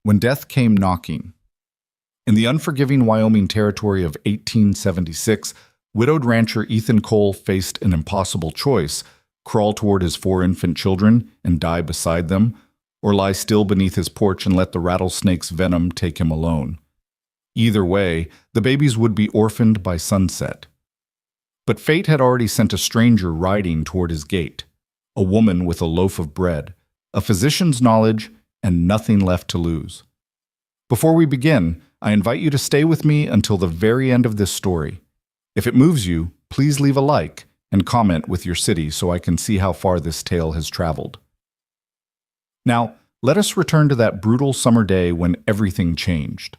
When death came knocking. In the unforgiving Wyoming territory of 1876, widowed rancher Ethan Cole faced an impossible choice: crawl toward his 4 infant children and die beside them, or lie still beneath his porch and let the rattlesnake's venom take him alone. Either way, the babies would be orphaned by sunset. But fate had already sent a stranger riding toward his gate, a woman with a loaf of bread, a physician's knowledge, and nothing left to lose. Before we begin, I invite you to stay with me until the very end of this story. If it moves you, please leave a like and comment with your city so I can see how far this tale has traveled. Now, let us return to that brutal summer day when everything changed.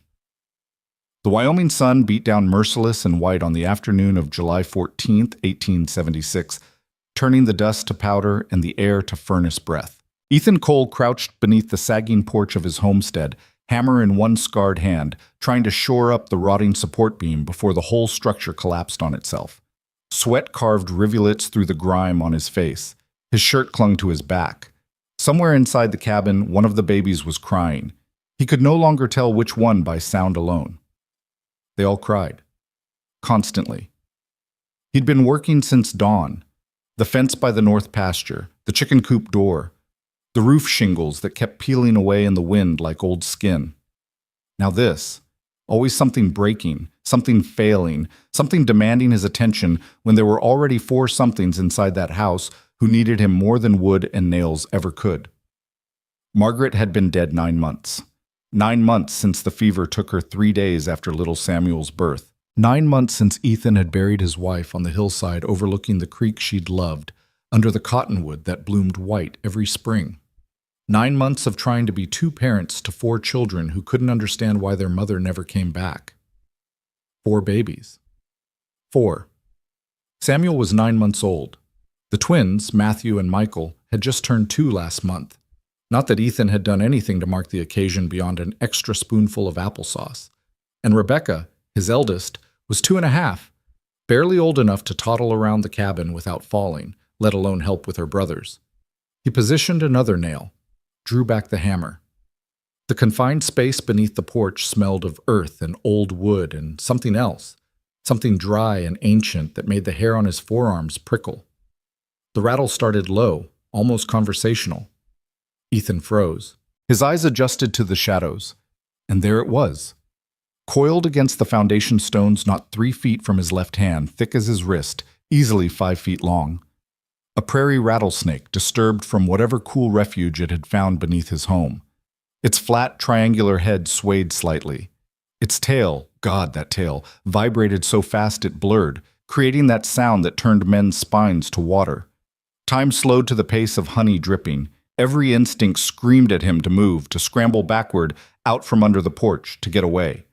The Wyoming sun beat down merciless and white on the afternoon of July 14, 1876, turning the dust to powder and the air to furnace breath. Ethan Cole crouched beneath the sagging porch of his homestead, hammer in one scarred hand, trying to shore up the rotting support beam before the whole structure collapsed on itself. Sweat carved rivulets through the grime on his face. His shirt clung to his back. Somewhere inside the cabin, one of the babies was crying. He could no longer tell which one by sound alone. They all cried. Constantly. He'd been working since dawn. The fence by the north pasture, the chicken coop door, the roof shingles that kept peeling away in the wind like old skin. Now this, always something breaking, something failing, something demanding his attention when there were already 4 somethings inside that house who needed him more than wood and nails ever could. Margaret had been dead 9 months. 9 months since the fever took her 3 days after little Samuel's birth. 9 months since Ethan had buried his wife on the hillside overlooking the creek she'd loved, under the cottonwood that bloomed white every spring. 9 months of trying to be 2 parents to 4 children who couldn't understand why their mother never came back. 4 babies. 4. Samuel was 9 months old. The twins, Matthew and Michael, had just turned 2 last month. Not that Ethan had done anything to mark the occasion beyond an extra spoonful of applesauce. And Rebecca, his eldest, was 2.5, barely old enough to toddle around the cabin without falling, let alone help with her brothers. He positioned another nail, drew back the hammer. The confined space beneath the porch smelled of earth and old wood and something else, something dry and ancient that made the hair on his forearms prickle. The rattle started low, almost conversational. Ethan froze. His eyes adjusted to the shadows, and there it was. Coiled against the foundation stones not 3 feet from his left hand, thick as his wrist, easily 5 feet long. A prairie rattlesnake, disturbed from whatever cool refuge it had found beneath his home. Its flat, triangular head swayed slightly. Its tail, God, that tail, vibrated so fast it blurred, creating that sound that turned men's spines to water. Time slowed to the pace of honey dripping. Every instinct screamed at him to move, to scramble backward, out from under the porch, to get away.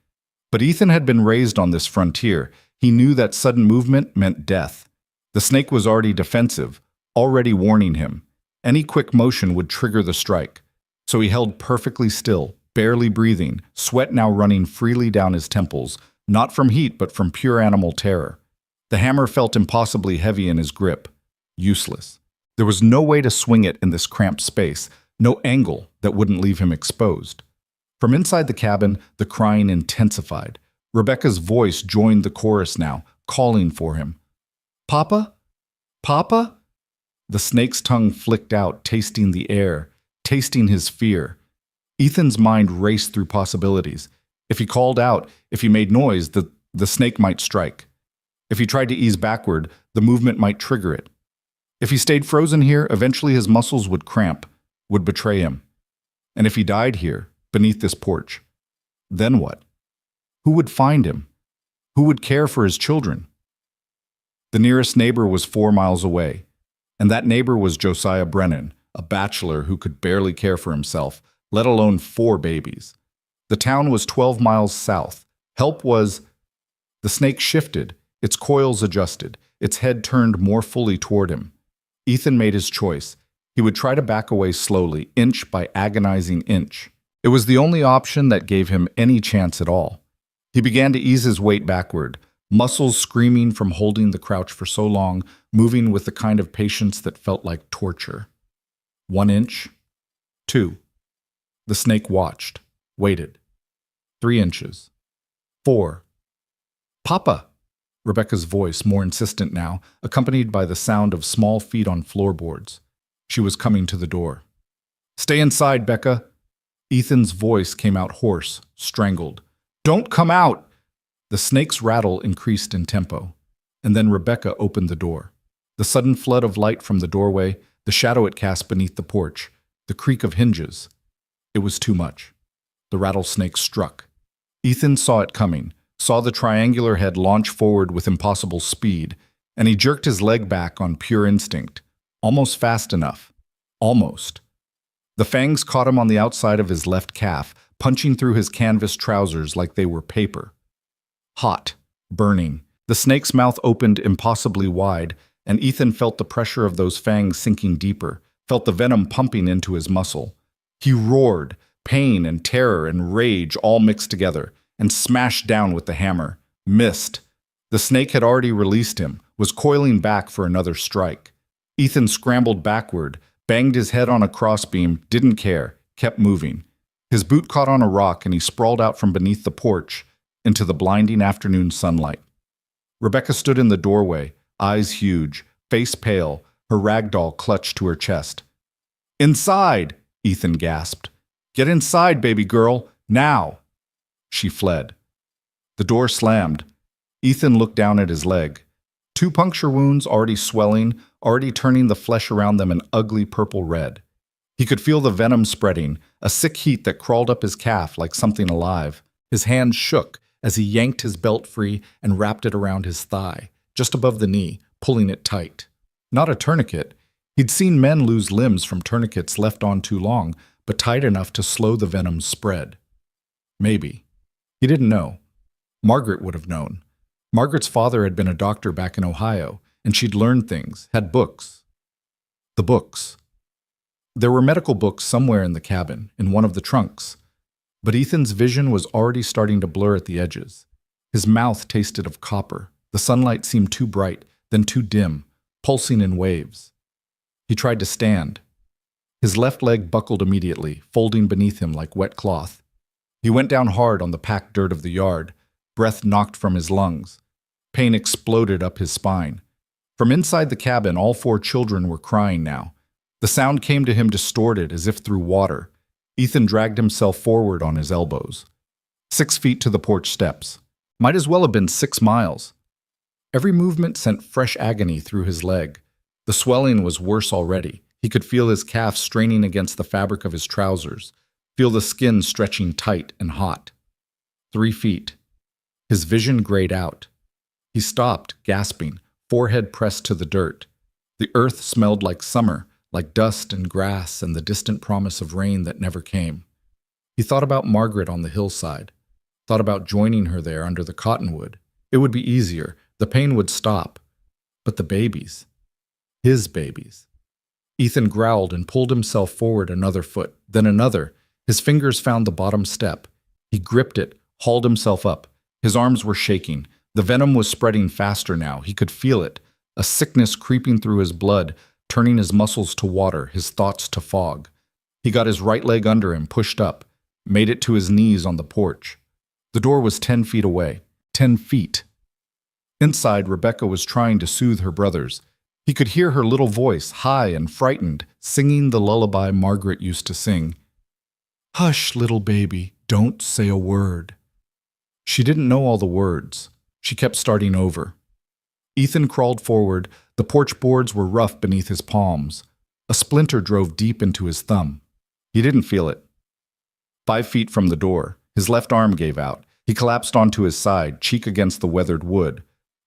But Ethan had been raised on this frontier. He knew that sudden movement meant death. The snake was already defensive, already warning him. Any quick motion would trigger the strike. So he held perfectly still, barely breathing, sweat now running freely down his temples, not from heat but from pure animal terror. The hammer felt impossibly heavy in his grip. Useless. There was no way to swing it in this cramped space, no angle that wouldn't leave him exposed. From inside the cabin, the crying intensified. Rebecca's voice joined the chorus now, calling for him. "Papa? Papa?" The snake's tongue flicked out, tasting the air, tasting his fear. Ethan's mind raced through possibilities. If he called out, if he made noise, the snake might strike. If he tried to ease backward, the movement might trigger it. If he stayed frozen here, eventually his muscles would cramp, would betray him. And if he died here, beneath this porch, then what? Who would find him? Who would care for his children? The nearest neighbor was 4 miles away, and that neighbor was Josiah Brennan, a bachelor who could barely care for himself, let alone 4 babies. The town was 12 miles south. Help was... The snake shifted, its coils adjusted, its head turned more fully toward him. Ethan made his choice. He would try to back away slowly, inch by agonizing inch. It was the only option that gave him any chance at all. He began to ease his weight backward, muscles screaming from holding the crouch for so long, moving with the kind of patience that felt like torture. 1 inch. 2. The snake watched. Waited. 3 inches. 4. Papa! Rebecca's voice, more insistent now, accompanied by the sound of small feet on floorboards. She was coming to the door. Stay inside, Becca! Ethan's voice came out hoarse, strangled. Don't come out! The snake's rattle increased in tempo, and then Rebecca opened the door. The sudden flood of light from the doorway, the shadow it cast beneath the porch, the creak of hinges. It was too much. The rattlesnake struck. Ethan saw it coming, saw the triangular head launch forward with impossible speed, and he jerked his leg back on pure instinct, almost fast enough. Almost. The fangs caught him on the outside of his left calf, punching through his canvas trousers like they were paper. Hot, burning. The snake's mouth opened impossibly wide, and Ethan felt the pressure of those fangs sinking deeper, felt the venom pumping into his muscle. He roared, pain and terror and rage all mixed together, and smashed down with the hammer. Missed. The snake had already released him, was coiling back for another strike. Ethan scrambled backward, banged his head on a crossbeam, didn't care, kept moving. His boot caught on a rock and he sprawled out from beneath the porch into the blinding afternoon sunlight. Rebecca stood in the doorway, eyes huge, face pale, her rag doll clutched to her chest. Inside! Ethan gasped. Get inside, baby girl, now! She fled. The door slammed. Ethan looked down at his leg. 2 puncture wounds already swelling, already turning the flesh around them an ugly purple red. He could feel the venom spreading, a sick heat that crawled up his calf like something alive. His hands shook as he yanked his belt free and wrapped it around his thigh, just above the knee, pulling it tight. Not a tourniquet. He'd seen men lose limbs from tourniquets left on too long, but tight enough to slow the venom's spread. Maybe. He didn't know. Margaret would have known. Margaret's father had been a doctor back in Ohio, and she'd learned things, had books. The books. There were medical books somewhere in the cabin, in one of the trunks. But Ethan's vision was already starting to blur at the edges. His mouth tasted of copper. The sunlight seemed too bright, then too dim, pulsing in waves. He tried to stand. His left leg buckled immediately, folding beneath him like wet cloth. He went down hard on the packed dirt of the yard, breath knocked from his lungs. Pain exploded up his spine. From inside the cabin, all 4 children were crying now. The sound came to him distorted, as if through water. Ethan dragged himself forward on his elbows. 6 feet to the porch steps. Might as well have been 6 miles. Every movement sent fresh agony through his leg. The swelling was worse already. He could feel his calf straining against the fabric of his trousers, feel the skin stretching tight and hot. 3 feet. His vision grayed out. He stopped, gasping, forehead pressed to the dirt. The earth smelled like summer, like dust and grass and the distant promise of rain that never came. He thought about Margaret on the hillside, thought about joining her there under the cottonwood. It would be easier, the pain would stop. But the babies. His babies. Ethan growled and pulled himself forward another foot, then another. His fingers found the bottom step. He gripped it, hauled himself up. His arms were shaking. The venom was spreading faster now. He could feel it, a sickness creeping through his blood, turning his muscles to water, his thoughts to fog. He got his right leg under him, pushed up, made it to his knees on the porch. The door was 10 feet away. 10 feet. Inside, Rebecca was trying to soothe her brothers. He could hear her little voice, high and frightened, singing the lullaby Margaret used to sing. Hush, little baby, don't say a word. She didn't know all the words. She kept starting over. Ethan crawled forward. The porch boards were rough beneath his palms. A splinter drove deep into his thumb. He didn't feel it. 5 feet from the door, his left arm gave out. He collapsed onto his side, cheek against the weathered wood.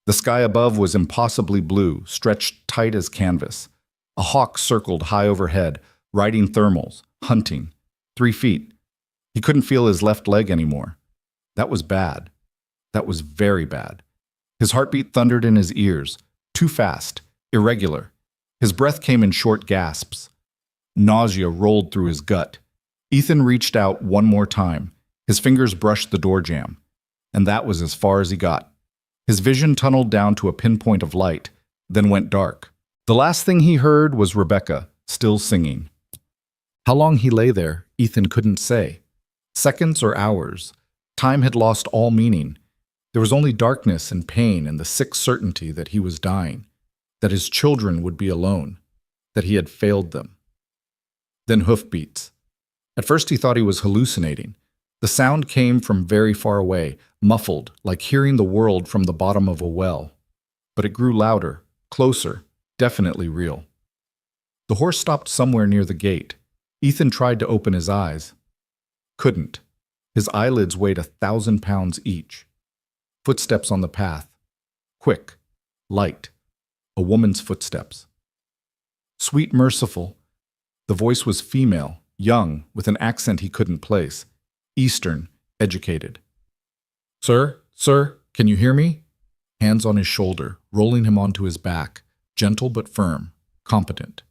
The sky above was impossibly blue, stretched tight as canvas. A hawk circled high overhead, riding thermals, hunting. 3 feet. He couldn't feel his left leg anymore. That was bad. That was very bad. His heartbeat thundered in his ears, too fast, irregular. His breath came in short gasps. Nausea rolled through his gut. Ethan reached out one more time. His fingers brushed the door jamb. And that was as far as he got. His vision tunneled down to a pinpoint of light, then went dark. The last thing he heard was Rebecca, still singing. How long he lay there, Ethan couldn't say. Seconds or hours. Time had lost all meaning. There was only darkness and pain and the sick certainty that he was dying, that his children would be alone, that he had failed them. Then hoofbeats. At first he thought he was hallucinating. The sound came from very far away, muffled, like hearing the world from the bottom of a well. But it grew louder, closer, definitely real. The horse stopped somewhere near the gate. Ethan tried to open his eyes. Couldn't. His eyelids weighed 1,000 pounds each. Footsteps on the path. Quick. Light. A woman's footsteps. Sweet, merciful. The voice was female, young, with an accent he couldn't place. Eastern, educated. Sir, can you hear me? Hands on his shoulder, rolling him onto his back. Gentle but firm. Competent.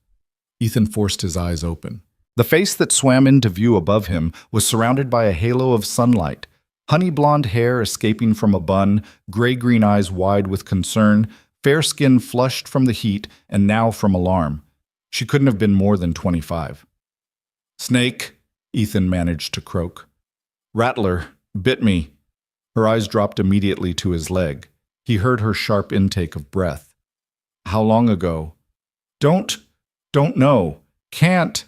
Ethan forced his eyes open. The face that swam into view above him was surrounded by a halo of sunlight. Honey blonde hair escaping from a bun, gray-green eyes wide with concern, fair skin flushed from the heat and now from alarm. She couldn't have been more than 25. Snake, Ethan managed to croak. Rattler, bit me. Her eyes dropped immediately to his leg. He heard her sharp intake of breath. How long ago? Don't know. Can't.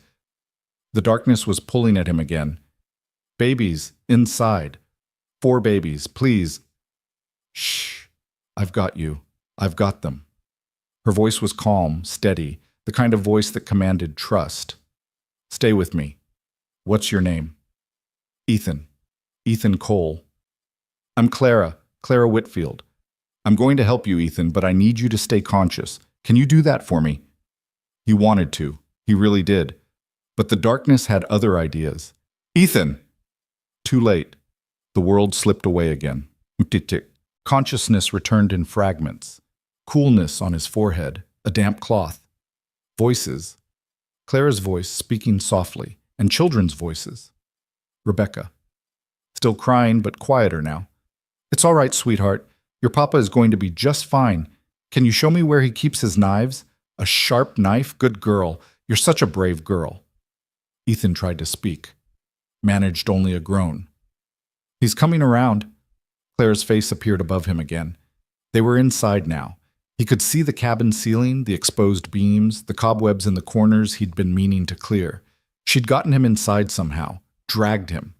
The darkness was pulling at him again. Babies, inside. 4 babies, please. Shh. I've got you. I've got them. Her voice was calm, steady, the kind of voice that commanded trust. Stay with me. What's your name? Ethan. Ethan Cole. I'm Clara Whitfield. I'm going to help you, Ethan, but I need you to stay conscious. Can you do that for me? He wanted to. He really did. But the darkness had other ideas. Ethan! Too late. The world slipped away again. Consciousness returned in fragments. Coolness on his forehead, a damp cloth. Voices. Clara's voice speaking softly, and children's voices. Rebecca. Still crying, but quieter now. It's all right, sweetheart. Your papa is going to be just fine. Can you show me where he keeps his knives? A sharp knife? Good girl. You're such a brave girl. Ethan tried to speak. Managed only a groan. He's coming around. Clara's face appeared above him again. They were inside now. He could see the cabin ceiling, the exposed beams, the cobwebs in the corners he'd been meaning to clear. She'd gotten him inside somehow, dragged him.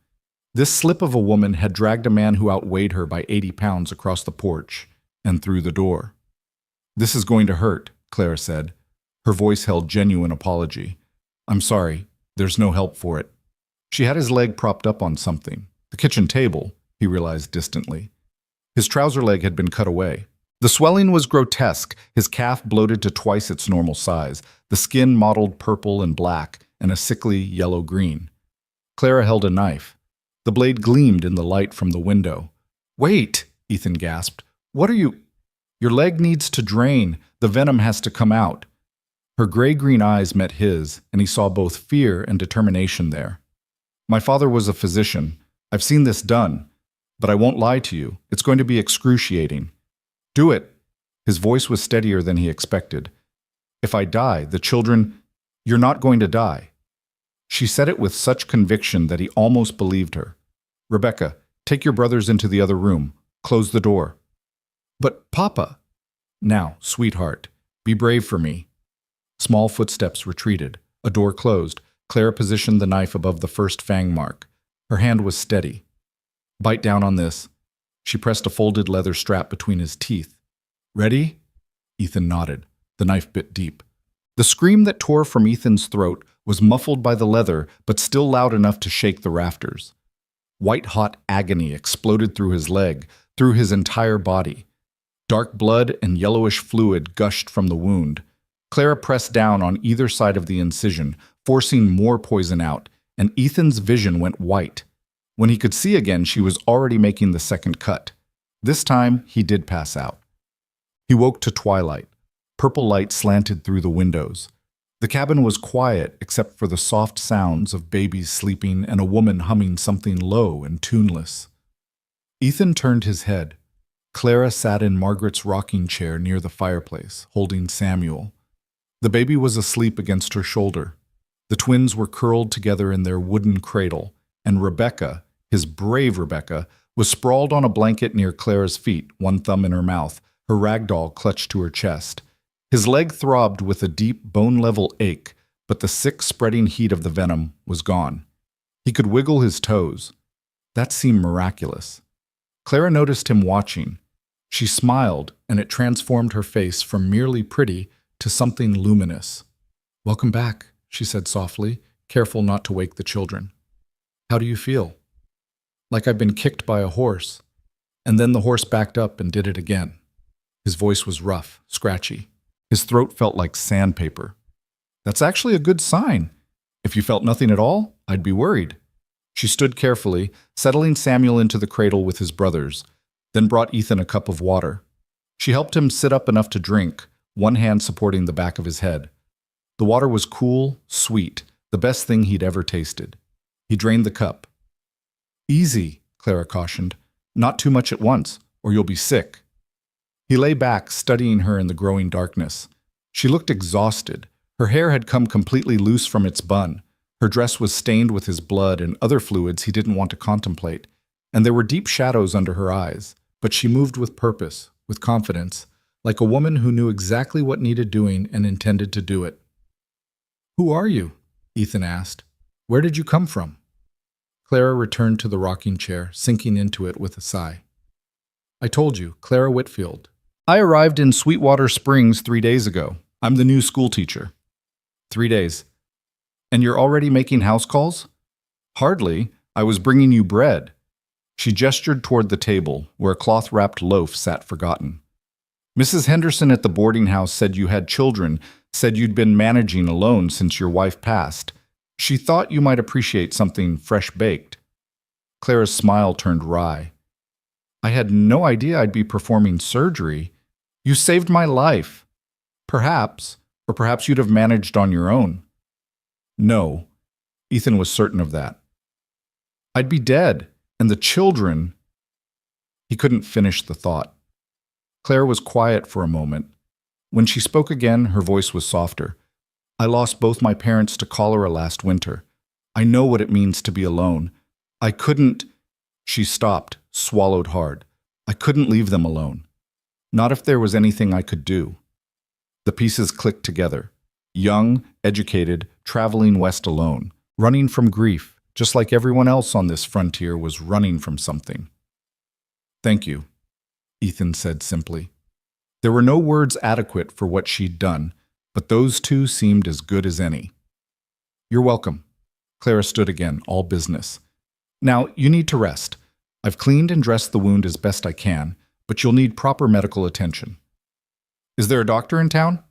This slip of a woman had dragged a man who outweighed her by 80 pounds across the porch and through the door. This is going to hurt, Clara said. Her voice held genuine apology. I'm sorry, there's no help for it. She had his leg propped up on something. The kitchen table, he realized distantly. His trouser leg had been cut away. The swelling was grotesque, his calf bloated to twice its normal size, the skin mottled purple and black, and a sickly yellow-green. Clara held a knife. The blade gleamed in the light from the window. Wait, Ethan gasped. What are you? Your leg needs to drain. The venom has to come out. Her gray-green eyes met his, and he saw both fear and determination there. My father was a physician. I've seen this done. But I won't lie to you. It's going to be excruciating. Do it. His voice was steadier than he expected. If I die, the children... You're not going to die. She said it with such conviction that he almost believed her. Rebecca, take your brothers into the other room. Close the door. But, Papa... Now, sweetheart, be brave for me. Small footsteps retreated. A door closed. Clara positioned the knife above the first fang mark. Her hand was steady. Bite down on this. She pressed a folded leather strap between his teeth. Ready? Ethan nodded. The knife bit deep. The scream that tore from Ethan's throat was muffled by the leather, but still loud enough to shake the rafters. White-hot agony exploded through his leg, through his entire body. Dark blood and yellowish fluid gushed from the wound. Clara pressed down on either side of the incision, forcing more poison out, and Ethan's vision went white. When he could see again, she was already making the second cut. This time, he did pass out. He woke to twilight. Purple light slanted through the windows. The cabin was quiet except for the soft sounds of babies sleeping and a woman humming something low and tuneless. Ethan turned his head. Clara sat in Margaret's rocking chair near the fireplace, holding Samuel. The baby was asleep against her shoulder. The twins were curled together in their wooden cradle, and Rebecca, His brave Rebecca was sprawled on a blanket near Clara's feet, one thumb in her mouth, her ragdoll clutched to her chest. His leg throbbed with a deep, bone-level ache, but the sick, spreading heat of the venom was gone. He could wiggle his toes. That seemed miraculous. Clara noticed him watching. She smiled, and it transformed her face from merely pretty to something luminous. "Welcome back," she said softly, careful not to wake the children. "How do you feel?" "Like I've been kicked by a horse." And then the horse backed up and did it again. His voice was rough, scratchy. His throat felt like sandpaper. "That's actually a good sign. If you felt nothing at all, I'd be worried." She stood carefully, settling Samuel into the cradle with his brothers, then brought Ethan a cup of water. She helped him sit up enough to drink, one hand supporting the back of his head. The water was cool, sweet, the best thing he'd ever tasted. He drained the cup. "Easy," Clara cautioned. "Not too much at once, or you'll be sick." He lay back, studying her in the growing darkness. She looked exhausted. Her hair had come completely loose from its bun. Her dress was stained with his blood and other fluids he didn't want to contemplate, and there were deep shadows under her eyes. But she moved with purpose, with confidence, like a woman who knew exactly what needed doing and intended to do it. "Who are you?" Ethan asked. "Where did you come from?" Clara returned to the rocking chair, sinking into it with a sigh. "I told you, Clara Whitfield. I arrived in Sweetwater Springs 3 days ago. I'm the new school teacher." 3 days. "And you're already making house calls?" "Hardly. I was bringing you bread." She gestured toward the table, where a cloth-wrapped loaf sat forgotten. "Mrs. Henderson at the boarding house said you had children, said you'd been managing alone since your wife passed. She thought you might appreciate something fresh-baked." Clara's smile turned wry. "I had no idea I'd be performing surgery. You saved my life. Perhaps, or perhaps you'd have managed on your own." "No." Ethan was certain of that. "I'd be dead, and the children—" He couldn't finish the thought. Clara was quiet for a moment. When she spoke again, her voice was softer. "I lost both my parents to cholera last winter. I know what it means to be alone. I couldn't—" She stopped, swallowed hard. "I couldn't leave them alone. Not if there was anything I could do." The pieces clicked together. Young, educated, traveling west alone, running from grief, just like everyone else on this frontier was running from something. "Thank you," Ethan said simply. There were no words adequate for what she'd done, but those two seemed as good as any. "You're welcome." Clara stood again, all business. "Now, you need to rest. I've cleaned and dressed the wound as best I can, but you'll need proper medical attention." "Is there a doctor in town?"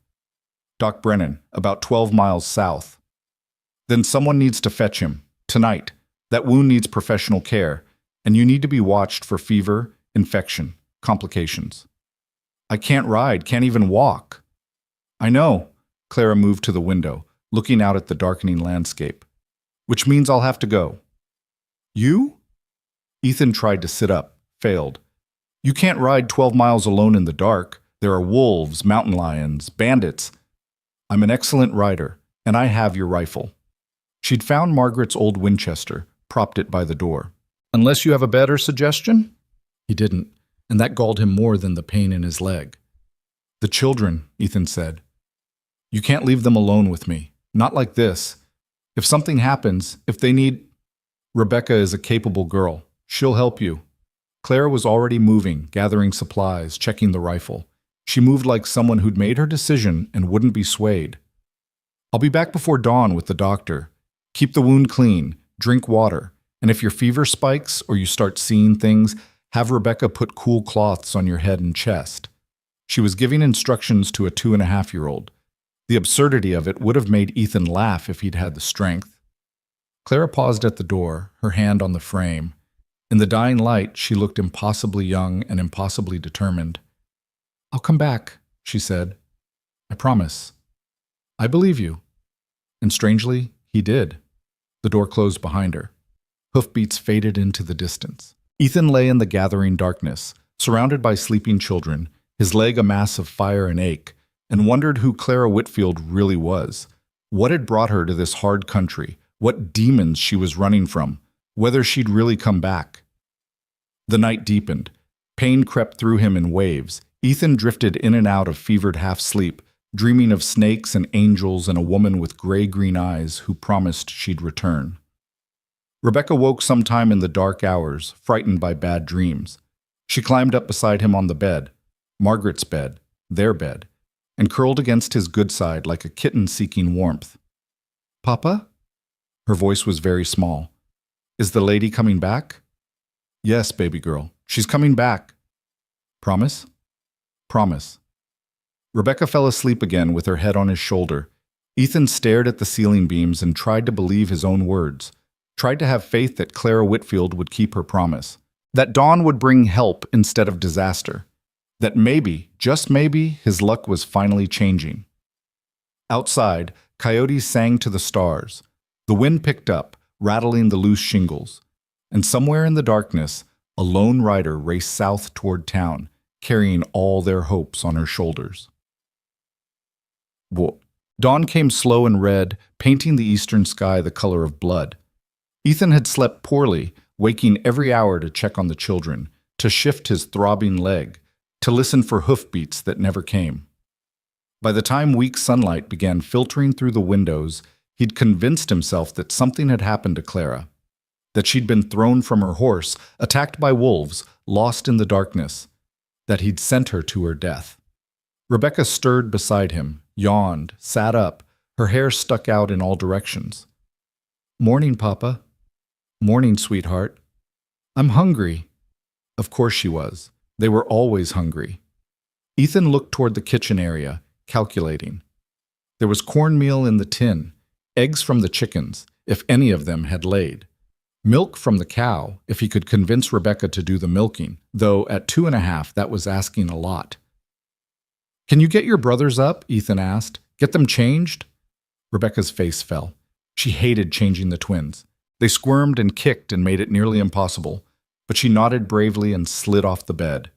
"Doc Brennan, about 12 miles south." "Then someone needs to fetch him, tonight. That wound needs professional care, and you need to be watched for fever, infection, complications." "I can't ride, can't even walk." "I know." Clara moved to the window, looking out at the darkening landscape. "Which means I'll have to go." "You?" Ethan tried to sit up, failed. "You can't ride 12 miles alone in the dark. There are wolves, mountain lions, bandits." "I'm an excellent rider, and I have your rifle." She'd found Margaret's old Winchester, propped it by the door. "Unless you have a better suggestion?" He didn't, and that galled him more than the pain in his leg. "The children," Ethan said. "You can't leave them alone with me. Not like this. If something happens, if they need—" "Rebecca is a capable girl. She'll help you." Clara was already moving, gathering supplies, checking the rifle. She moved like someone who'd made her decision and wouldn't be swayed. "I'll be back before dawn with the doctor. Keep the wound clean, drink water, and if your fever spikes or you start seeing things, have Rebecca put cool cloths on your head and chest." She was giving instructions to a 2.5-year-old. The absurdity of it would have made Ethan laugh if he'd had the strength. Clara paused at the door, her hand on the frame. In the dying light, she looked impossibly young and impossibly determined. "I'll come back," she said. "I promise." "I believe you." And strangely, he did. The door closed behind her. Hoofbeats faded into the distance. Ethan lay in the gathering darkness, surrounded by sleeping children, his leg a mass of fire and ache, and wondered who Clara Whitfield really was. What had brought her to this hard country? What demons she was running from? whether she'd really come back. The night deepened. Pain crept through him in waves. Ethan drifted in and out of fevered half-sleep, dreaming of snakes and angels and a woman with gray-green eyes who promised she'd return. Rebecca woke sometime in the dark hours, frightened by bad dreams. She climbed up beside him on the bed, Margaret's bed, their bed, and curled against his good side like a kitten seeking warmth. "Papa?" Her voice was very small. "Is the lady coming back?" "Yes, baby girl. She's coming back." "Promise?" "Promise." Rebecca fell asleep again with her head on his shoulder. Ethan stared at the ceiling beams and tried to believe his own words, tried to have faith that Clara Whitfield would keep her promise, that dawn would bring help instead of disaster, that maybe, just maybe, his luck was finally changing. Outside, coyotes sang to the stars. The wind picked up, rattling the loose shingles. And somewhere in the darkness, a lone rider raced south toward town, carrying all their hopes on her shoulders. Dawn came slow and red, painting the eastern sky the color of blood. Ethan had slept poorly, waking every hour to check on the children, to shift his throbbing leg, to listen for hoofbeats that never came. By the time weak sunlight began filtering through the windows, he'd convinced himself that something had happened to Clara, that she'd been thrown from her horse, attacked by wolves, lost in the darkness, that he'd sent her to her death. Rebecca stirred beside him, yawned, sat up, her hair stuck out in all directions. "Morning, Papa." "Morning, sweetheart." "I'm hungry." Of course she was. They were always hungry. Ethan looked toward the kitchen area, calculating. There was cornmeal in the tin, eggs from the chickens, if any of them had laid, milk from the cow, if he could convince Rebecca to do the milking, though at 2.5 that was asking a lot. "Can you get your brothers up?" Ethan asked. "Get them changed?" Rebecca's face fell. She hated changing the twins. They squirmed and kicked and made it nearly impossible, but she nodded bravely and slid off the bed.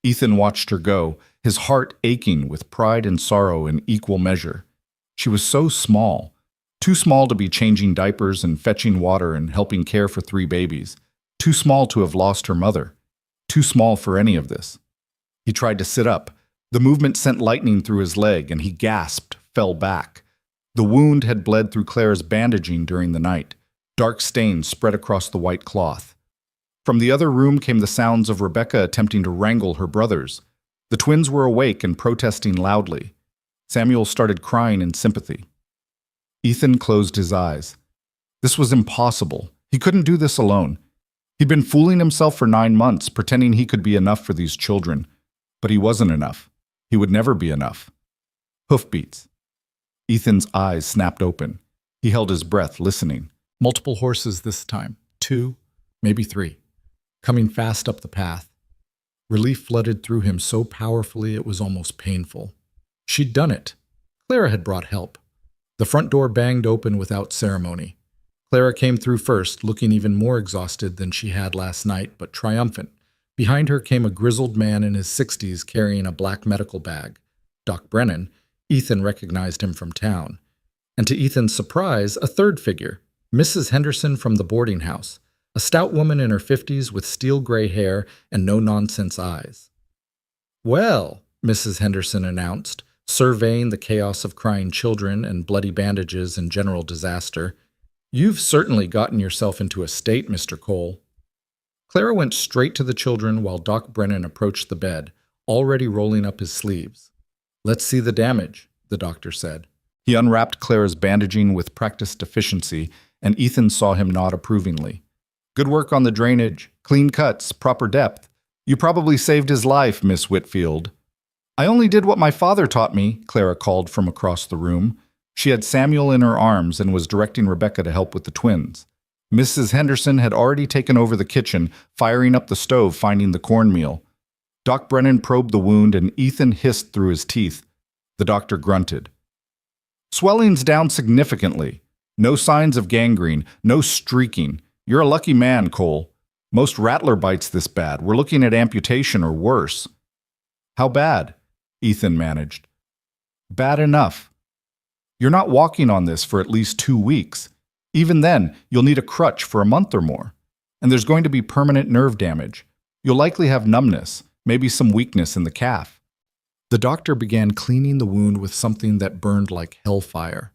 Ethan watched her go, his heart aching with pride and sorrow in equal measure. She was so small, too small to be changing diapers and fetching water and helping care for 3 babies, too small to have lost her mother, too small for any of this. He tried to sit up. The movement sent lightning through his leg, and he gasped, fell back. The wound had bled through Clara's bandaging during the night. Dark stains spread across the white cloth. From the other room came the sounds of Rebecca attempting to wrangle her brothers. The twins were awake and protesting loudly. Samuel started crying in sympathy. Ethan closed his eyes. This was impossible. He couldn't do this alone. He'd been fooling himself for 9 months, pretending he could be enough for these children. But he wasn't enough. He would never be enough. Hoofbeats. Ethan's eyes snapped open. He held his breath, listening. Multiple horses this time. 2, maybe 3. Coming fast up the path. Relief flooded through him so powerfully it was almost painful. She'd done it. Clara had brought help. The front door banged open without ceremony. Clara came through first, looking even more exhausted than she had last night, but triumphant. Behind her came a grizzled man in his 60s carrying a black medical bag. Doc Brennan. Ethan recognized him from town. And to Ethan's surprise, a third figure, Mrs. Henderson from the boarding house, a stout woman in her 50s with steel gray hair and no-nonsense eyes. "Well," Mrs. Henderson announced, surveying the chaos of crying children and bloody bandages and general disaster, "you've certainly gotten yourself into a state, Mr. Cole." Clara went straight to the children while Doc Brennan approached the bed, already rolling up his sleeves. "Let's see the damage," the doctor said. He unwrapped Clara's bandaging with practiced efficiency, and Ethan saw him nod approvingly. "Good work on the drainage, clean cuts, proper depth. You probably saved his life, Miss Whitfield." "I only did what my father taught me," Clara called from across the room. She had Samuel in her arms and was directing Rebecca to help with the twins. Mrs. Henderson had already taken over the kitchen, firing up the stove, finding the cornmeal. Doc Brennan probed the wound, and Ethan hissed through his teeth. The doctor grunted. "Swelling's down significantly. No signs of gangrene, no streaking. You're a lucky man, Cole. Most rattler bites this bad. We're looking at amputation or worse." "How bad?" Ethan managed. "Bad enough. You're not walking on this for at least 2 weeks. Even then, you'll need a crutch for a month or more. And there's going to be permanent nerve damage. You'll likely have numbness, maybe some weakness in the calf. The doctor began cleaning the wound with something that burned like hellfire.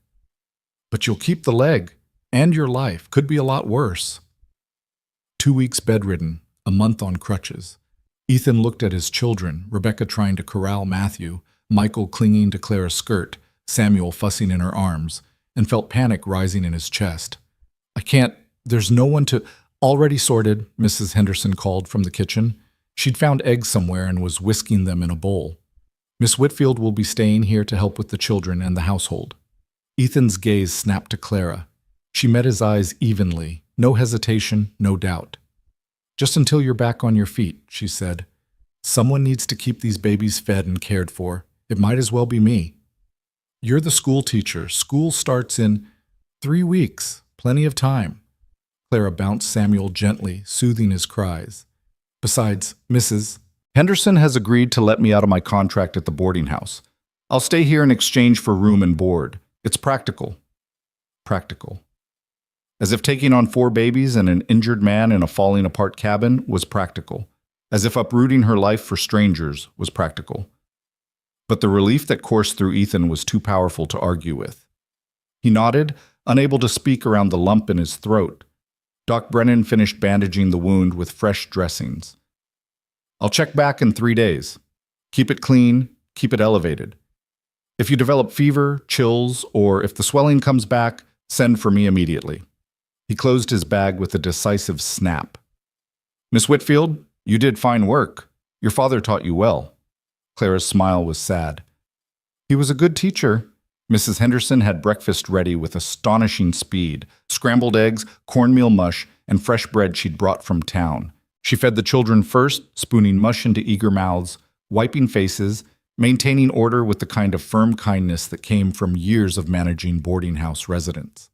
But you'll keep the leg, and your life could be a lot worse. 2 weeks bedridden, a month on crutches. Ethan looked at his children, Rebecca trying to corral Matthew, Michael clinging to Clara's skirt, Samuel fussing in her arms, and felt panic rising in his chest. There's no one to... Already sorted, Mrs. Henderson called from the kitchen. She'd found eggs somewhere and was whisking them in a bowl. Miss Whitfield will be staying here to help with the children and the household. Ethan's gaze snapped to Clara. She met his eyes evenly, no hesitation, no doubt. Just until you're back on your feet, she said. Someone needs to keep these babies fed and cared for. It might as well be me. You're the school teacher. School starts in 3 weeks. Plenty of time. Clara bounced Samuel gently, soothing his cries. Besides, Mrs. Henderson has agreed to let me out of my contract at the boarding house. I'll stay here in exchange for room and board. It's practical. Practical. As if taking on 4 babies and an injured man in a falling-apart cabin was practical. As if uprooting her life for strangers was practical. But the relief that coursed through Ethan was too powerful to argue with. He nodded, unable to speak around the lump in his throat. Doc Brennan finished bandaging the wound with fresh dressings. I'll check back in 3 days. Keep it clean, keep it elevated. If you develop fever, chills, or if the swelling comes back, send for me immediately. He closed his bag with a decisive snap. Miss Whitfield, you did fine work. Your father taught you well. Clara's smile was sad. He was a good teacher. Mrs. Henderson had breakfast ready with astonishing speed, scrambled eggs, cornmeal mush, and fresh bread she'd brought from town. She fed the children first, spooning mush into eager mouths, wiping faces, maintaining order with the kind of firm kindness that came from years of managing boarding house residents.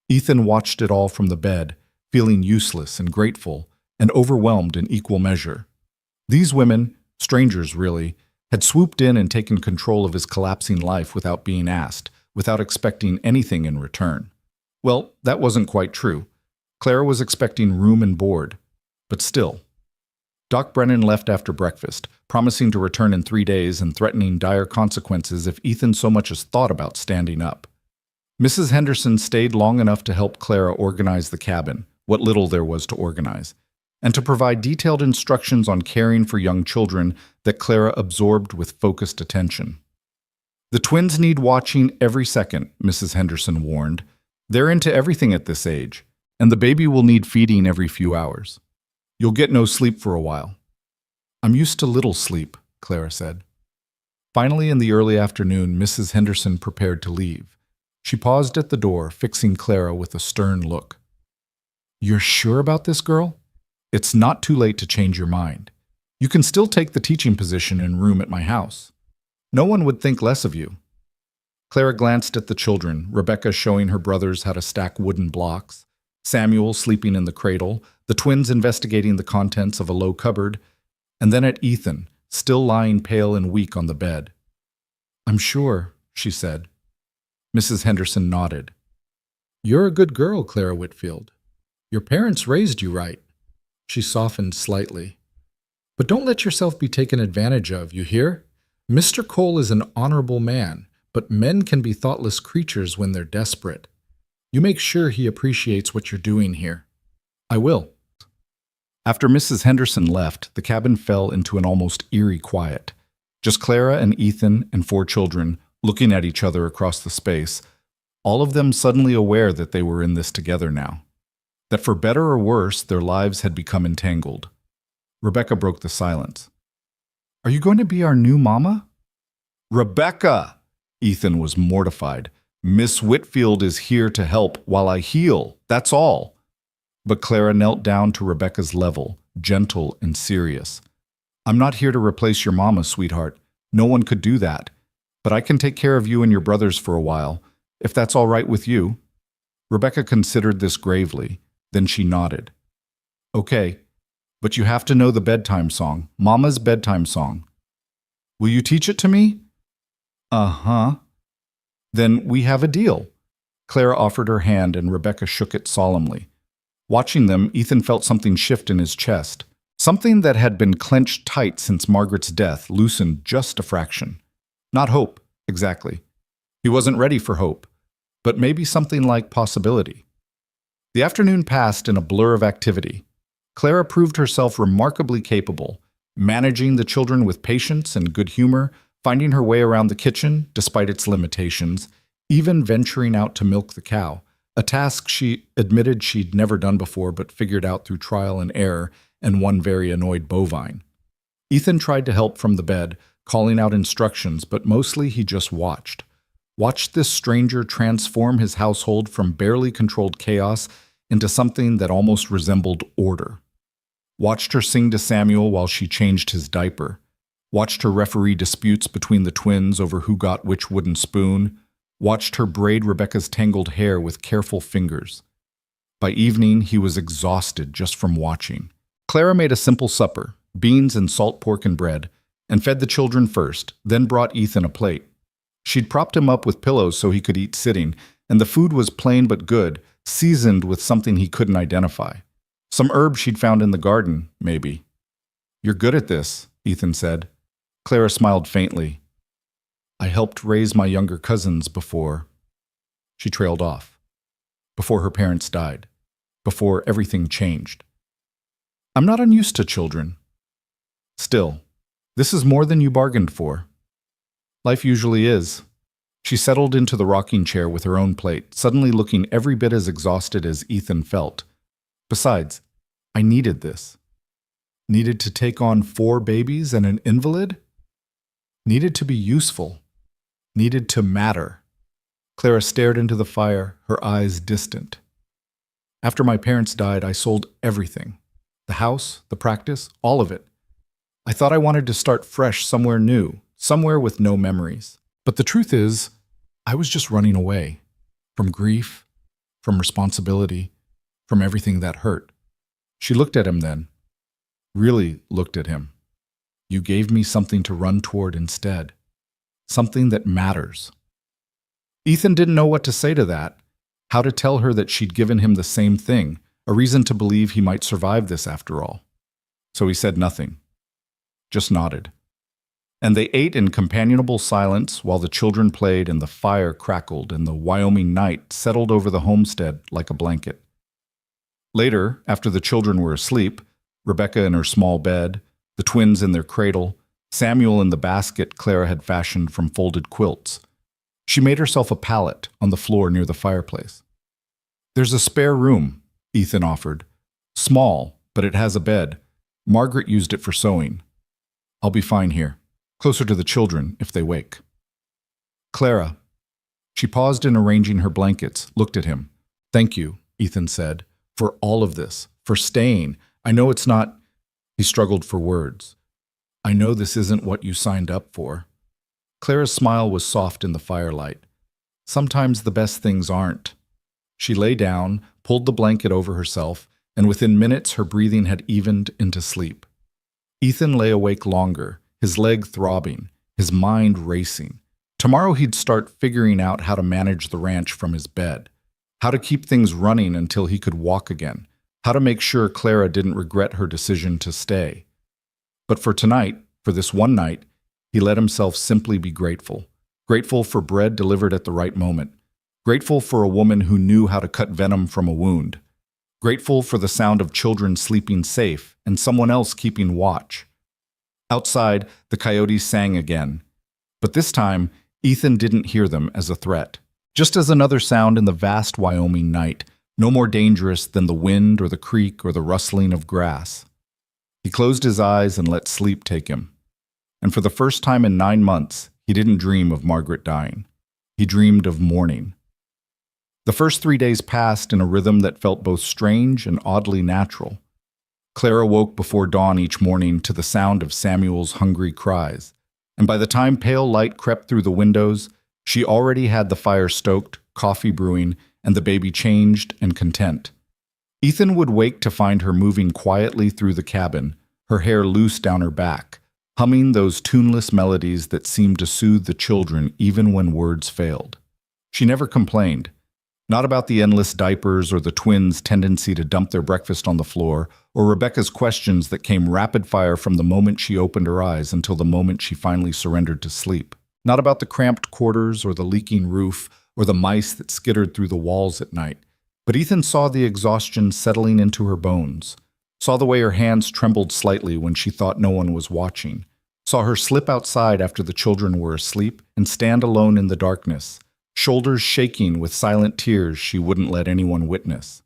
Ethan watched it all from the bed, feeling useless and grateful, and overwhelmed in equal measure. These women, strangers really, had swooped in and taken control of his collapsing life without being asked, without expecting anything in return. Well, that wasn't quite true. Clara was expecting room and board, but still. Doc Brennan left after breakfast, promising to return in 3 days and threatening dire consequences if Ethan so much as thought about standing up. Mrs. Henderson stayed long enough to help Clara organize the cabin, what little there was to organize, and to provide detailed instructions on caring for young children that Clara absorbed with focused attention. The twins need watching every second, Mrs. Henderson warned. They're into everything at this age, and the baby will need feeding every few hours. You'll get no sleep for a while. I'm used to little sleep, Clara said. Finally, in the early afternoon, Mrs. Henderson prepared to leave. She paused at the door, fixing Clara with a stern look. You're sure about this, girl? It's not too late to change your mind. You can still take the teaching position and room at my house. No one would think less of you. Clara glanced at the children, Rebecca showing her brothers how to stack wooden blocks, Samuel sleeping in the cradle, the twins investigating the contents of a low cupboard, and then at Ethan, still lying pale and weak on the bed. I'm sure, she said. Mrs. Henderson nodded. You're a good girl, Clara Whitfield. Your parents raised you right. She softened slightly. But don't let yourself be taken advantage of, you hear? Mr. Cole is an honorable man, but men can be thoughtless creatures when they're desperate. You make sure he appreciates what you're doing here. I will. After Mrs. Henderson left, the cabin fell into an almost eerie quiet. Just Clara and Ethan and 4 children looking at each other across the space, all of them suddenly aware that they were in this together now. That for better or worse, their lives had become entangled. Rebecca broke the silence. Are you going to be our new mama? Rebecca! Ethan was mortified. Miss Whitfield is here to help while I heal, that's all. But Clara knelt down to Rebecca's level, gentle and serious. I'm not here to replace your mama, sweetheart. No one could do that. But I can take care of you and your brothers for a while, if that's all right with you. Rebecca considered this gravely. Then she nodded. Okay, but you have to know the bedtime song, Mama's bedtime song. Will you teach it to me? Uh-huh. Then we have a deal. Clara offered her hand and Rebecca shook it solemnly. Watching them, Ethan felt something shift in his chest. Something that had been clenched tight since Margaret's death loosened just a fraction. Not hope, exactly. He wasn't ready for hope, but maybe something like possibility. The afternoon passed in a blur of activity. Clara proved herself remarkably capable, managing the children with patience and good humor, finding her way around the kitchen despite its limitations, even venturing out to milk the cow, a task she admitted she'd never done before but figured out through trial and error and one very annoyed bovine. Ethan tried to help from the bed, calling out instructions, but mostly he just watched. Watched this stranger transform his household from barely controlled chaos into something that almost resembled order. Watched her sing to Samuel while she changed his diaper. Watched her referee disputes between the twins over who got which wooden spoon. Watched her braid Rebecca's tangled hair with careful fingers. By evening, he was exhausted just from watching. Clara made a simple supper, beans and salt pork and bread, and fed the children first, then brought Ethan a plate. She'd propped him up with pillows so he could eat sitting, and the food was plain but good, seasoned with something he couldn't identify. Some herb she'd found in the garden, maybe. "You're good at this," Ethan said. Clara smiled faintly. "I helped raise my younger cousins before." She trailed off. Before her parents died. Before everything changed. "I'm not unused to children." "Still, this is more than you bargained for." "Life usually is." She settled into the rocking chair with her own plate, suddenly looking every bit as exhausted as Ethan felt. "Besides, I needed this. Needed to take on 4 babies and an invalid? Needed to be useful. Needed to matter." Clara stared into the fire, her eyes distant. "After my parents died, I sold everything. The house, the practice, all of it. I thought I wanted to start fresh somewhere new, somewhere with no memories. But the truth is, I was just running away. From grief, from responsibility, from everything that hurt." She looked at him then. Really looked at him. "You gave me something to run toward instead. Something that matters." Ethan didn't know what to say to that, how to tell her that she'd given him the same thing, a reason to believe he might survive this after all. So he said nothing. Just nodded. And they ate in companionable silence while the children played and the fire crackled and the Wyoming night settled over the homestead like a blanket. Later, after the children were asleep, Rebecca in her small bed, the twins in their cradle, Samuel in the basket Clara had fashioned from folded quilts, she made herself a pallet on the floor near the fireplace. "There's a spare room," Ethan offered. "Small, but it has a bed. Margaret used it for sewing. I'll be fine here. Closer to the children if they wake." "Clara." She paused in arranging her blankets, looked at him. "Thank you," Ethan said, "for all of this, for staying. I know it's not—" He struggled for words. "I know this isn't what you signed up for." Clara's smile was soft in the firelight. "Sometimes the best things aren't." She lay down, pulled the blanket over herself, and within minutes her breathing had evened into sleep. Ethan lay awake longer, his leg throbbing, his mind racing. Tomorrow he'd start figuring out how to manage the ranch from his bed, how to keep things running until he could walk again, how to make sure Clara didn't regret her decision to stay. But for tonight, for this one night, he let himself simply be grateful. Grateful for bread delivered at the right moment. Grateful for a woman who knew how to cut venom from a wound. Grateful for the sound of children sleeping safe and someone else keeping watch. Outside, the coyotes sang again. But this time, Ethan didn't hear them as a threat. Just as another sound in the vast Wyoming night, no more dangerous than the wind or the creek or the rustling of grass. He closed his eyes and let sleep take him. And for the first time in 9 months, he didn't dream of Margaret dying. He dreamed of mourning. The first 3 days passed in a rhythm that felt both strange and oddly natural. Clara woke before dawn each morning to the sound of Samuel's hungry cries, and by the time pale light crept through the windows, she already had the fire stoked, coffee brewing, and the baby changed and content. Ethan would wake to find her moving quietly through the cabin, her hair loose down her back, humming those tuneless melodies that seemed to soothe the children even when words failed. She never complained, Not about the endless diapers or the twins' tendency to dump their breakfast on the floor, or Rebecca's questions that came rapid fire from the moment she opened her eyes until the moment she finally surrendered to sleep. Not about the cramped quarters or the leaking roof or the mice that skittered through the walls at night. But Ethan saw the exhaustion settling into her bones, saw the way her hands trembled slightly when she thought no one was watching, saw her slip outside after the children were asleep and stand alone in the darkness, shoulders shaking with silent tears she wouldn't let anyone witness.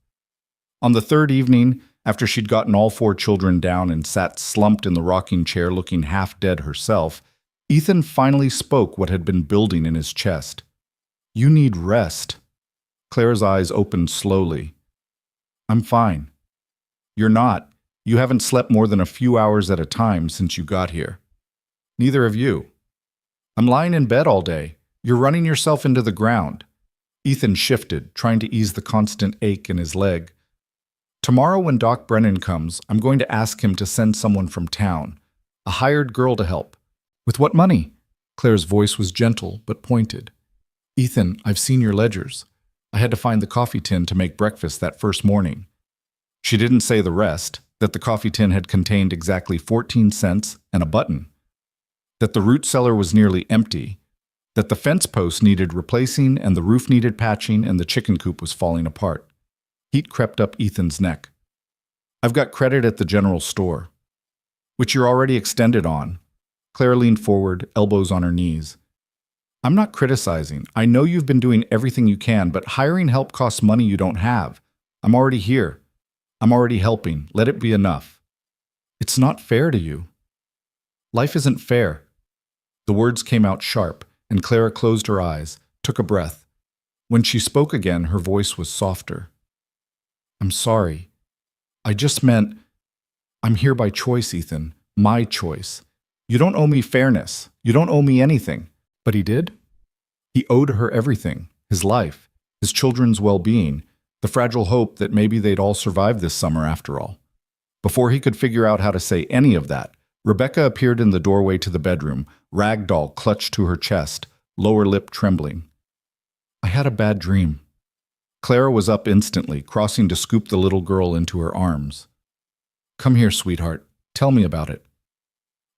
On the third evening, after she'd gotten all 4 children down and sat slumped in the rocking chair looking half dead herself, Ethan finally spoke what had been building in his chest. "You need rest." Clara's eyes opened slowly. "I'm fine." "You're not. You haven't slept more than a few hours at a time since you got here." "Neither have you." "I'm lying in bed all day. You're running yourself into the ground." Ethan shifted, trying to ease the constant ache in his leg. "Tomorrow when Doc Brennan comes, I'm going to ask him to send someone from town, a hired girl to help." "With what money?" Claire's voice was gentle but pointed. "Ethan, I've seen your ledgers. I had to find the coffee tin to make breakfast that first morning." She didn't say the rest, that the coffee tin had contained exactly 14 cents and a button, that the root cellar was nearly empty, that the fence post needed replacing and the roof needed patching and the chicken coop was falling apart. Heat crept up Ethan's neck. "I've got credit at the general store." "Which you're already extended on." Claire leaned forward, elbows on her knees. "I'm not criticizing. I know you've been doing everything you can, but hiring help costs money you don't have. I'm already here. I'm already helping. Let it be enough." "It's not fair to you." "Life isn't fair." The words came out sharp, and Clara closed her eyes, took a breath. When she spoke again, her voice was softer. "I'm sorry. I just meant, I'm here by choice, Ethan. My choice. You don't owe me fairness. You don't owe me anything." But he did? He owed her everything, his life, his children's well-being, the fragile hope that maybe they'd all survive this summer after all. Before he could figure out how to say any of that, Rebecca appeared in the doorway to the bedroom, ragdoll clutched to her chest, lower lip trembling. "I had a bad dream." Clara was up instantly, crossing to scoop the little girl into her arms. "Come here, sweetheart. Tell me about it."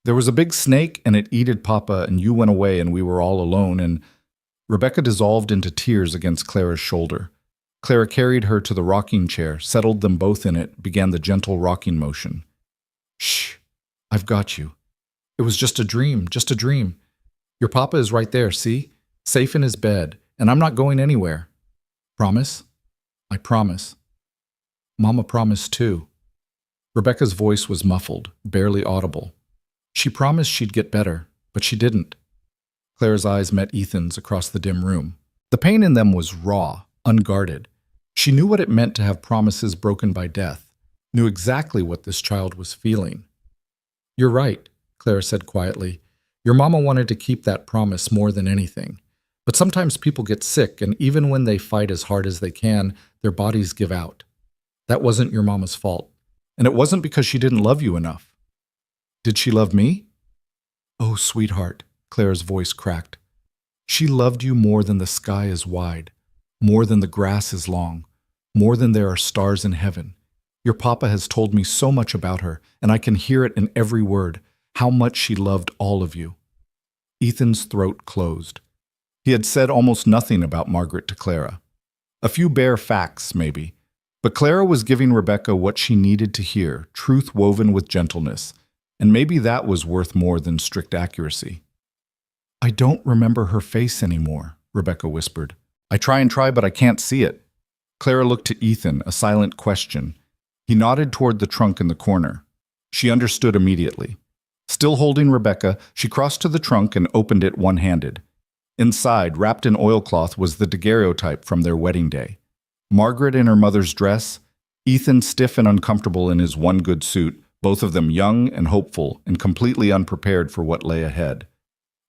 "There was a big snake and it eated Papa and you went away and we were all alone and—" Rebecca dissolved into tears against Clara's shoulder. Clara carried her to the rocking chair, settled them both in it, began the gentle rocking motion. "Shh, I've got you. It was just a dream, just a dream. Your Papa is right there, see? Safe in his bed, and I'm not going anywhere. Promise?" "I promise." "Mama promised too." Rebecca's voice was muffled, barely audible. She promised she'd get better, but she didn't. Clara's eyes met Ethan's across the dim room. The pain in them was raw, unguarded. She knew what it meant to have promises broken by death, knew exactly what this child was feeling. "You're right," Clara said quietly. "Your mama wanted to keep that promise more than anything. But sometimes people get sick, and even when they fight as hard as they can, their bodies give out. That wasn't your mama's fault. And it wasn't because she didn't love you enough." "Did she love me?" "Oh, sweetheart," Clara's voice cracked. "She loved you more than the sky is wide, more than the grass is long, more than there are stars in heaven. Your Papa has told me so much about her, and I can hear it in every word, how much she loved all of you." Ethan's throat closed. He had said almost nothing about Margaret to Clara. A few bare facts, maybe. But Clara was giving Rebecca what she needed to hear, truth woven with gentleness. And maybe that was worth more than strict accuracy. "I don't remember her face anymore," Rebecca whispered. "I try, but I can't see it." Clara looked to Ethan, a silent question. He nodded toward the trunk in the corner. She understood immediately. Still holding Rebecca, she crossed to the trunk and opened it one-handed. Inside, wrapped in oilcloth, was the daguerreotype from their wedding day. Margaret in her mother's dress, Ethan stiff and uncomfortable in his one good suit, both of them young and hopeful and completely unprepared for what lay ahead.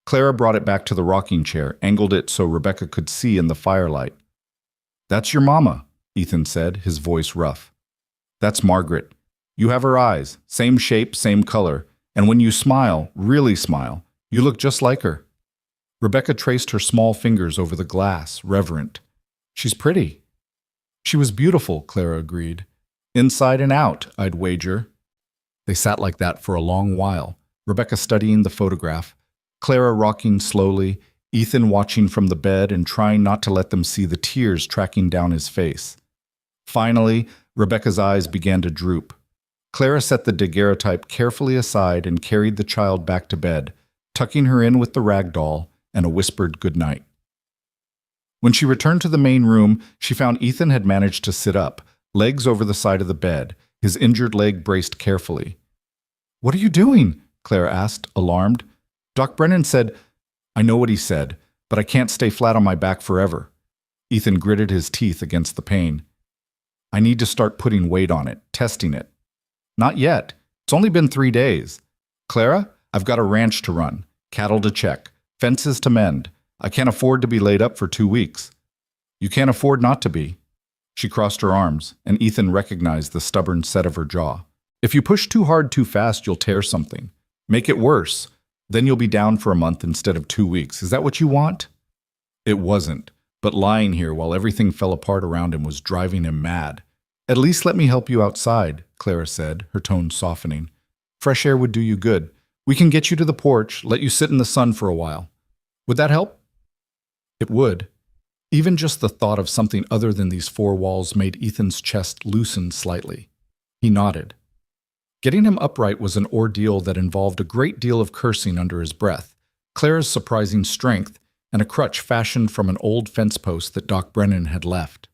Clara brought it back to the rocking chair, angled it so Rebecca could see in the firelight. "That's your mama," Ethan said, his voice rough. "That's Margaret. You have her eyes, same shape, same color, and when you smile, really smile, you look just like her." Rebecca traced her small fingers over the glass, reverent. "She's pretty. She was beautiful, Clara agreed. Inside and out, I'd wager. They sat like that for a long while, Rebecca studying the photograph, Clara rocking slowly, Ethan watching from the bed and trying not to let them see the tears tracking down his face. Finally, Rebecca's eyes began to droop. Clara set the daguerreotype carefully aside and carried the child back to bed, tucking her in with the rag doll and a whispered good night. When she returned to the main room, she found Ethan had managed to sit up, legs over the side of the bed, his injured leg braced carefully. "What are you doing?" Clara asked, alarmed. "Doc Brennan said—" "I know what he said, but I can't stay flat on my back forever." Ethan gritted his teeth against the pain. "I need to start putting weight on it, testing it." "Not yet. It's only been 3 days. Clara, I've got a ranch to run, cattle to check, fences to mend. I can't afford to be laid up for 2 weeks." "You can't afford not to be." She crossed her arms, and Ethan recognized the stubborn set of her jaw. "If you push too hard too fast, you'll tear something. Make it worse. Then you'll be down for a month instead of 2 weeks. Is that what you want?" It wasn't, but lying here while everything fell apart around him was driving him mad. "At least let me help you outside," Clara said, her tone softening. "Fresh air would do you good. We can get you to the porch, let you sit in the sun for a while. Would that help?" It would. Even just the thought of something other than these 4 walls made Ethan's chest loosen slightly. He nodded. Getting him upright was an ordeal that involved a great deal of cursing under his breath, Clara's surprising strength, and a crutch fashioned from an old fence post that Doc Brennan had left.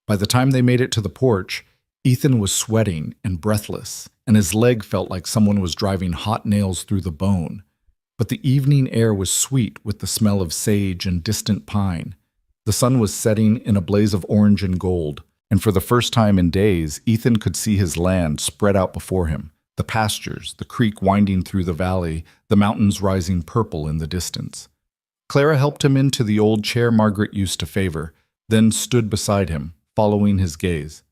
By the time they made it to the porch, Ethan was sweating and breathless, and his leg felt like someone was driving hot nails through the bone. But the evening air was sweet with the smell of sage and distant pine. The sun was setting in a blaze of orange and gold, and for the first time in days, Ethan could see his land spread out before him, the pastures, the creek winding through the valley, the mountains rising purple in the distance. Clara helped him into the old chair Margaret used to favor, then stood beside him, following his gaze.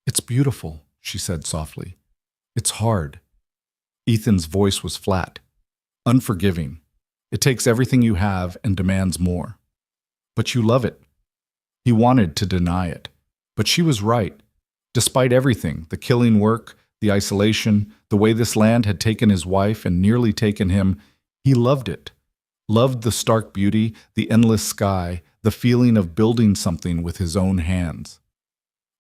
"It's beautiful," she said softly. "It's hard." Ethan's voice was flat, unforgiving. "It takes everything you have and demands more." "But you love it." He wanted to deny it, but she was right. Despite everything, the killing work, the isolation, the way this land had taken his wife and nearly taken him, he loved it. Loved the stark beauty, the endless sky, the feeling of building something with his own hands.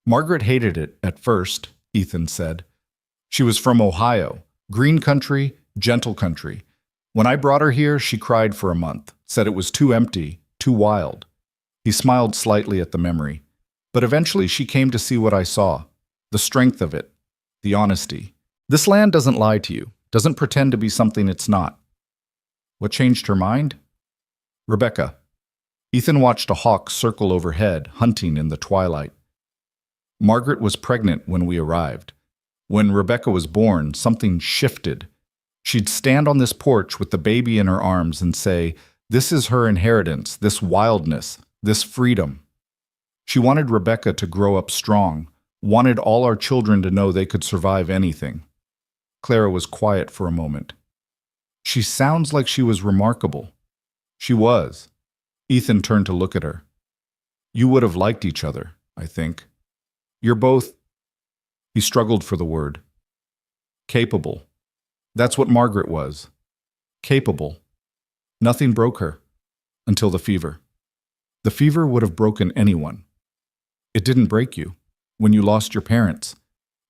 Margaret hated it at first, Ethan said. She was from Ohio, green country, gentle country. When I brought her here, she cried for a month, said it was too empty, too wild. He smiled slightly at the memory. But eventually she came to see what I saw, the strength of it, the honesty. This land doesn't lie to you, doesn't pretend to be something it's not. What changed her mind? Rebecca. Ethan watched a hawk circle overhead, hunting in the twilight. Margaret was pregnant when we arrived. When Rebecca was born, something shifted. She'd stand on this porch with the baby in her arms and say, "This is her inheritance, this wildness, this freedom." She wanted Rebecca to grow up strong, wanted all our children to know they could survive anything. Clara was quiet for a moment. "She sounds like she was remarkable." She was. Ethan turned to look at her. "You would have liked each other, I think. You're both—" He struggled for the word. "Capable. That's what Margaret was. Capable. Nothing broke her. Until the fever. The fever would have broken anyone. It didn't break you. When you lost your parents."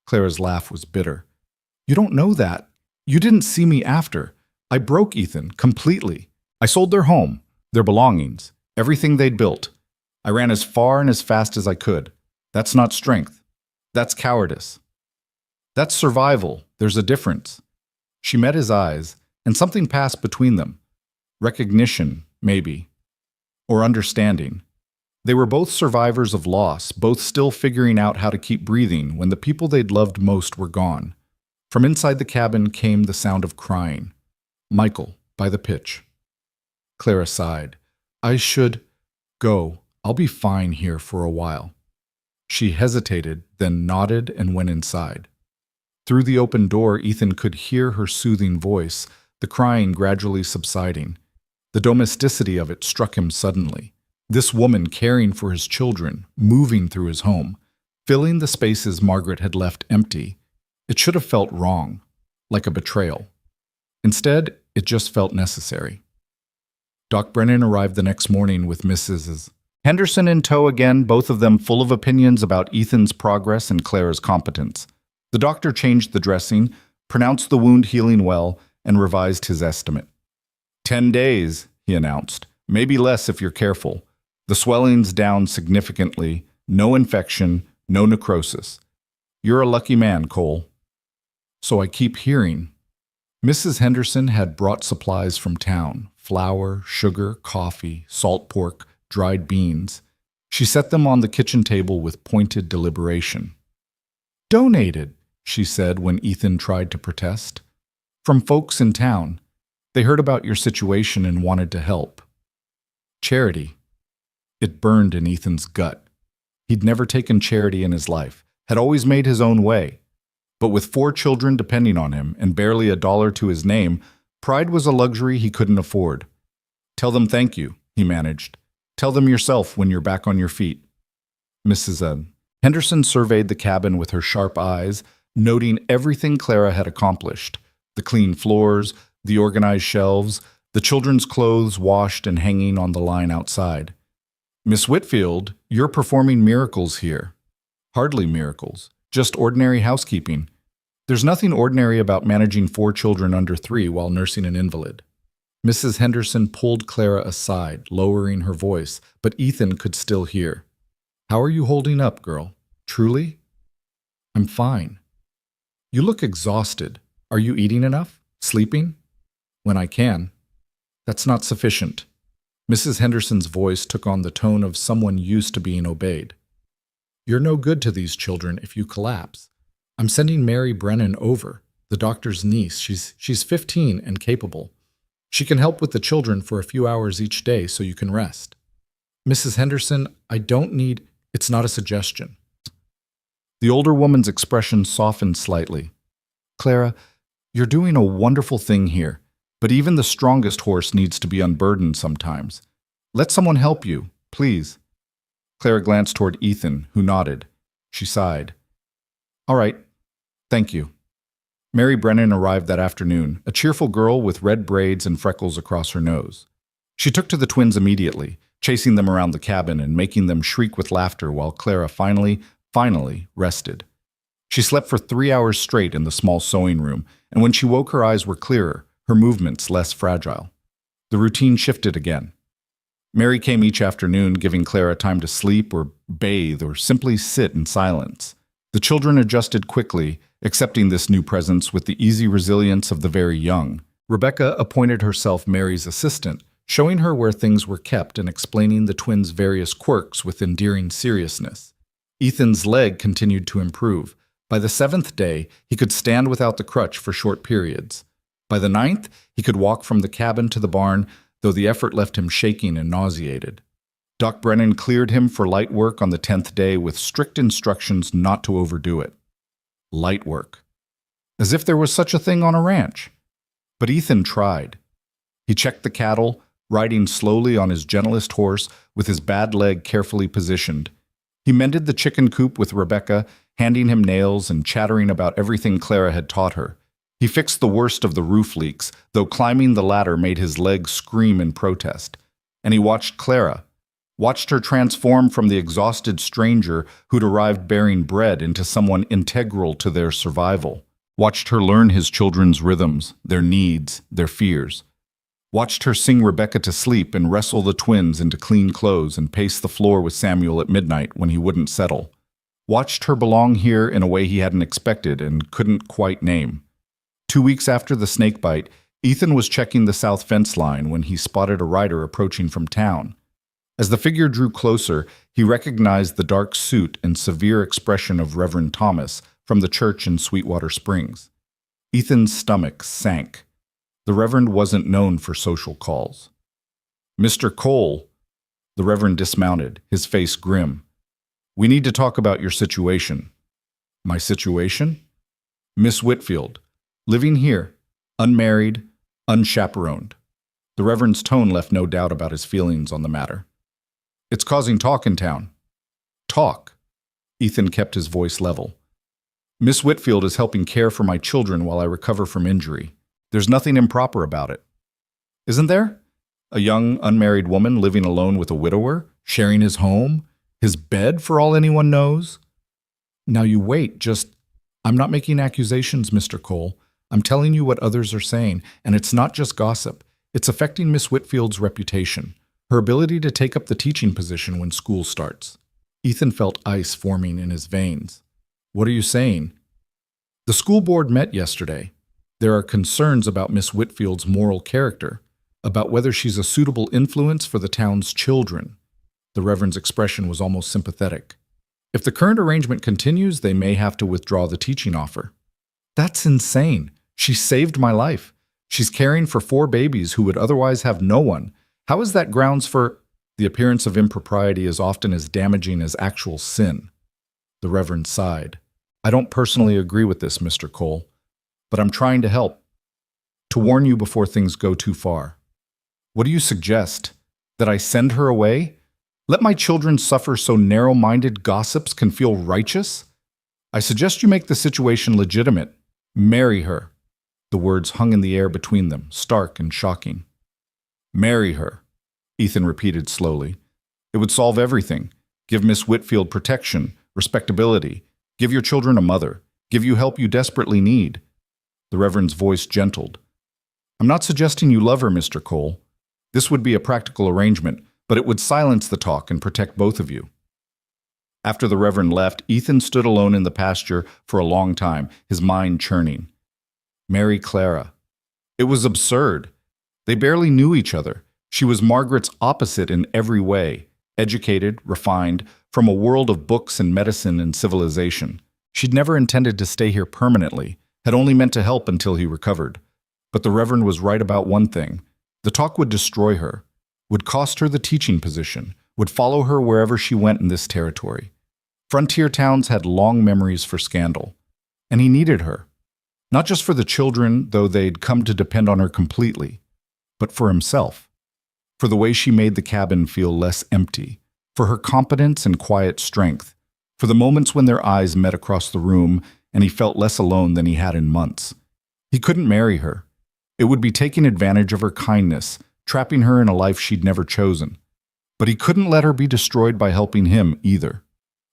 Clara's laugh was bitter. "You don't know that. You didn't see me after. I broke Ethan, completely. I sold their home, their belongings, everything they'd built. I ran as far and as fast as I could. That's not strength. That's cowardice. That's survival. There's a difference." She met his eyes, and something passed between them. Recognition, maybe. Or understanding. They were both survivors of loss, both still figuring out how to keep breathing when the people they'd loved most were gone. From inside the cabin came the sound of crying. Michael, by the pitch. Clara sighed. "I should go. I'll be fine here for a while." She hesitated, then nodded and went inside. Through the open door, Ethan could hear her soothing voice, the crying gradually subsiding. The domesticity of it struck him suddenly. This woman caring for his children, moving through his home, filling the spaces Margaret had left empty. It should have felt wrong, like a betrayal. Instead, it just felt necessary. Doc Brennan arrived the next morning with Mrs. Henderson in tow again, both of them full of opinions about Ethan's progress and Clara's competence. The doctor changed the dressing, pronounced the wound healing well, and revised his estimate. 10 days, he announced. Maybe less if you're careful. The swelling's down significantly, no infection, no necrosis. You're a lucky man, Cole. So I keep hearing. Mrs. Henderson had brought supplies from town: flour, sugar, coffee, salt pork, dried beans. She set them on the kitchen table with pointed deliberation. Donated, she said when Ethan tried to protest. From folks in town. They heard about your situation and wanted to help. Charity. It burned in Ethan's gut. He'd never taken charity in his life, had always made his own way. But with 4 children depending on him and barely $1 to his name, pride was a luxury he couldn't afford. Tell them thank you, he managed. Tell them yourself when you're back on your feet. Mrs. Henderson surveyed the cabin with her sharp eyes, noting everything Clara had accomplished. The clean floors, the organized shelves, the children's clothes washed and hanging on the line outside. Miss Whitfield, you're performing miracles here. Hardly miracles, just ordinary housekeeping. There's nothing ordinary about managing 4 children under 3 while nursing an invalid. Mrs. Henderson pulled Clara aside, lowering her voice, but Ethan could still hear. How are you holding up, girl? Truly? I'm fine. You look exhausted. Are you eating enough? Sleeping? When I can. That's not sufficient. Mrs. Henderson's voice took on the tone of someone used to being obeyed. You're no good to these children if you collapse. I'm sending Mary Brennan over, the doctor's niece. She's 15 and capable. She can help with the children for a few hours each day so you can rest. Mrs. Henderson, I don't need... It's not a suggestion. The older woman's expression softened slightly. Clara, you're doing a wonderful thing here, but even the strongest horse needs to be unburdened sometimes. Let someone help you, please. Clara glanced toward Ethan, who nodded. She sighed. All right, thank you. Mary Brennan arrived that afternoon, a cheerful girl with red braids and freckles across her nose. She took to the twins immediately, chasing them around the cabin and making them shriek with laughter while Clara finally rested. She slept for 3 hours straight in the small sewing room, and when she woke her eyes were clearer, her movements less fragile. The routine shifted again. Mary came each afternoon, giving Clara time to sleep or bathe or simply sit in silence. The children adjusted quickly, accepting this new presence with the easy resilience of the very young. Rebecca appointed herself Mary's assistant, showing her where things were kept and explaining the twins' various quirks with endearing seriousness. Ethan's leg continued to improve. By the 7th day, he could stand without the crutch for short periods. By the 9th, he could walk from the cabin to the barn, though the effort left him shaking and nauseated. Doc Brennan cleared him for light work on the 10th day with strict instructions not to overdo it. Light work. As if there was such a thing on a ranch. But Ethan tried. He checked the cattle, riding slowly on his gentlest horse with his bad leg carefully positioned. He mended the chicken coop with Rebecca, handing him nails and chattering about everything Clara had taught her. He fixed the worst of the roof leaks, though climbing the ladder made his legs scream in protest. And he watched Clara, watched her transform from the exhausted stranger who'd arrived bearing bread into someone integral to their survival. Watched her learn his children's rhythms, their needs, their fears. Watched her sing Rebecca to sleep and wrestle the twins into clean clothes and pace the floor with Samuel at midnight when he wouldn't settle. Watched her belong here in a way he hadn't expected and couldn't quite name. 2 weeks after the snake bite, Ethan was checking the south fence line when he spotted a rider approaching from town. As the figure drew closer, he recognized the dark suit and severe expression of Reverend Thomas from the church in Sweetwater Springs. Ethan's stomach sank. The Reverend wasn't known for social calls. Mr. Cole, the Reverend dismounted, his face grim. We need to talk about your situation. My situation? Miss Whitfield, living here, unmarried, unchaperoned. The Reverend's tone left no doubt about his feelings on the matter. It's causing talk in town. Talk. Ethan kept his voice level. Miss Whitfield is helping care for my children while I recover from injury. There's nothing improper about it. Isn't there? A young, unmarried woman living alone with a widower, sharing his home, his bed for all anyone knows? Now you wait, I'm not making accusations, Mr. Cole. I'm telling you what others are saying, and it's not just gossip. It's affecting Miss Whitfield's reputation, her ability to take up the teaching position when school starts. Ethan felt ice forming in his veins. What are you saying? The school board met yesterday. There are concerns about Miss Whitfield's moral character, about whether she's a suitable influence for the town's children. The Reverend's expression was almost sympathetic. If the current arrangement continues, they may have to withdraw the teaching offer. That's insane. She saved my life. She's caring for 4 babies who would otherwise have no one. How is that grounds for... The appearance of impropriety is often as damaging as actual sin. The Reverend sighed. I don't personally agree with this, Mr. Cole, but I'm trying to help, to warn you before things go too far. What do you suggest? That I send her away? Let my children suffer so narrow-minded gossips can feel righteous? I suggest you make the situation legitimate. Marry her. The words hung in the air between them, stark and shocking. Marry her, Ethan repeated slowly. It would solve everything. Give Miss Whitfield protection, respectability. Give your children a mother. Give you help you desperately need. The Reverend's voice gentled. I'm not suggesting you love her, Mr. Cole. This would be a practical arrangement, but it would silence the talk and protect both of you. After the Reverend left, Ethan stood alone in the pasture for a long time, his mind churning. Marry Clara. It was absurd. They barely knew each other. She was Margaret's opposite in every way, educated, refined, from a world of books and medicine and civilization. She'd never intended to stay here permanently, had only meant to help until he recovered. But the Reverend was right about one thing. The talk would destroy her, would cost her the teaching position, would follow her wherever she went in this territory. Frontier towns had long memories for scandal, and he needed her. Not just for the children, though they'd come to depend on her completely, but for himself. For the way she made the cabin feel less empty, for her competence and quiet strength, for the moments when their eyes met across the room and he felt less alone than he had in months. He couldn't marry her. It would be taking advantage of her kindness, trapping her in a life she'd never chosen. But he couldn't let her be destroyed by helping him either.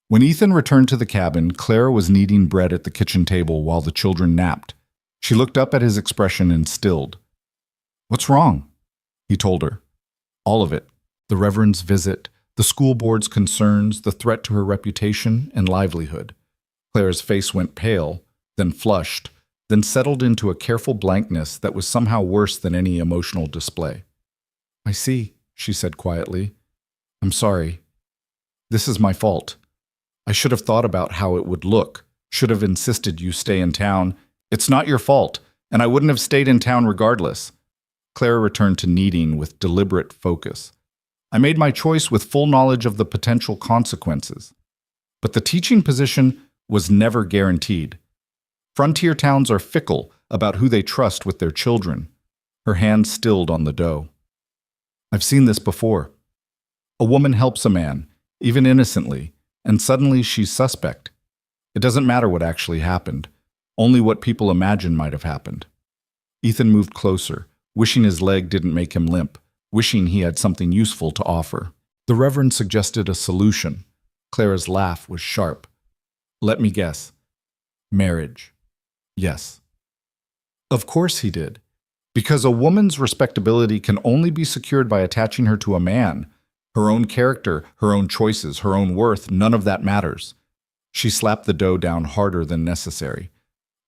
When Ethan returned to the cabin, Clara was kneading bread at the kitchen table while the children napped. She looked up at his expression and stilled. What's wrong? He told her. All of it. The Reverend's visit, the school board's concerns, the threat to her reputation and livelihood. Clara's face went pale, then flushed, then settled into a careful blankness that was somehow worse than any emotional display. I see, she said quietly. I'm sorry. This is my fault. I should have thought about how it would look, should have insisted you stay in town. It's not your fault, and I wouldn't have stayed in town regardless. Clara returned to kneading with deliberate focus. I made my choice with full knowledge of the potential consequences. But the teaching position was never guaranteed. Frontier towns are fickle about who they trust with their children. Her hand stilled on the dough. I've seen this before. A woman helps a man, even innocently, and suddenly she's suspect. It doesn't matter what actually happened, only what people imagine might have happened. Ethan moved closer, wishing his leg didn't make him limp, wishing he had something useful to offer. The Reverend suggested a solution. Clara's laugh was sharp. Let me guess. Marriage. Yes. Of course he did. Because a woman's respectability can only be secured by attaching her to a man. Her own character, her own choices, her own worth, none of that matters. She slapped the dough down harder than necessary.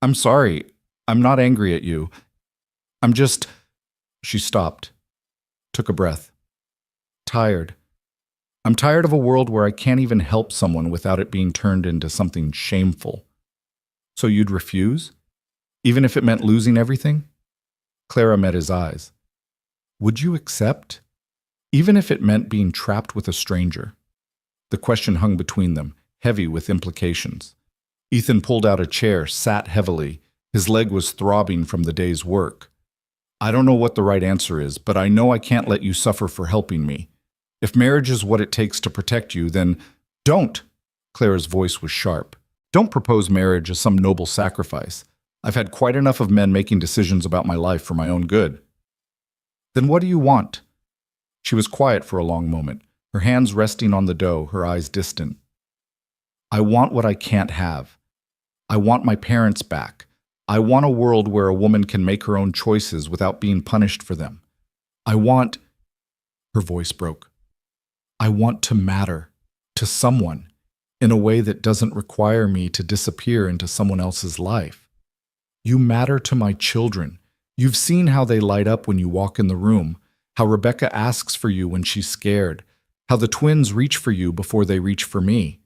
I'm sorry. I'm not angry at you. I'm just... She stopped, took a breath. Tired. I'm tired of a world where I can't even help someone without it being turned into something shameful. So you'd refuse? Even if it meant losing everything? Clara met his eyes. Would you accept? Even if it meant being trapped with a stranger? The question hung between them, heavy with implications. Ethan pulled out a chair, sat heavily. His leg was throbbing from the day's work. I don't know what the right answer is, but I know I can't let you suffer for helping me. If marriage is what it takes to protect you, then don't. Clara's voice was sharp. Don't propose marriage as some noble sacrifice. I've had quite enough of men making decisions about my life for my own good. Then what do you want? She was quiet for a long moment, her hands resting on the dough, her eyes distant. I want what I can't have. I want my parents back. I want a world where a woman can make her own choices without being punished for them. I want... Her voice broke. I want to matter to someone in a way that doesn't require me to disappear into someone else's life. You matter to my children. You've seen how they light up when you walk in the room, how Rebecca asks for you when she's scared, how the twins reach for you before they reach for me.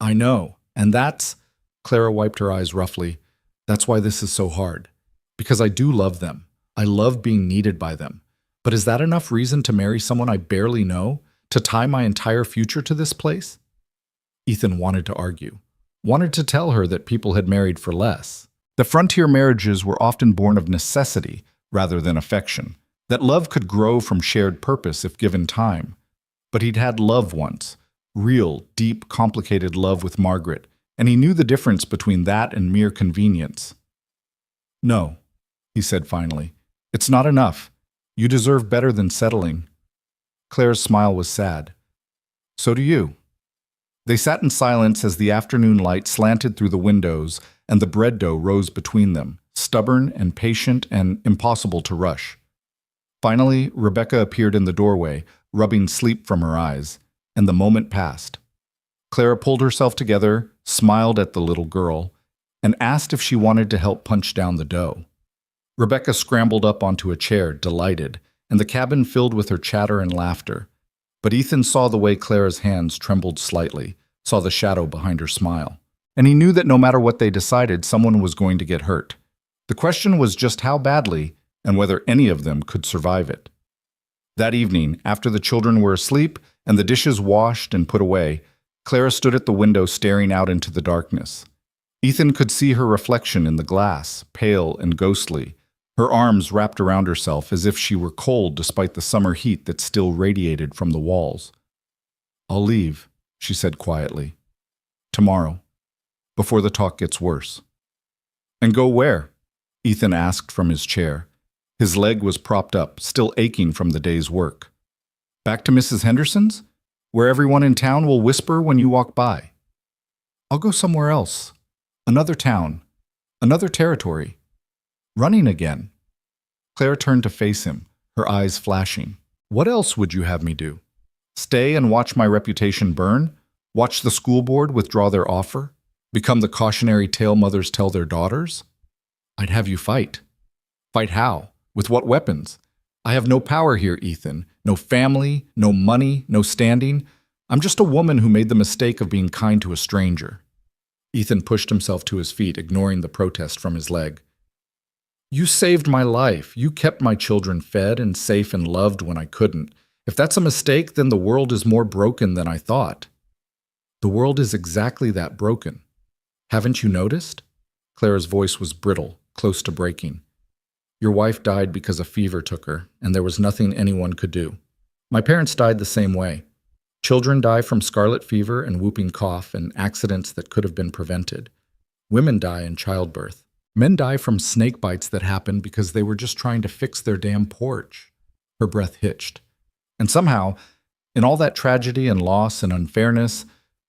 I know, and that's... Clara wiped her eyes roughly. That's why this is so hard. Because I do love them. I love being needed by them. But is that enough reason to marry someone I barely know? To tie my entire future to this place? Ethan wanted to argue. Wanted to tell her that people had married for less. The frontier marriages were often born of necessity rather than affection. That love could grow from shared purpose if given time. But he'd had love once. Real, deep, complicated love with Margaret. And he knew the difference between that and mere convenience. No, he said finally. It's not enough. You deserve better than settling. Claire's smile was sad. So do you. They sat in silence as the afternoon light slanted through the windows and the bread dough rose between them, stubborn and patient and impossible to rush. Finally, Rebecca appeared in the doorway, rubbing sleep from her eyes, and the moment passed. Clara pulled herself together, smiled at the little girl, and asked if she wanted to help punch down the dough. Rebecca scrambled up onto a chair, delighted, and the cabin filled with her chatter and laughter. But Ethan saw the way Clara's hands trembled slightly, saw the shadow behind her smile. And he knew that no matter what they decided, someone was going to get hurt. The question was just how badly, and whether any of them could survive it. That evening, after the children were asleep and the dishes washed and put away, Clara stood at the window staring out into the darkness. Ethan could see her reflection in the glass, pale and ghostly, her arms wrapped around herself as if she were cold despite the summer heat that still radiated from the walls. I'll leave, she said quietly. Tomorrow, before the talk gets worse. And go where? Ethan asked from his chair. His leg was propped up, still aching from the day's work. Back to Mrs. Henderson's? Where everyone in town will whisper when you walk by. I'll go somewhere else. Another town. Another territory. Running again. Claire turned to face him, her eyes flashing. What else would you have me do? Stay and watch my reputation burn? Watch the school board withdraw their offer? Become the cautionary tale mothers tell their daughters? I'd have you fight. Fight how? With what weapons? I have no power here, Ethan. No family, no money, no standing. I'm just a woman who made the mistake of being kind to a stranger. Ethan pushed himself to his feet, ignoring the protest from his leg. You saved my life. You kept my children fed and safe and loved when I couldn't. If that's a mistake, then the world is more broken than I thought. The world is exactly that broken. Haven't you noticed? Clara's voice was brittle, close to breaking. Your wife died because a fever took her, and there was nothing anyone could do. My parents died the same way. Children die from scarlet fever and whooping cough and accidents that could have been prevented. Women die in childbirth. Men die from snake bites that happened because they were just trying to fix their damn porch. Her breath hitched. And somehow, in all that tragedy and loss and unfairness,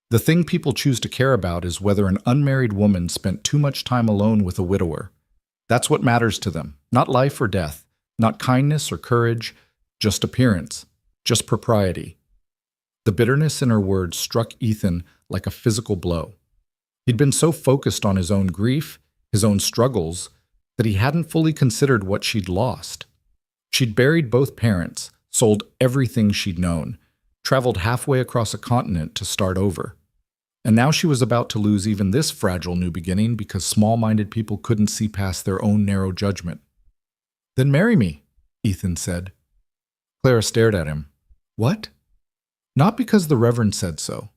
the thing people choose to care about is whether an unmarried woman spent too much time alone with a widower. That's what matters to them, not life or death, not kindness or courage, just appearance, just propriety. The bitterness in her words struck Ethan like a physical blow. He'd been so focused on his own grief, his own struggles, that he hadn't fully considered what she'd lost. She'd buried both parents, sold everything she'd known, traveled halfway across a continent to start over. And now she was about to lose even this fragile new beginning because small-minded people couldn't see past their own narrow judgment. Then marry me, Ethan said. Clara stared at him. What? Not because the Reverend said so.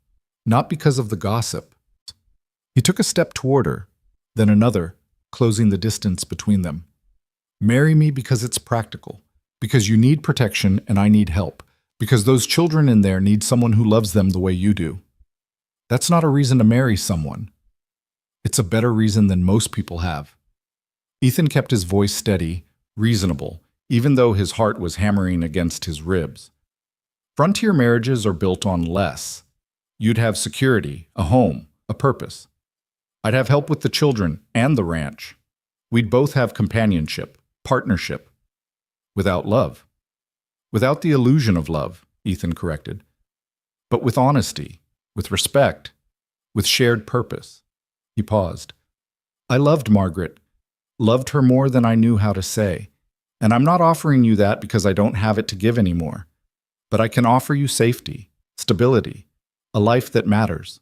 Not because of the gossip. He took a step toward her, then another, closing the distance between them. Marry me because it's practical, because you need protection and I need help, Because those children in there need someone who loves them the way you do. That's not a reason to marry someone. It's a better reason than most people have. Ethan kept his voice steady, reasonable, even though his heart was hammering against his ribs. Frontier marriages are built on less. You'd have security, a home, a purpose. I'd have help with the children and the ranch. We'd both have companionship, partnership. Without love. Without the illusion of love, Ethan corrected. But with honesty, with respect, with shared purpose. He paused. I loved Margaret, loved her more than I knew how to say. And I'm not offering you that because I don't have it to give anymore. But I can offer you safety, stability, a life that matters.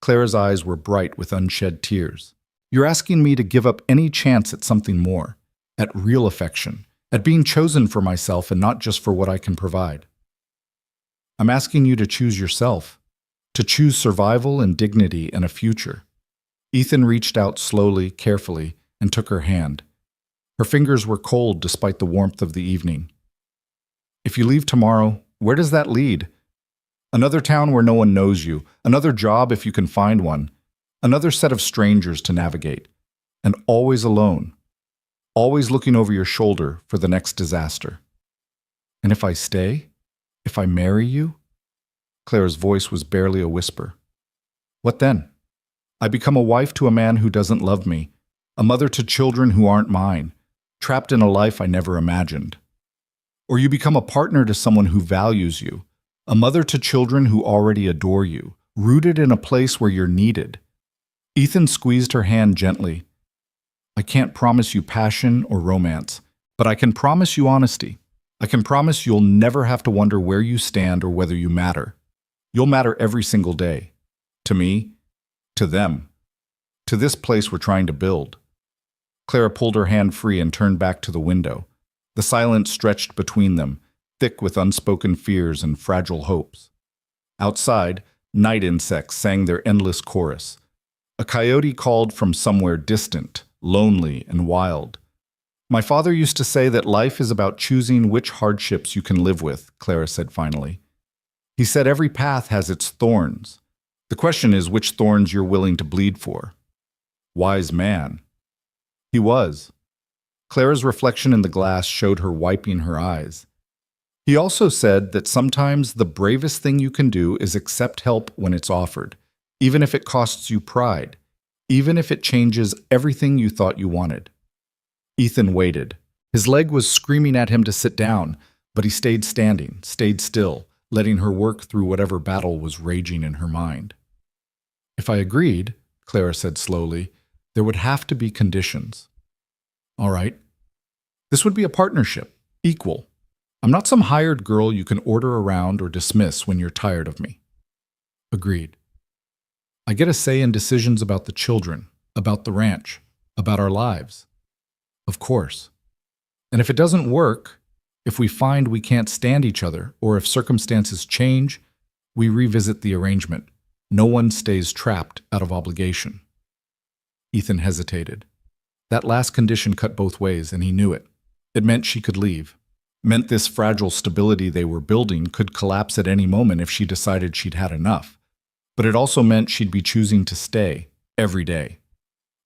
Clara's eyes were bright with unshed tears. You're asking me to give up any chance at something more, at real affection, at being chosen for myself and not just for what I can provide. I'm asking you to choose yourself, to choose survival and dignity and a future. Ethan reached out slowly, carefully, and took her hand. Her fingers were cold despite the warmth of the evening. If you leave tomorrow, where does that lead? Another town where no one knows you, another job if you can find one, another set of strangers to navigate, and always alone, always looking over your shoulder for the next disaster. And if I stay? If I marry you? Clara's voice was barely a whisper. What then? I become a wife to a man who doesn't love me, a mother to children who aren't mine, trapped in a life I never imagined. Or you become a partner to someone who values you, a mother to children who already adore you, rooted in a place where you're needed. Ethan squeezed her hand gently. I can't promise you passion or romance, but I can promise you honesty. I can promise you'll never have to wonder where you stand or whether you matter. You'll matter every single day. To me, to them, to this place we're trying to build. Clara pulled her hand free and turned back to the window. The silence stretched between them, thick with unspoken fears and fragile hopes. Outside, night insects sang their endless chorus. A coyote called from somewhere distant, lonely and wild. My father used to say that life is about choosing which hardships you can live with, Clara said finally. He said every path has its thorns. The question is which thorns you're willing to bleed for. Wise man. He was. Clara's reflection in the glass showed her wiping her eyes. He also said that sometimes the bravest thing you can do is accept help when it's offered, even if it costs you pride, even if it changes everything you thought you wanted. Ethan waited. His leg was screaming at him to sit down, but he stayed standing, stayed still, letting her work through whatever battle was raging in her mind. If I agreed, Clara said slowly, there would have to be conditions. All right. This would be a partnership, equal. I'm not some hired girl you can order around or dismiss when you're tired of me. Agreed. I get a say in decisions about the children, about the ranch, about our lives. Of course. And if it doesn't work, if we find we can't stand each other, or if circumstances change, we revisit the arrangement. No one stays trapped out of obligation. Ethan hesitated. That last condition cut both ways, and he knew it. It meant she could leave. Meant this fragile stability they were building could collapse at any moment if she decided she'd had enough. But it also meant she'd be choosing to stay, every day.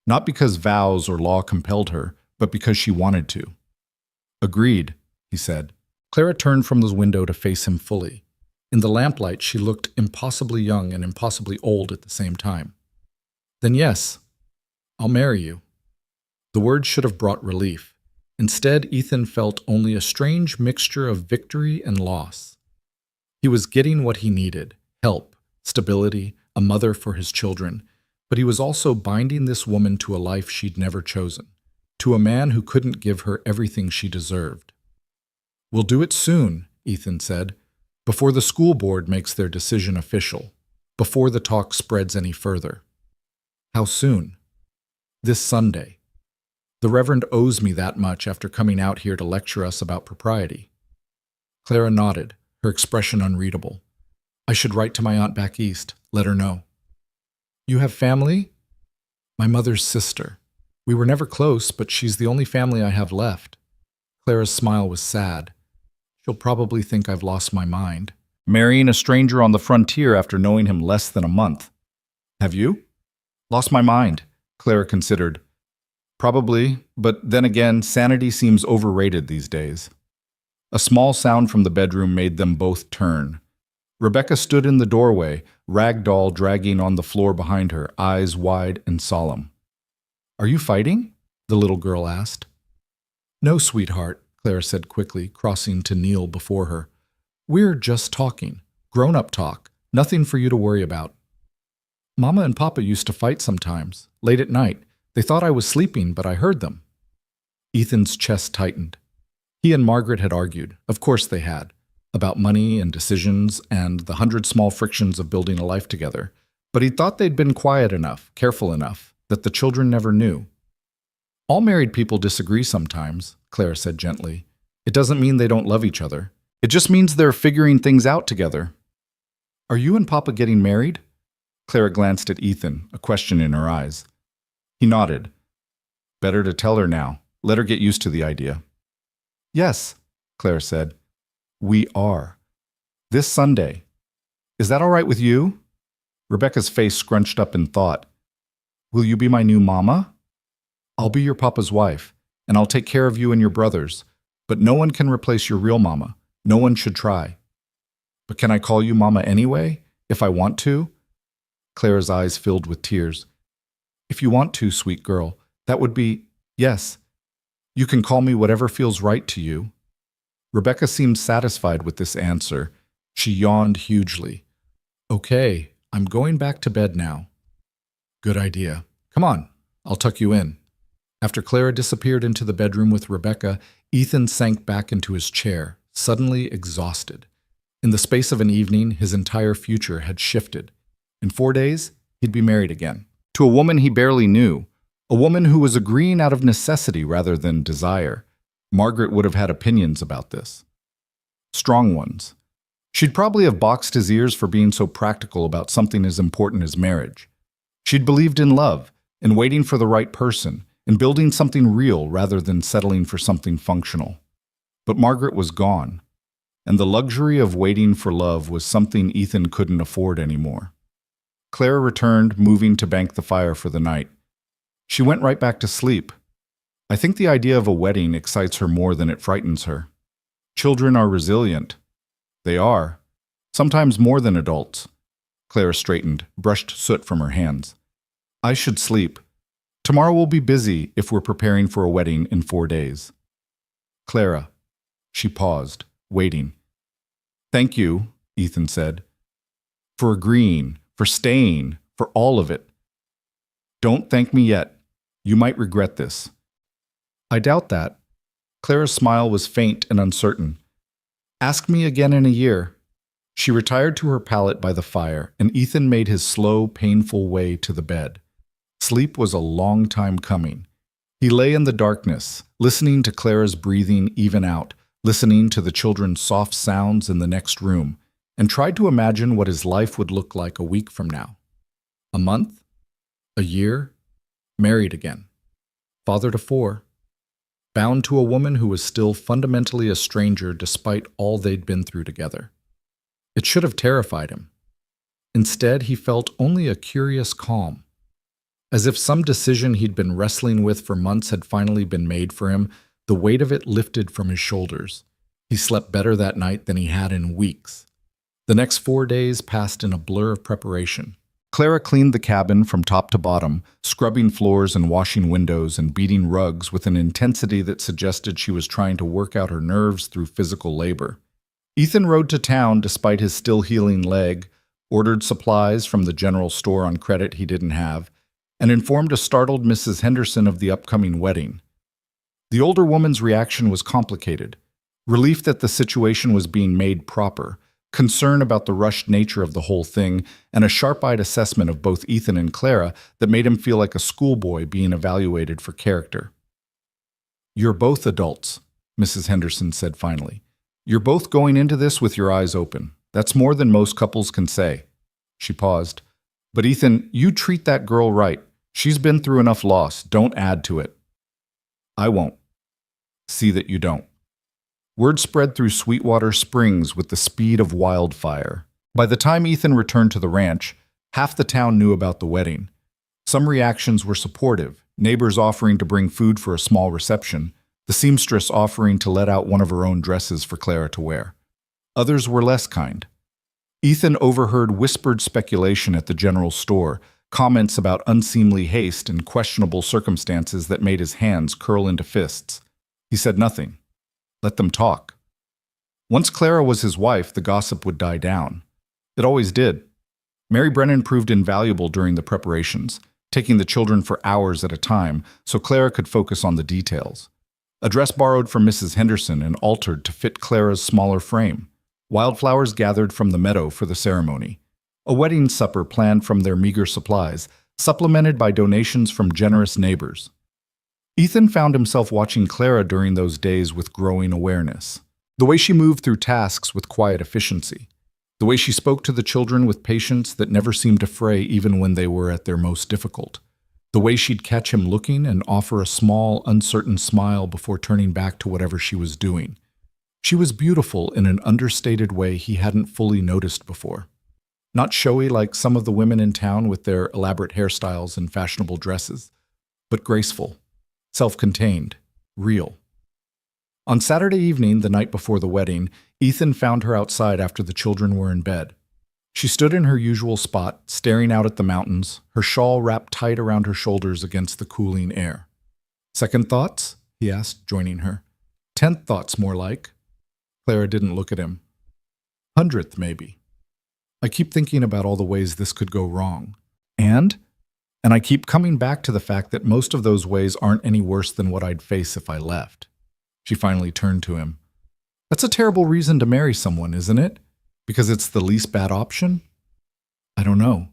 Not because vows or law compelled her, but because she wanted to. Agreed, he said. Clara turned from the window to face him fully. In the lamplight, she looked impossibly young and impossibly old at the same time. Then yes, I'll marry you. The words should have brought relief. Instead, Ethan felt only a strange mixture of victory and loss. He was getting what he needed, help, stability, a mother for his children, but he was also binding this woman to a life she'd never chosen, to a man who couldn't give her everything she deserved. We'll do it soon, Ethan said, before the school board makes their decision official, before the talk spreads any further. How soon? This Sunday. The Reverend owes me that much after coming out here to lecture us about propriety. Clara nodded, her expression unreadable. I should write to my aunt back east, let her know. You have family? My mother's sister. We were never close, but she's the only family I have left. Clara's smile was sad. She'll probably think I've lost my mind. Marrying a stranger on the frontier after knowing him less than a month. Have you? Lost my mind, Clara considered. Probably, but then again, sanity seems overrated these days. A small sound from the bedroom made them both turn. Rebecca stood in the doorway, rag doll dragging on the floor behind her, eyes wide and solemn. Are you fighting? The little girl asked. No, sweetheart, Clara said quickly, crossing to kneel before her. We're just talking. Grown-up talk. Nothing for you to worry about. Mama and Papa used to fight sometimes, late at night. They thought I was sleeping, but I heard them. Ethan's chest tightened. He and Margaret had argued, of course they had, about money and decisions and the 100 small frictions of building a life together, but he thought they'd been quiet enough, careful enough, that the children never knew. All married people disagree sometimes, Clara said gently. It doesn't mean they don't love each other. It just means they're figuring things out together. Are you and Papa getting married? Clara glanced at Ethan, a question in her eyes. He nodded. Better to tell her now. Let her get used to the idea. Yes, Clara said. We are. This Sunday. Is that all right with you? Rebecca's face scrunched up in thought. Will you be my new mama? I'll be your papa's wife, and I'll take care of you and your brothers, but no one can replace your real mama. No one should try. But can I call you mama anyway, if I want to? Clara's eyes filled with tears. If you want to, sweet girl, that would be, yes. You can call me whatever feels right to you. Rebecca seemed satisfied with this answer. She yawned hugely. Okay, I'm going back to bed now. Good idea. Come on, I'll tuck you in. After Clara disappeared into the bedroom with Rebecca, Ethan sank back into his chair, suddenly exhausted. In the space of an evening, his entire future had shifted. In 4 days, he'd be married again. To a woman he barely knew, a woman who was agreeing out of necessity rather than desire. Margaret would have had opinions about this. Strong ones. She'd probably have boxed his ears for being so practical about something as important as marriage. She'd believed in love, in waiting for the right person, in building something real rather than settling for something functional. But Margaret was gone, and the luxury of waiting for love was something Ethan couldn't afford anymore. Clara returned, moving to bank the fire for the night. She went right back to sleep. I think the idea of a wedding excites her more than it frightens her. Children are resilient. They are. Sometimes more than adults. Clara straightened, brushed soot from her hands. I should sleep. Tomorrow will be busy if we're preparing for a wedding in 4 days. Clara. She paused, waiting. Thank you, Ethan said. For agreeing, for staying, for all of it. Don't thank me yet. You might regret this. I doubt that. Clara's smile was faint and uncertain. Ask me again in a year. She retired to her pallet by the fire, and Ethan made his slow, painful way to the bed. Sleep was a long time coming. He lay in the darkness, listening to Clara's breathing even out, listening to the children's soft sounds in the next room, and tried to imagine what his life would look like a week from now. A month? A year? Married again. Father to 4. Bound to a woman who was still fundamentally a stranger despite all they'd been through together. It should have terrified him. Instead, he felt only a curious calm. As if some decision he'd been wrestling with for months had finally been made for him, the weight of it lifted from his shoulders. He slept better that night than he had in weeks. The next 4 days passed in a blur of preparation. Clara cleaned the cabin from top to bottom, scrubbing floors and washing windows and beating rugs with an intensity that suggested she was trying to work out her nerves through physical labor. Ethan rode to town despite his still healing leg, ordered supplies from the general store on credit he didn't have, and informed a startled Mrs. Henderson of the upcoming wedding. The older woman's reaction was complicated. Relief that the situation was being made proper, concern about the rushed nature of the whole thing, and a sharp-eyed assessment of both Ethan and Clara that made him feel like a schoolboy being evaluated for character. You're both adults, Mrs. Henderson said finally. You're both going into this with your eyes open. That's more than most couples can say. She paused. But Ethan, you treat that girl right. She's been through enough loss. Don't add to it. I won't. See that you don't. Word spread through Sweetwater Springs with the speed of wildfire. By the time Ethan returned to the ranch, half the town knew about the wedding. Some reactions were supportive, neighbors offering to bring food for a small reception, the seamstress offering to let out one of her own dresses for Clara to wear. Others were less kind. Ethan overheard whispered speculation at the general store, comments about unseemly haste and questionable circumstances that made his hands curl into fists. He said nothing. Let them talk. Once Clara was his wife, the gossip would die down. It always did. Mary Brennan proved invaluable during the preparations, taking the children for hours at a time so Clara could focus on the details. A dress borrowed from Mrs. Henderson and altered to fit Clara's smaller frame. Wildflowers gathered from the meadow for the ceremony. A wedding supper planned from their meager supplies, supplemented by donations from generous neighbors. Ethan found himself watching Clara during those days with growing awareness. The way she moved through tasks with quiet efficiency. The way she spoke to the children with patience that never seemed to fray even when they were at their most difficult. The way she'd catch him looking and offer a small, uncertain smile before turning back to whatever she was doing. She was beautiful in an understated way he hadn't fully noticed before. Not showy like some of the women in town with their elaborate hairstyles and fashionable dresses, but graceful, self-contained, real. On Saturday evening, the night before the wedding, Ethan found her outside after the children were in bed. She stood in her usual spot, staring out at the mountains, her shawl wrapped tight around her shoulders against the cooling air. "Second thoughts?" he asked, joining her. "10th thoughts, more like." Clara didn't look at him. "100th, maybe. I keep thinking about all the ways this could go wrong. And I keep coming back to the fact that most of those ways aren't any worse than what I'd face if I left." She finally turned to him. "That's a terrible reason to marry someone, isn't it? Because it's the least bad option?" "I don't know.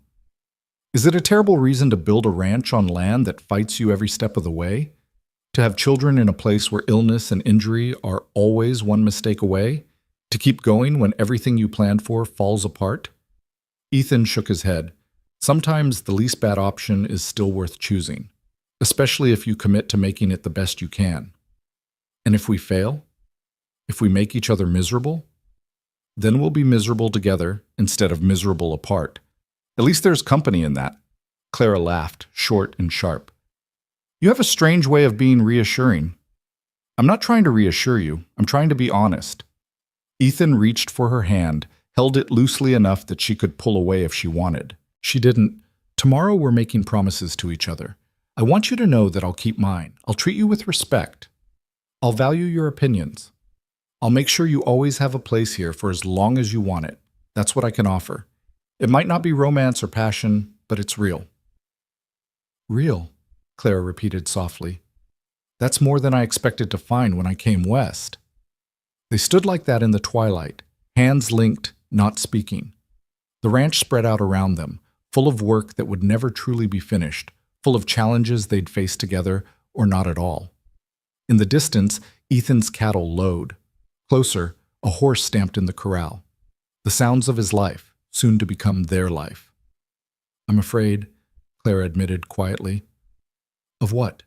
Is it a terrible reason to build a ranch on land that fights you every step of the way? To have children in a place where illness and injury are always one mistake away? To keep going when everything you planned for falls apart?" Ethan shook his head. Sometimes the least bad option is still worth choosing, especially if you commit to making it the best you can. And if we fail? If we make each other miserable? Then we'll be miserable together instead of miserable apart. At least there's company in that. Clara laughed, short and sharp. "You have a strange way of being reassuring." "I'm not trying to reassure you. I'm trying to be honest." Ethan reached for her hand, held it loosely enough that she could pull away if she wanted. She didn't. "Tomorrow we're making promises to each other. I want you to know that I'll keep mine. I'll treat you with respect. I'll value your opinions. I'll make sure you always have a place here for as long as you want it. That's what I can offer. It might not be romance or passion, but it's real." "Real," Clara repeated softly. "That's more than I expected to find when I came west." They stood like that in the twilight, hands linked, not speaking. The ranch spread out around them, full of work that would never truly be finished, full of challenges they'd face together or not at all. In the distance, Ethan's cattle lowed. Closer, a horse stamped in the corral. The sounds of his life, soon to become their life. "I'm afraid," Clara admitted quietly. "Of what?"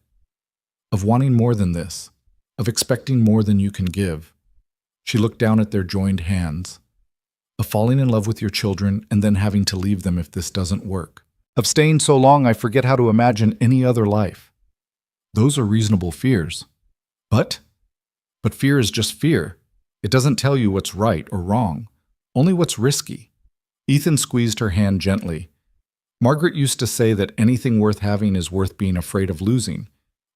"Of wanting more than this. Of expecting more than you can give." She looked down at their joined hands. "Of falling in love with your children and then having to leave them if this doesn't work. Of staying so long I forget how to imagine any other life." "Those are reasonable fears." But fear is just fear. It doesn't tell you what's right or wrong, only what's risky." Ethan squeezed her hand gently. "Margaret used to say that anything worth having is worth being afraid of losing.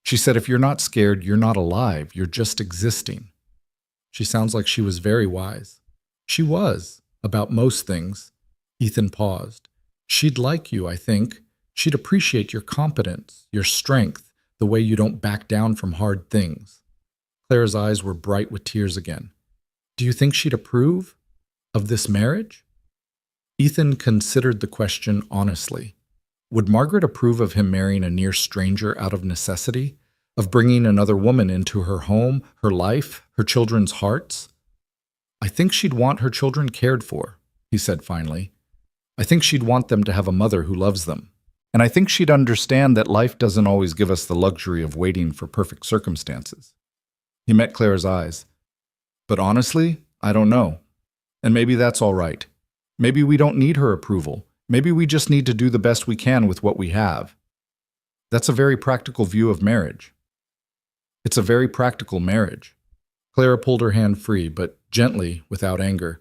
She said if you're not scared, you're not alive, you're just existing." She sounds like she was very wise. She was, about most things. Ethan paused. "She'd like you, I think. She'd appreciate your competence, your strength, the way you don't back down from hard things." Clara's eyes were bright with tears again. "Do you think she'd approve of this marriage?" Ethan considered the question honestly. Would Margaret approve of him marrying a near stranger out of necessity? Of bringing another woman into her home, her life, her children's hearts? "I think she'd want her children cared for," he said finally. "I think she'd want them to have a mother who loves them. And I think she'd understand that life doesn't always give us the luxury of waiting for perfect circumstances." He met Clara's eyes. But honestly, I don't know. And maybe that's all right. Maybe we don't need her approval. Maybe we just need to do the best we can with what we have. That's a very practical view of marriage. It's a very practical marriage. Clara pulled her hand free, but gently, without anger.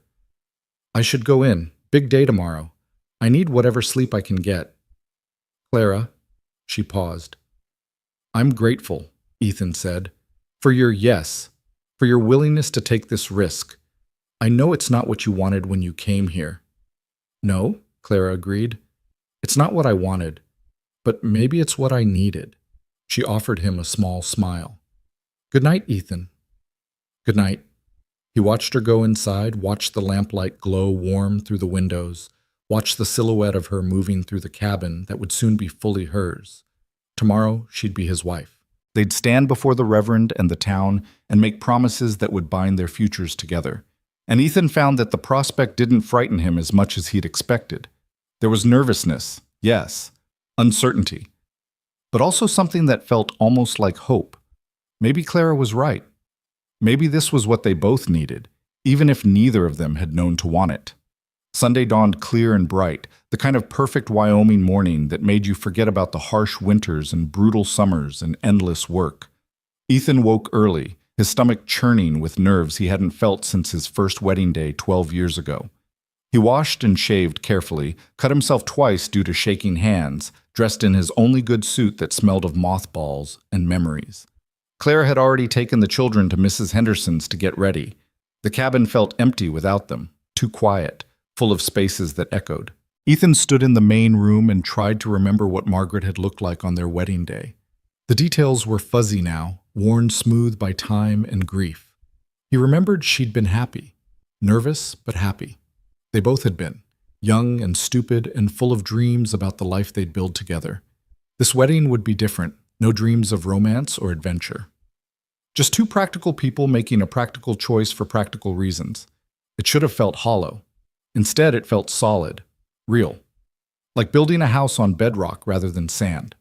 I should go in. Big day tomorrow. I need whatever sleep I can get. Clara, she paused. I'm grateful, Ethan said, for your yes, for your willingness to take this risk. I know it's not what you wanted when you came here. No, Clara agreed. It's not what I wanted, but maybe it's what I needed. She offered him a small smile. Good night, Ethan. Good night. He watched her go inside, watched the lamplight glow warm through the windows, watched the silhouette of her moving through the cabin that would soon be fully hers. Tomorrow, she'd be his wife. They'd stand before the Reverend and the town and make promises that would bind their futures together. And Ethan found that the prospect didn't frighten him as much as he'd expected. There was nervousness, yes, uncertainty, but also something that felt almost like hope. Maybe Clara was right. Maybe this was what they both needed, even if neither of them had known to want it. Sunday dawned clear and bright, the kind of perfect Wyoming morning that made you forget about the harsh winters and brutal summers and endless work. Ethan woke early, his stomach churning with nerves he hadn't felt since his first wedding day 12 years ago. He washed and shaved carefully, cut himself twice due to shaking hands, dressed in his only good suit that smelled of mothballs and memories. Clara had already taken the children to Mrs. Henderson's to get ready. The cabin felt empty without them, too quiet, full of spaces that echoed. Ethan stood in the main room and tried to remember what Margaret had looked like on their wedding day. The details were fuzzy now, worn smooth by time and grief. He remembered she'd been happy, nervous but happy. They both had been, young and stupid and full of dreams about the life they'd build together. This wedding would be different, no dreams of romance or adventure. Just two practical people making a practical choice for practical reasons. It should have felt hollow. Instead, it felt solid, real, like building a house on bedrock rather than sand.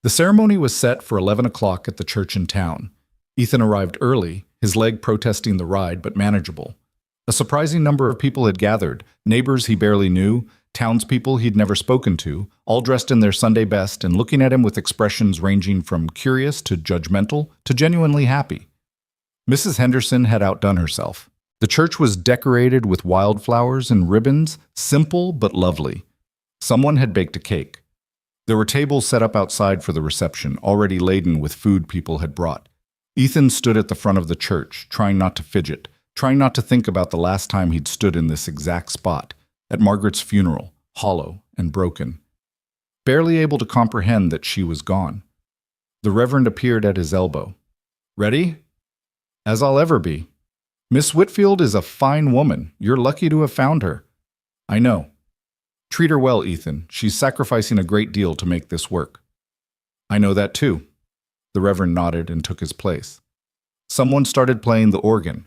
The ceremony was set for 11 o'clock at the church in town. Ethan arrived early, his leg protesting the ride but manageable. A surprising number of people had gathered, neighbors he barely knew, townspeople he'd never spoken to, all dressed in their Sunday best and looking at him with expressions ranging from curious to judgmental to genuinely happy. Mrs. Henderson had outdone herself. The church was decorated with wildflowers and ribbons, simple but lovely. Someone had baked a cake. There were tables set up outside for the reception, already laden with food people had brought. Ethan stood at the front of the church, trying not to fidget, trying not to think about the last time he'd stood in this exact spot, at Margaret's funeral, hollow and broken, barely able to comprehend that she was gone. The Reverend appeared at his elbow. Ready? As I'll ever be. Miss Whitfield is a fine woman. You're lucky to have found her. I know. Treat her well, Ethan. She's sacrificing a great deal to make this work. I know that too. The Reverend nodded and took his place. Someone started playing the organ.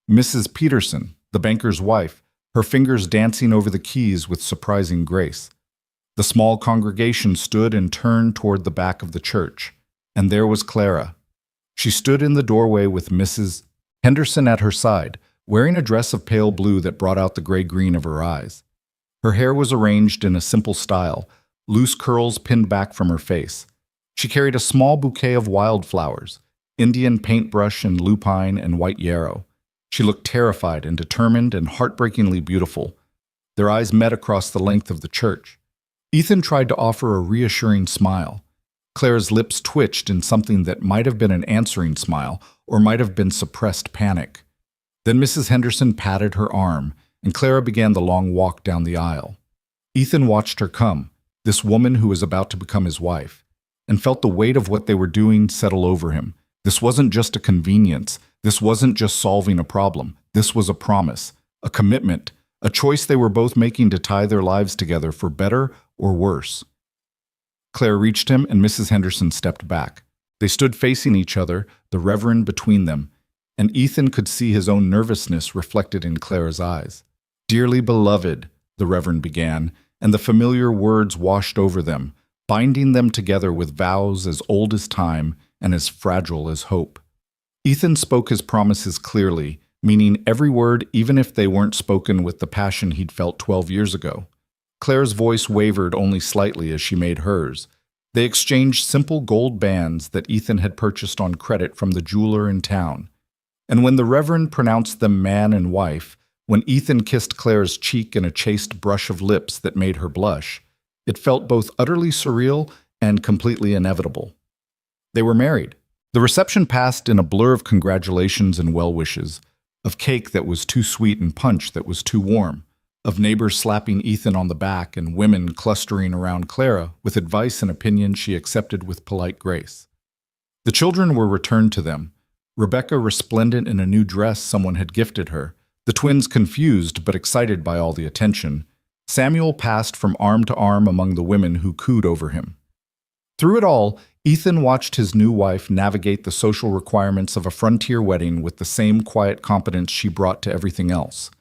Mrs. Peterson, the banker's wife, her fingers dancing over the keys with surprising grace. The small congregation stood and turned toward the back of the church, and there was Clara. She stood in the doorway with Mrs. Henderson at her side, wearing a dress of pale blue that brought out the gray-green of her eyes. Her hair was arranged in a simple style, loose curls pinned back from her face. She carried a small bouquet of wildflowers, Indian paintbrush and lupine and white yarrow. She looked terrified and determined and heartbreakingly beautiful. Their eyes met across the length of the church. Ethan tried to offer a reassuring smile. Clara's lips twitched in something that might have been an answering smile or might have been suppressed panic. Then Mrs. Henderson patted her arm, and Clara began the long walk down the aisle. Ethan watched her come, this woman who was about to become his wife, and felt the weight of what they were doing settle over him. This wasn't just a convenience. This wasn't just solving a problem. This was a promise, a commitment, a choice they were both making to tie their lives together for better or worse. Claire reached him, and Mrs. Henderson stepped back. They stood facing each other, the Reverend between them, and Ethan could see his own nervousness reflected in Clara's eyes. "Dearly beloved," the Reverend began, and the familiar words washed over them, binding them together with vows as old as time and as fragile as hope. Ethan spoke his promises clearly, meaning every word even if they weren't spoken with the passion he'd felt 12 years ago. Claire's voice wavered only slightly as she made hers. They exchanged simple gold bands that Ethan had purchased on credit from the jeweler in town. And when the Reverend pronounced them man and wife, when Ethan kissed Claire's cheek in a chaste brush of lips that made her blush, it felt both utterly surreal and completely inevitable. They were married. The reception passed in a blur of congratulations and well wishes, of cake that was too sweet and punch that was too warm, of neighbors slapping Ethan on the back and women clustering around Clara with advice and opinion she accepted with polite grace. The children were returned to them, Rebecca resplendent in a new dress someone had gifted her, the twins confused but excited by all the attention. Samuel passed from arm to arm among the women who cooed over him. Through it all, Ethan watched his new wife navigate the social requirements of a frontier wedding with the same quiet competence she brought to everything else.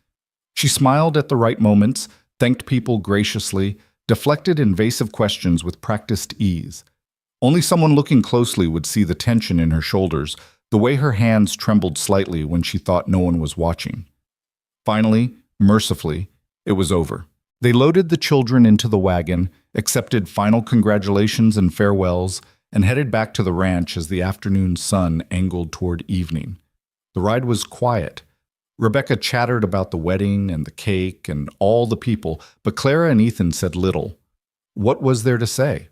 She smiled at the right moments, thanked people graciously, deflected invasive questions with practiced ease. Only someone looking closely would see the tension in her shoulders, the way her hands trembled slightly when she thought no one was watching. Finally, mercifully, it was over. They loaded the children into the wagon, accepted final congratulations and farewells, and headed back to the ranch as the afternoon sun angled toward evening. The ride was quiet. Rebecca chattered about the wedding and the cake and all the people, but Clara and Ethan said little. What was there to say?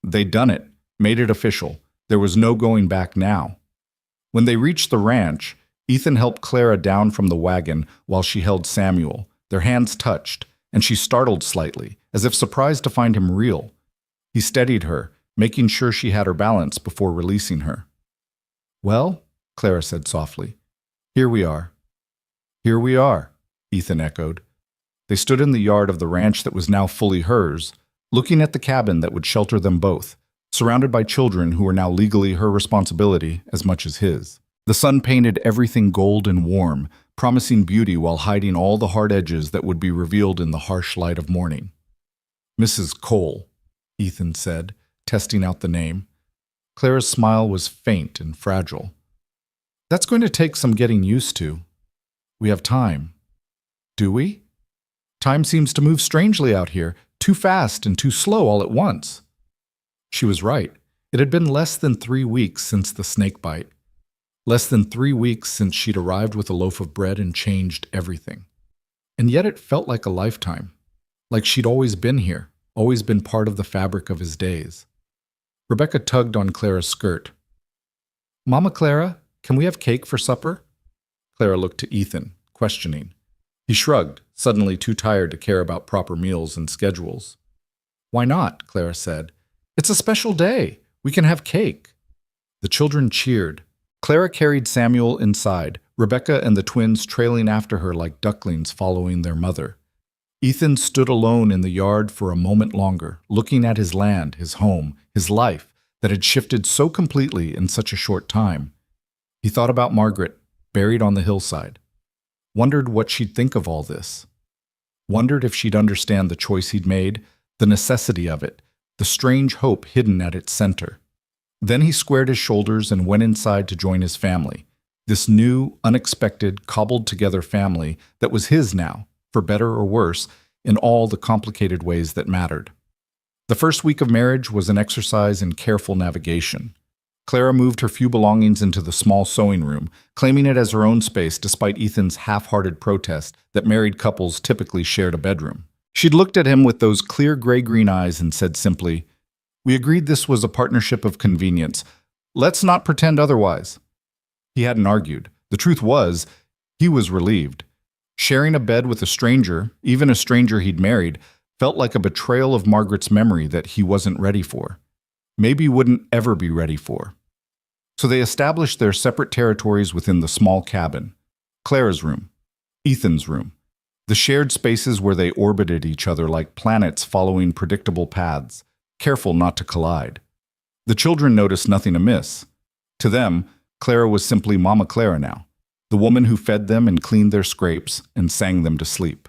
They'd done it, made it official. There was no going back now. When they reached the ranch, Ethan helped Clara down from the wagon while she held Samuel. Their hands touched, and she startled slightly, as if surprised to find him real. He steadied her, making sure she had her balance before releasing her. "Well," Clara said softly, "here we are." "Here we are," Ethan echoed. They stood in the yard of the ranch that was now fully hers, looking at the cabin that would shelter them both, surrounded by children who were now legally her responsibility as much as his. The sun painted everything gold and warm, promising beauty while hiding all the hard edges that would be revealed in the harsh light of morning. "Mrs. Cole," Ethan said, testing out the name. Clara's smile was faint and fragile. "That's going to take some getting used to. We have time." "Do we? Time seems to move strangely out here, too fast and too slow all at once." She was right. It had been less than 3 weeks since the snake bite. Less than 3 weeks since she'd arrived with a loaf of bread and changed everything. And yet it felt like a lifetime. Like she'd always been here, always been part of the fabric of his days. Rebecca tugged on Clara's skirt. "Mama Clara, can we have cake for supper?" Clara looked to Ethan, questioning. He shrugged, suddenly too tired to care about proper meals and schedules. "Why not?" Clara said. "It's a special day. We can have cake." The children cheered. Clara carried Samuel inside, Rebecca and the twins trailing after her like ducklings following their mother. Ethan stood alone in the yard for a moment longer, looking at his land, his home, his life that had shifted so completely in such a short time. He thought about Margaret, buried on the hillside. Wondered what she'd think of all this. Wondered if she'd understand the choice he'd made, the necessity of it, the strange hope hidden at its center. Then he squared his shoulders and went inside to join his family, this new, unexpected, cobbled-together family that was his now, for better or worse, in all the complicated ways that mattered. The first week of marriage was an exercise in careful navigation. Clara moved her few belongings into the small sewing room, claiming it as her own space despite Ethan's half-hearted protest that married couples typically shared a bedroom. She'd looked at him with those clear gray-green eyes and said simply, "We agreed this was a partnership of convenience. Let's not pretend otherwise." He hadn't argued. The truth was, he was relieved. Sharing a bed with a stranger, even a stranger he'd married, felt like a betrayal of Margaret's memory that he wasn't ready for. Maybe wouldn't ever be ready for. So they established their separate territories within the small cabin. Clara's room, Ethan's room, the shared spaces where they orbited each other like planets following predictable paths, careful not to collide. The children noticed nothing amiss. To them, Clara was simply Mama Clara now, the woman who fed them and cleaned their scrapes and sang them to sleep.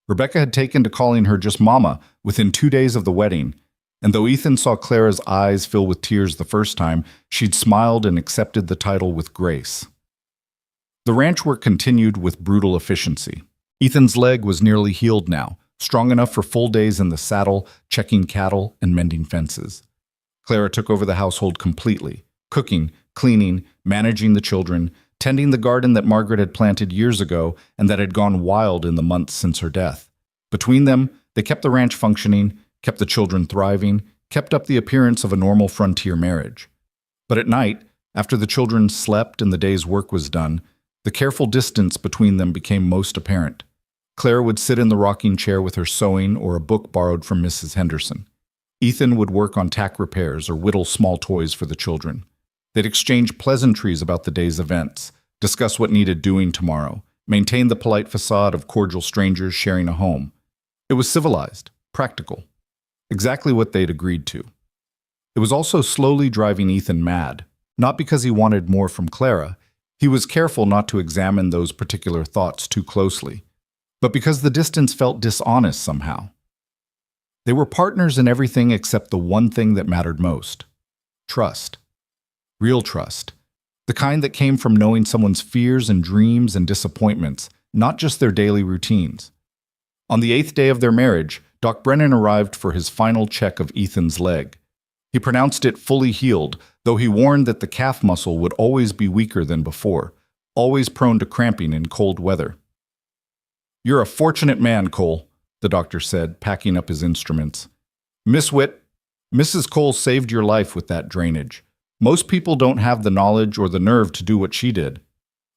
Rebecca had taken to calling her just Mama within 2 days of the wedding, and though Ethan saw Clara's eyes fill with tears the first time, she'd smiled and accepted the title with grace. The ranch work continued with brutal efficiency. Ethan's leg was nearly healed now, strong enough for full days in the saddle, checking cattle and mending fences. Clara took over the household completely, cooking, cleaning, managing the children, tending the garden that Margaret had planted years ago and that had gone wild in the months since her death. Between them, they kept the ranch functioning, kept the children thriving, kept up the appearance of a normal frontier marriage. But at night, after the children slept and the day's work was done, the careful distance between them became most apparent. Clara would sit in the rocking chair with her sewing or a book borrowed from Mrs. Henderson. Ethan would work on tack repairs or whittle small toys for the children. They'd exchange pleasantries about the day's events, discuss what needed doing tomorrow, maintain the polite facade of cordial strangers sharing a home. It was civilized, practical, exactly what they'd agreed to. It was also slowly driving Ethan mad, not because he wanted more from Clara. He was careful not to examine those particular thoughts too closely, but because the distance felt dishonest somehow. They were partners in everything except the one thing that mattered most: trust. Real trust. The kind that came from knowing someone's fears and dreams and disappointments, not just their daily routines. On the 8th day of their marriage, Doc Brennan arrived for his final check of Ethan's leg. He pronounced it fully healed, though he warned that the calf muscle would always be weaker than before, always prone to cramping in cold weather. "You're a fortunate man, Cole," the doctor said, packing up his instruments. Mrs. Cole saved your life with that drainage. Most people don't have the knowledge or the nerve to do what she did."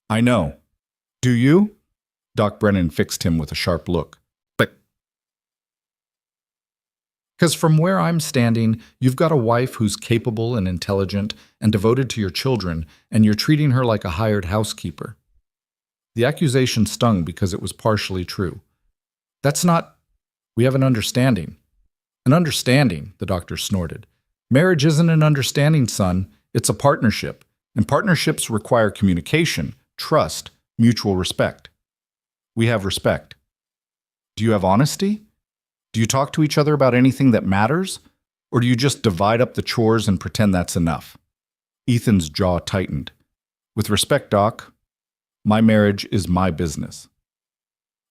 "I know. Do you?" Doc Brennan fixed him with a sharp look. "Because from where I'm standing, you've got a wife who's capable and intelligent and devoted to your children, and you're treating her like a hired housekeeper." The accusation stung because it was partially true. "That's not... We have an understanding." "An understanding," the doctor snorted. "Marriage isn't an understanding, son. It's a partnership, and partnerships require communication, trust, mutual respect. We have respect. Do you have honesty? Do you talk to each other about anything that matters? Or do you just divide up the chores and pretend that's enough?" Ethan's jaw tightened. "With respect, Doc, my marriage is my business."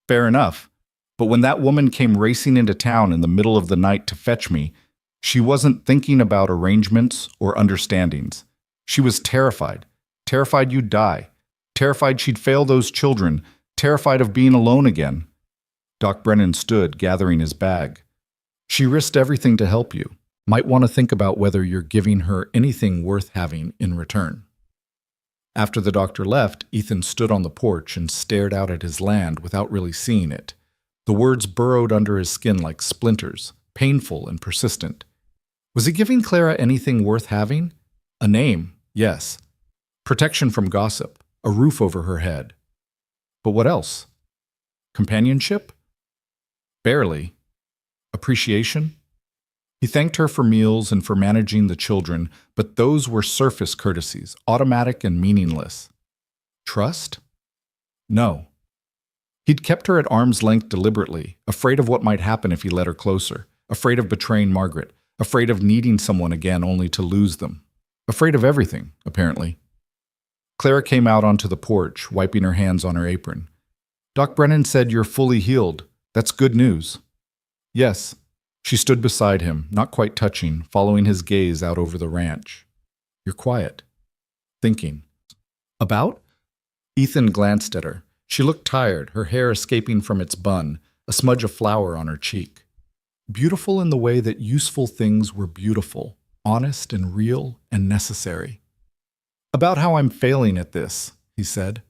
"Fair enough. But when that woman came racing into town in the middle of the night to fetch me, she wasn't thinking about arrangements or understandings. She was terrified. Terrified you'd die. Terrified she'd fail those children. Terrified of being alone again." Doc Brennan stood, gathering his bag. "She risked everything to help you. Might want to think about whether you're giving her anything worth having in return." After the doctor left, Ethan stood on the porch and stared out at his land without really seeing it. The words burrowed under his skin like splinters, painful and persistent. Was he giving Clara anything worth having? A name, yes. Protection from gossip, a roof over her head. But what else? Companionship? Barely. Appreciation? He thanked her for meals and for managing the children, but those were surface courtesies, automatic and meaningless. Trust? No. He'd kept her at arm's length deliberately, afraid of what might happen if he let her closer, afraid of betraying Margaret, afraid of needing someone again only to lose them. Afraid of everything, apparently. Clara came out onto the porch, wiping her hands on her apron. "Doc Brennan said you're fully healed. That's good news." "Yes." She stood beside him, not quite touching, following his gaze out over the ranch. "You're quiet. Thinking." "About?" Ethan glanced at her. She looked tired, her hair escaping from its bun, a smudge of flour on her cheek. Beautiful in the way that useful things were beautiful, honest and real and necessary. "About how I'm failing at this," he said.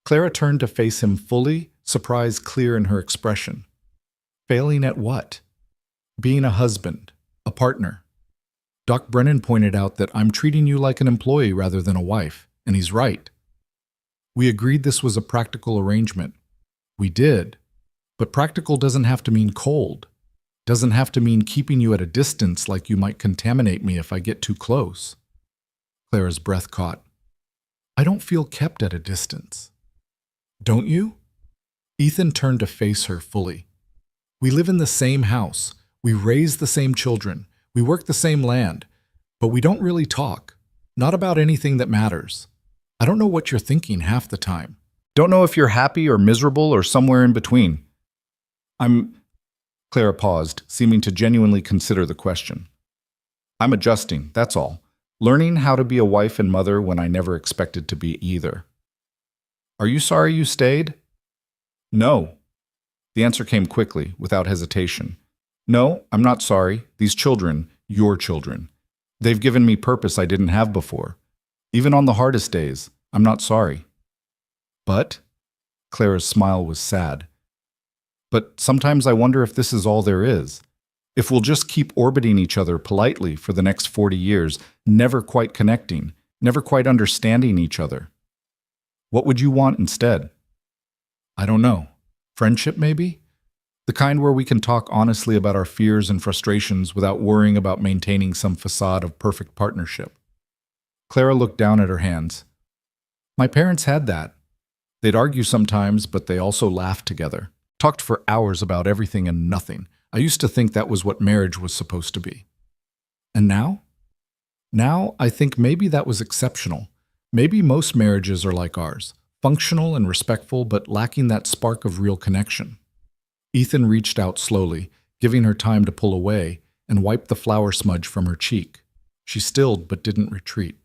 Clara turned to face him fully, surprise clear in her expression. "Failing at what?" "Being a husband, a partner. Doc Brennan pointed out that I'm treating you like an employee rather than a wife, and he's right. We agreed this was a practical arrangement. We did. But practical doesn't have to mean cold. Doesn't have to mean keeping you at a distance like you might contaminate me if I get too close." Clara's breath caught. "I don't feel kept at a distance." "Don't you?" Ethan turned to face her fully. "We live in the same house. We raise the same children. We work the same land. But we don't really talk. Not about anything that matters. I don't know what you're thinking half the time. Don't know if you're happy or miserable or somewhere in between. I'm... Clara paused, seeming to genuinely consider the question. I'm adjusting, that's all. Learning how to be a wife and mother when I never expected to be either. Are you sorry you stayed? No. The answer came quickly, without hesitation. No, I'm not sorry. These children, your children. They've given me purpose I didn't have before. Even on the hardest days, I'm not sorry. But? Clara's smile was sad. But sometimes I wonder if this is all there is. If we'll just keep orbiting each other politely for the next 40 years, never quite connecting, never quite understanding each other. What would you want instead? I don't know. Friendship, maybe? The kind where we can talk honestly about our fears and frustrations without worrying about maintaining some facade of perfect partnership. Clara looked down at her hands. My parents had that. They'd argue sometimes, but they also laughed together. Talked for hours about everything and nothing. I used to think that was what marriage was supposed to be. And now? Now, I think maybe that was exceptional. Maybe most marriages are like ours, functional and respectful, but lacking that spark of real connection. Ethan reached out slowly, giving her time to pull away, and wiped the flour smudge from her cheek. She stilled but didn't retreat.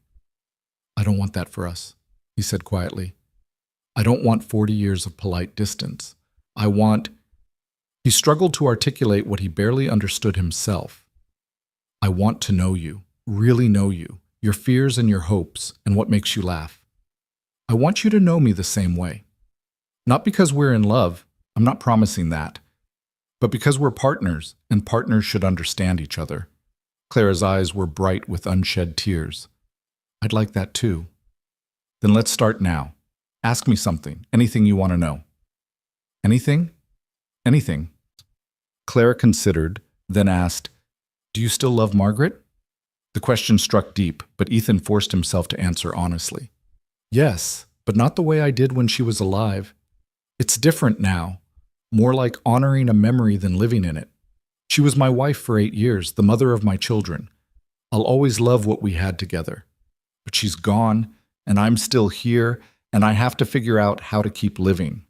I don't want that for us, he said quietly. I don't want 40 years of polite distance. I want... He struggled to articulate what he barely understood himself. I want to know you, really know you, your fears and your hopes, and what makes you laugh. I want you to know me the same way. Not because we're in love, I'm not promising that, but because we're partners, and partners should understand each other. Clara's eyes were bright with unshed tears. I'd like that too. Then let's start now. Ask me something, anything you want to know. Anything? Anything. Clara considered, then asked, Do you still love Margaret? The question struck deep, but Ethan forced himself to answer honestly. Yes, but not the way I did when she was alive. It's different now, more like honoring a memory than living in it. She was my wife for 8 years, the mother of my children. I'll always love what we had together. But she's gone, and I'm still here, and I have to figure out how to keep living.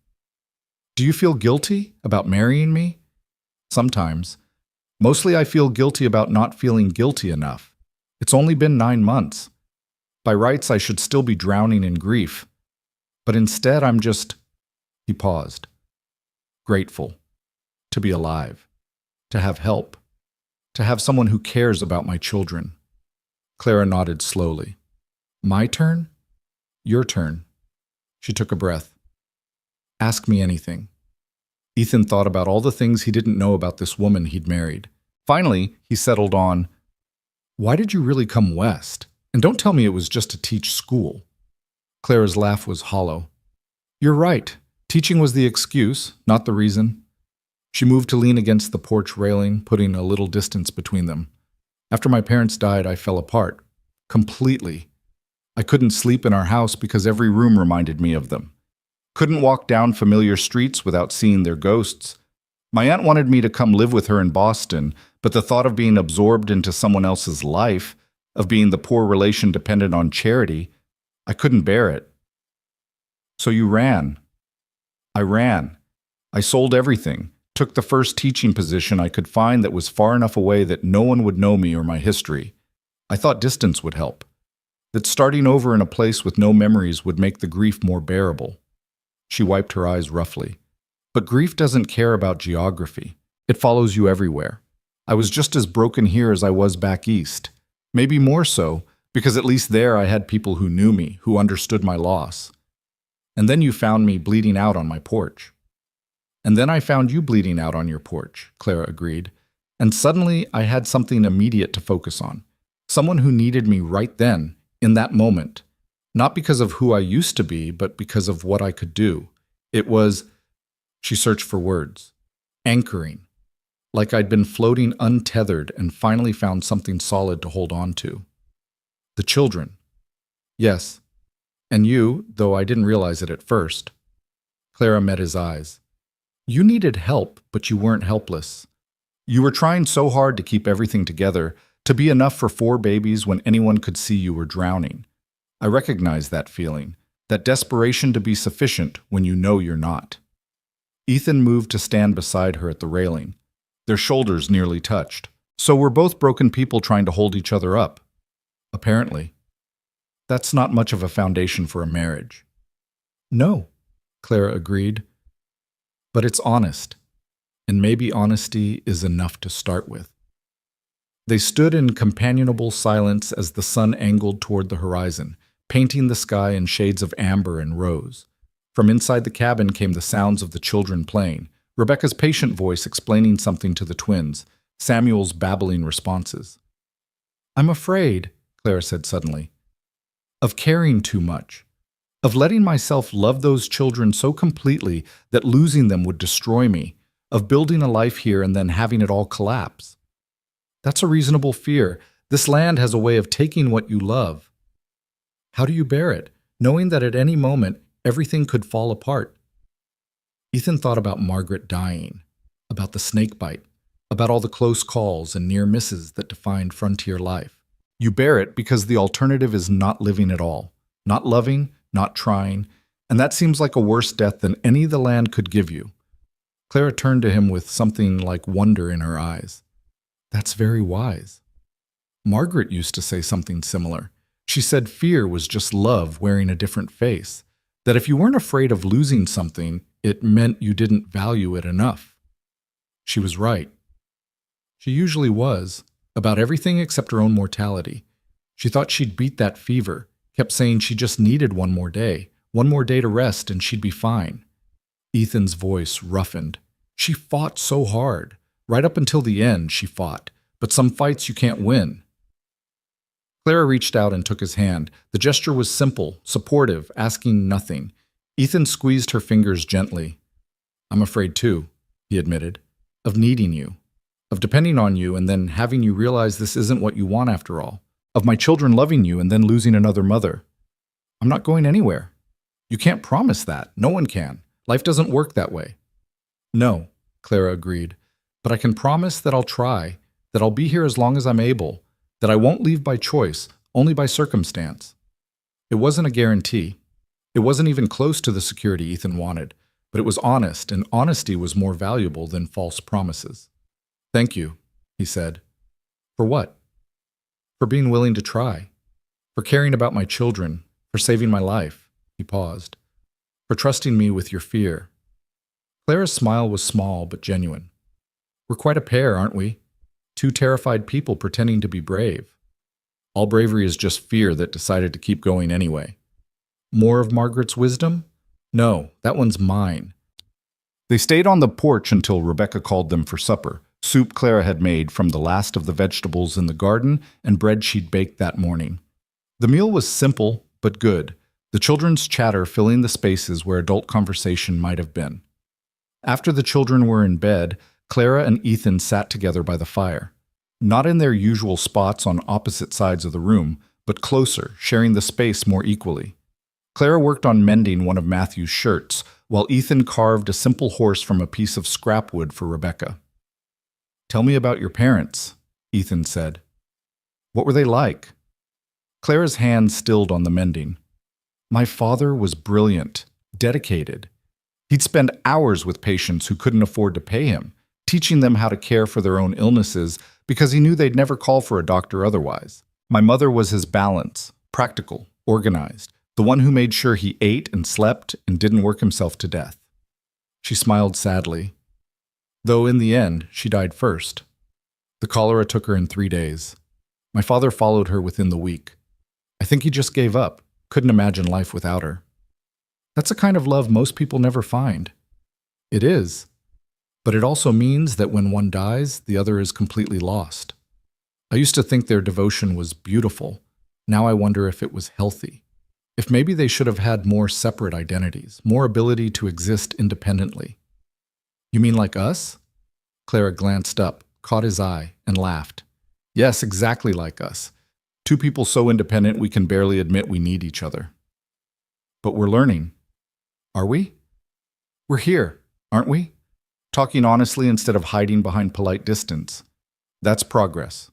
Do you feel guilty about marrying me? Sometimes. Mostly I feel guilty about not feeling guilty enough. It's only been 9 months. By rights, I should still be drowning in grief. But instead, I'm just... He paused. Grateful. To be alive. To have help. To have someone who cares about my children. Clara nodded slowly. My turn? Your turn. She took a breath. Ask me anything. Ethan thought about all the things he didn't know about this woman he'd married. Finally, he settled on, Why did you really come west? And don't tell me it was just to teach school. Clara's laugh was hollow. You're right. Teaching was the excuse, not the reason. She moved to lean against the porch railing, putting a little distance between them. After my parents died, I fell apart. Completely. I couldn't sleep in our house because every room reminded me of them. Couldn't walk down familiar streets without seeing their ghosts. My aunt wanted me to come live with her in Boston, but the thought of being absorbed into someone else's life, of being the poor relation dependent on charity, I couldn't bear it. So you ran. I ran. I sold everything, took the first teaching position I could find that was far enough away that no one would know me or my history. I thought distance would help, that starting over in a place with no memories would make the grief more bearable. She wiped her eyes roughly. But grief doesn't care about geography. It follows you everywhere. I was just as broken here as I was back east. Maybe more so, because at least there I had people who knew me, who understood my loss. And then you found me bleeding out on my porch. And then I found you bleeding out on your porch, Clara agreed. And suddenly I had something immediate to focus on. Someone who needed me right then, in that moment. Not because of who I used to be, but because of what I could do. It was, she searched for words, anchoring. Like I'd been floating untethered and finally found something solid to hold on to. The children. Yes. And you, though I didn't realize it at first. Clara met his eyes. You needed help, but you weren't helpless. You were trying so hard to keep everything together, to be enough for 4 babies when anyone could see you were drowning. I recognize that feeling, that desperation to be sufficient when you know you're not. Ethan moved to stand beside her at the railing. Their shoulders nearly touched. So we're both broken people trying to hold each other up. Apparently. That's not much of a foundation for a marriage. No, Clara agreed. But it's honest. And maybe honesty is enough to start with. They stood in companionable silence as the sun angled toward the horizon, painting the sky in shades of amber and rose. From inside the cabin came the sounds of the children playing, Rebecca's patient voice explaining something to the twins, Samuel's babbling responses. I'm afraid, Clara said suddenly, of caring too much, of letting myself love those children so completely that losing them would destroy me, of building a life here and then having it all collapse. That's a reasonable fear. This land has a way of taking what you love. How do you bear it, knowing that at any moment everything could fall apart? Ethan thought about Margaret dying, about the snake bite, about all the close calls and near misses that defined frontier life. You bear it because the alternative is not living at all, not loving, not trying, and that seems like a worse death than any the land could give you. Clara turned to him with something like wonder in her eyes. That's very wise. Margaret used to say something similar. She said fear was just love wearing a different face, that if you weren't afraid of losing something, it meant you didn't value it enough. She was right. She usually was, about everything except her own mortality. She thought she'd beat that fever, kept saying she just needed one more day to rest and she'd be fine. Ethan's voice roughened. She fought so hard. Right up until the end, she fought. But some fights you can't win. Clara reached out and took his hand. The gesture was simple, supportive, asking nothing. Ethan squeezed her fingers gently. I'm afraid too, he admitted, of needing you, of depending on you and then having you realize this isn't what you want after all, of my children loving you and then losing another mother. I'm not going anywhere. You can't promise that. No one can. Life doesn't work that way. No, Clara agreed, but I can promise that I'll try, that I'll be here as long as I'm able, that I won't leave by choice, only by circumstance. It wasn't a guarantee. It wasn't even close to the security Ethan wanted, but it was honest, and honesty was more valuable than false promises. Thank you, he said. For what? For being willing to try. For caring about my children. For saving my life. He paused. For trusting me with your fear. Clara's smile was small but genuine. We're quite a pair, aren't we? Two terrified people pretending to be brave. All bravery is just fear that decided to keep going anyway. More of Margaret's wisdom? No, that one's mine. They stayed on the porch until Rebecca called them for supper, soup Clara had made from the last of the vegetables in the garden and bread she'd baked that morning. The meal was simple but good, the children's chatter filling the spaces where adult conversation might have been. After the children were in bed, Clara and Ethan sat together by the fire. Not in their usual spots on opposite sides of the room, but closer, sharing the space more equally. Clara worked on mending one of Matthew's shirts, while Ethan carved a simple horse from a piece of scrap wood for Rebecca. Tell me about your parents, Ethan said. What were they like? Clara's hand stilled on the mending. My father was brilliant, dedicated. He'd spend hours with patients who couldn't afford to pay him, teaching them how to care for their own illnesses because he knew they'd never call for a doctor otherwise. My mother was his balance, practical, organized, the one who made sure he ate and slept and didn't work himself to death. She smiled sadly. Though in the end, she died first. The cholera took her in 3 days. My father followed her within the week. I think he just gave up, couldn't imagine life without her. That's a kind of love most people never find. It is. But it also means that when one dies, the other is completely lost. I used to think their devotion was beautiful. Now I wonder if it was healthy. If maybe they should have had more separate identities, more ability to exist independently. You mean like us? Clara glanced up, caught his eye, and laughed. Yes, exactly like us. Two people so independent we can barely admit we need each other. But we're learning. Are we? We're here, aren't we? Talking honestly instead of hiding behind polite distance. That's progress.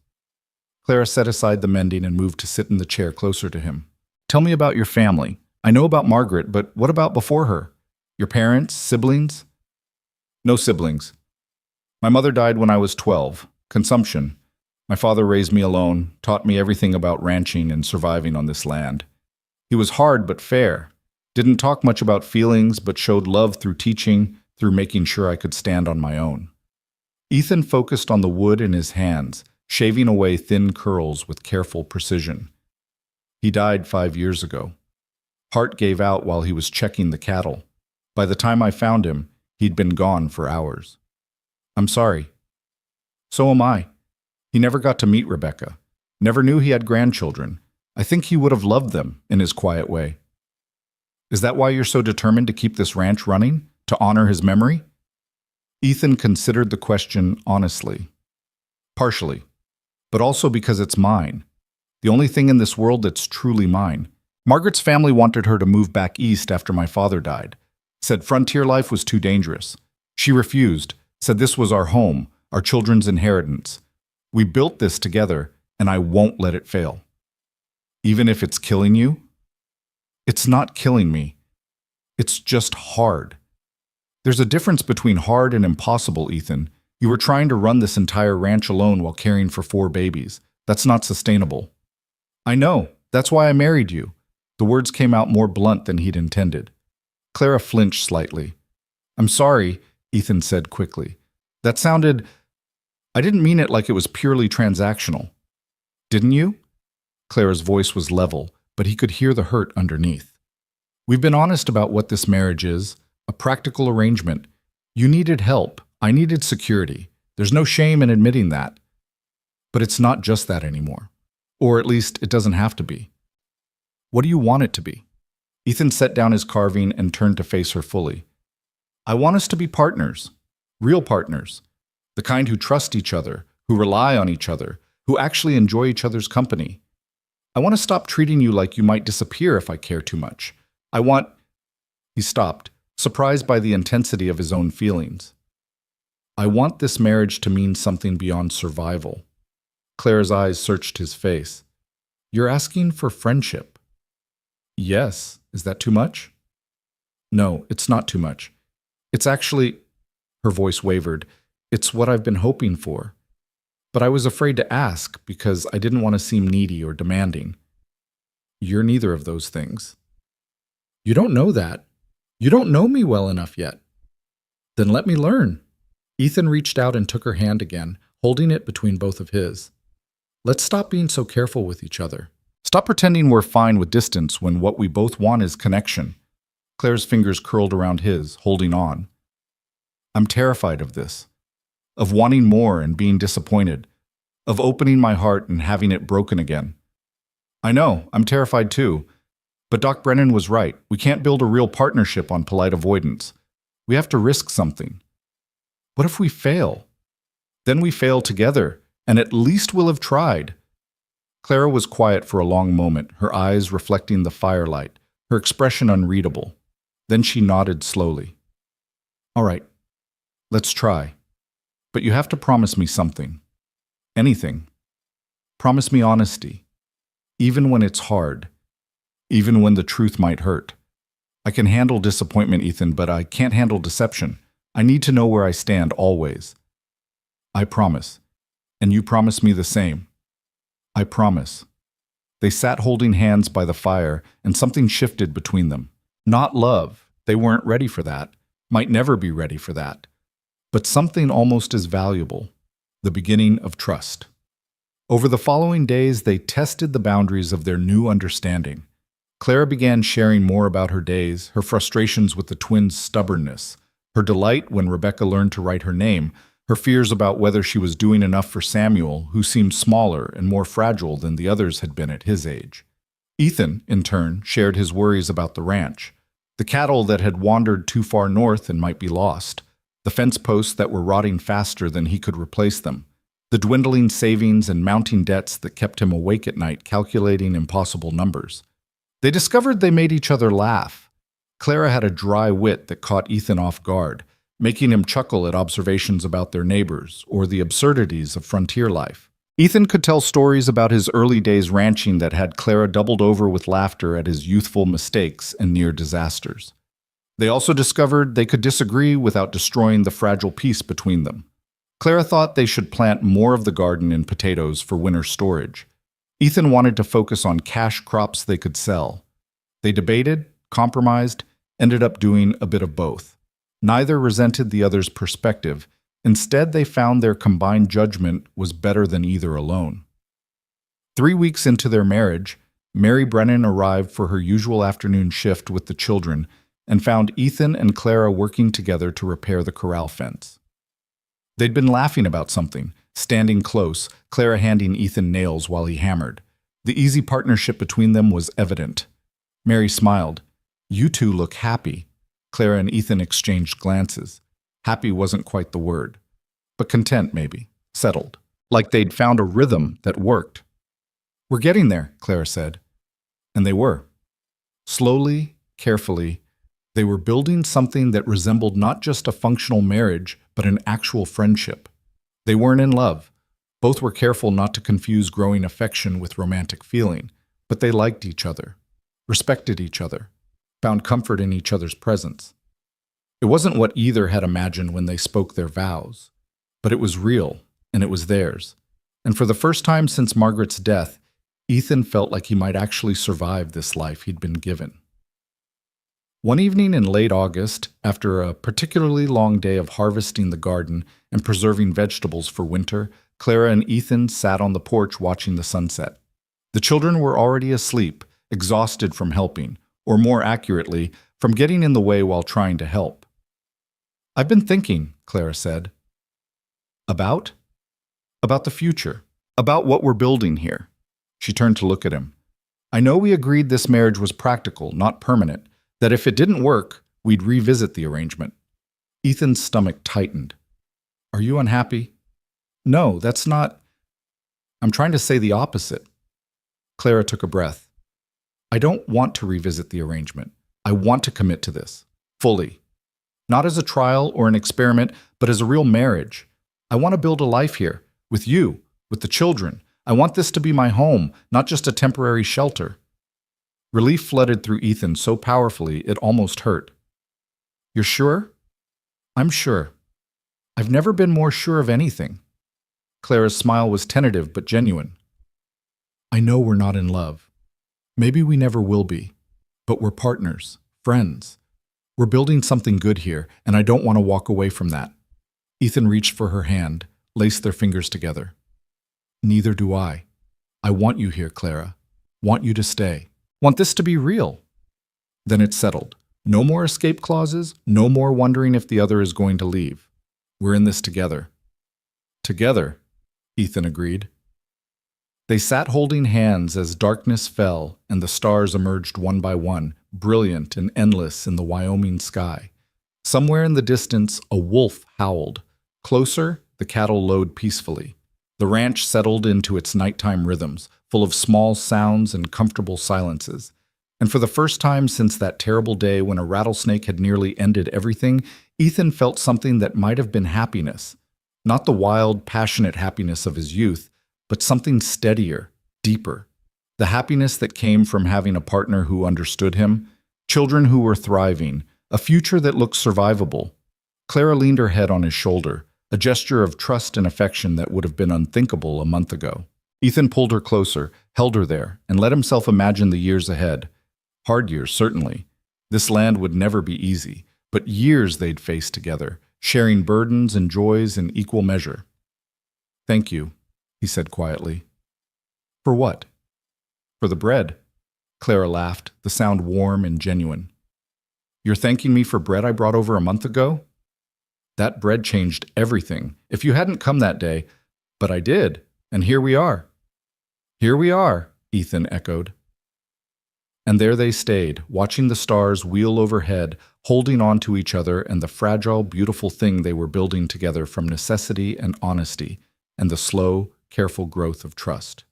Clara set aside the mending and moved to sit in the chair closer to him. Tell me about your family. I know about Margaret, but what about before her? Your parents, siblings? No siblings. My mother died when I was 12. Consumption. My father raised me alone, taught me everything about ranching and surviving on this land. He was hard but fair. Didn't talk much about feelings, but showed love through teaching, through making sure I could stand on my own. Ethan focused on the wood in his hands, shaving away thin curls with careful precision. He died 5 years ago. Heart gave out while he was checking the cattle. By the time I found him, he'd been gone for hours. I'm sorry. So am I. He never got to meet Rebecca. Never knew he had grandchildren. I think he would have loved them in his quiet way. Is that why you're so determined to keep this ranch running? To honor his memory? Ethan considered the question honestly. Partially. But also because it's mine. The only thing in this world that's truly mine. Margaret's family wanted her to move back east after my father died. Said frontier life was too dangerous. She refused. Said this was our home, our children's inheritance. We built this together, and I won't let it fail. Even if it's killing you? It's not killing me. It's just hard. There's a difference between hard and impossible, Ethan. You were trying to run this entire ranch alone while caring for 4 babies. That's not sustainable. I know. That's why I married you. The words came out more blunt than he'd intended. Clara flinched slightly. I'm sorry, Ethan said quickly. That sounded... I didn't mean it like it was purely transactional. Didn't you? Clara's voice was level, but he could hear the hurt underneath. We've been honest about what this marriage is, a practical arrangement. You needed help. I needed security. There's no shame in admitting that. But it's not just that anymore. Or at least it doesn't have to be. What do you want it to be? Ethan set down his carving and turned to face her fully. I want us to be partners. Real partners. The kind who trust each other, who rely on each other, who actually enjoy each other's company. I want to stop treating you like you might disappear if I care too much. I want... He stopped, surprised by the intensity of his own feelings. I want this marriage to mean something beyond survival. Clara's eyes searched his face. You're asking for friendship. Yes. Is that too much? No, it's not too much. It's actually... Her voice wavered. It's what I've been hoping for. But I was afraid to ask because I didn't want to seem needy or demanding. You're neither of those things. You don't know that. You don't know me well enough yet. Then let me learn. Ethan reached out and took her hand again, holding it between both of his. Let's stop being so careful with each other. Stop pretending we're fine with distance when what we both want is connection. Claire's fingers curled around his, holding on. I'm terrified of this. Of wanting more and being disappointed. Of opening my heart and having it broken again. I know, I'm terrified too. But Doc Brennan was right. We can't build a real partnership on polite avoidance. We have to risk something. What if we fail? Then we fail together, and at least we'll have tried. Clara was quiet for a long moment, her eyes reflecting the firelight, her expression unreadable. Then she nodded slowly. All right, let's try. But you have to promise me something. Anything. Promise me honesty. Even when it's hard. Even when the truth might hurt. I can handle disappointment, Ethan, but I can't handle deception. I need to know where I stand always. I promise. And you promise me the same. I promise. They sat holding hands by the fire, and something shifted between them. Not love. They weren't ready for that. Might never be ready for that. But something almost as valuable, the beginning of trust. Over the following days, they tested the boundaries of their new understanding. Clara began sharing more about her days, her frustrations with the twins' stubbornness, her delight when Rebecca learned to write her name, her fears about whether she was doing enough for Samuel, who seemed smaller and more fragile than the others had been at his age. Ethan, in turn, shared his worries about the ranch, the cattle that had wandered too far north and might be lost, the fence posts that were rotting faster than he could replace them, the dwindling savings and mounting debts that kept him awake at night calculating impossible numbers. They discovered they made each other laugh. Clara had a dry wit that caught Ethan off guard, making him chuckle at observations about their neighbors or the absurdities of frontier life. Ethan could tell stories about his early days ranching that had Clara doubled over with laughter at his youthful mistakes and near disasters. They also discovered they could disagree without destroying the fragile peace between them. Clara thought they should plant more of the garden in potatoes for winter storage. Ethan wanted to focus on cash crops they could sell. They debated, compromised, ended up doing a bit of both. Neither resented the other's perspective. Instead, they found their combined judgment was better than either alone. 3 weeks into their marriage, Mary Brennan arrived for her usual afternoon shift with the children and found Ethan and Clara working together to repair the corral fence. They'd been laughing about something, standing close, Clara handing Ethan nails while he hammered. The easy partnership between them was evident. Mary smiled. "You two look happy." Clara and Ethan exchanged glances. Happy wasn't quite the word, but content maybe, settled, like they'd found a rhythm that worked. "We're getting there," Clara said. And they were. Slowly, carefully, they were building something that resembled not just a functional marriage, but an actual friendship. They weren't in love. Both were careful not to confuse growing affection with romantic feeling, but they liked each other, respected each other, found comfort in each other's presence. It wasn't what either had imagined when they spoke their vows, but it was real, and it was theirs. And for the first time since Margaret's death, Ethan felt like he might actually survive this life he'd been given. One evening in late August, after a particularly long day of harvesting the garden and preserving vegetables for winter, Clara and Ethan sat on the porch watching the sunset. The children were already asleep, exhausted from helping, or more accurately, from getting in the way while trying to help. "I've been thinking," Clara said. About? About the future. About what we're building here. She turned to look at him. "I know we agreed this marriage was practical, not permanent, that if it didn't work, we'd revisit the arrangement." Ethan's stomach tightened. "Are you unhappy?" "No, that's not. I'm trying to say the opposite." Clara took a breath. "I don't want to revisit the arrangement. I want to commit to this, fully. Not as a trial or an experiment, but as a real marriage. I want to build a life here, with you, with the children. I want this to be my home, not just a temporary shelter." Relief flooded through Ethan so powerfully it almost hurt. "You're sure?" "I'm sure. I've never been more sure of anything." Clara's smile was tentative but genuine. "I know we're not in love. Maybe we never will be. But we're partners, friends. We're building something good here, and I don't want to walk away from that." Ethan reached for her hand, laced their fingers together. "Neither do I. I want you here, Clara. Want you to stay. Want this to be real." Then it settled. No more escape clauses, no more wondering if the other is going to leave. "We're in this together." "Together," Ethan agreed. They sat holding hands as darkness fell and the stars emerged one by one, brilliant and endless in the Wyoming sky. Somewhere in the distance, a wolf howled. Closer, the cattle lowed peacefully. The ranch settled into its nighttime rhythms, full of small sounds and comfortable silences. And for the first time since that terrible day when a rattlesnake had nearly ended everything, Ethan felt something that might have been happiness. Not the wild, passionate happiness of his youth, but something steadier, deeper. The happiness that came from having a partner who understood him, children who were thriving, a future that looked survivable. Clara leaned her head on his shoulder, a gesture of trust and affection that would have been unthinkable a month ago. Ethan pulled her closer, held her there, and let himself imagine the years ahead. Hard years, certainly. This land would never be easy, but years they'd face together, sharing burdens and joys in equal measure. "Thank you," he said quietly. "For what?" "For the bread." Clara laughed, the sound warm and genuine. "You're thanking me for bread I brought over a month ago?" "That bread changed everything. If you hadn't come that day—" "But I did, and here we are." "Here we are," Ethan echoed. And there they stayed, watching the stars wheel overhead, holding on to each other and the fragile, beautiful thing they were building together from necessity and honesty, and the slow, careful growth of trust.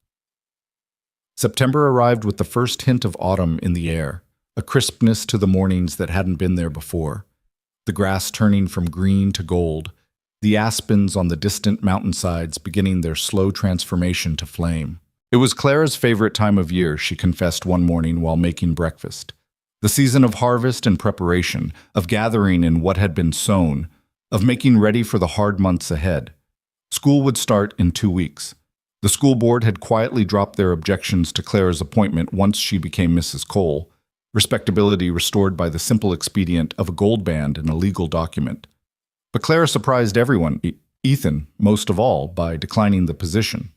September arrived with the first hint of autumn in the air, a crispness to the mornings that hadn't been there before. The grass turning from green to gold, the aspens on the distant mountainsides beginning their slow transformation to flame. It was Clara's favorite time of year, she confessed one morning while making breakfast. The season of harvest and preparation, of gathering in what had been sown, of making ready for the hard months ahead. School would start in 2 weeks. The school board had quietly dropped their objections to Clara's appointment once she became Mrs. Cole, respectability restored by the simple expedient of a gold band and a legal document. But Clara surprised everyone, Ethan most of all, by declining the position.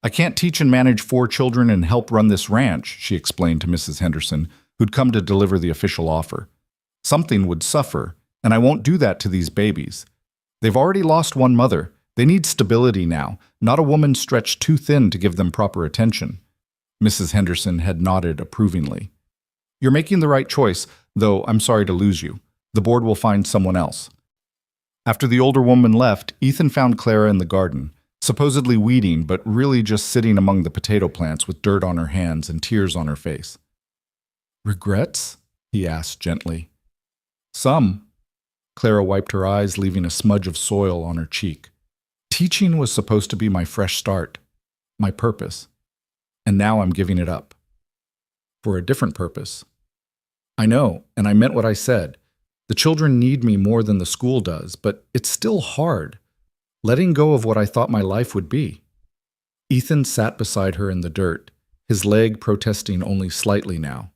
"I can't teach and manage 4 children and help run this ranch," she explained to Mrs. Henderson, who'd come to deliver the official offer. "Something would suffer, and I won't do that to these babies. They've already lost one mother. They need stability now, not a woman stretched too thin to give them proper attention." Mrs. Henderson had nodded approvingly. "You're making the right choice, though I'm sorry to lose you. The board will find someone else." After the older woman left, Ethan found Clara in the garden, supposedly weeding, but really just sitting among the potato plants with dirt on her hands and tears on her face. "Regrets?" he asked gently. "Some." Clara wiped her eyes, leaving a smudge of soil on her cheek. "Teaching was supposed to be my fresh start, my purpose, and now I'm giving it up. For a different purpose. I know, and I meant what I said. The children need me more than the school does, but it's still hard, letting go of what I thought my life would be." Ethan sat beside her in the dirt, his leg protesting only slightly now.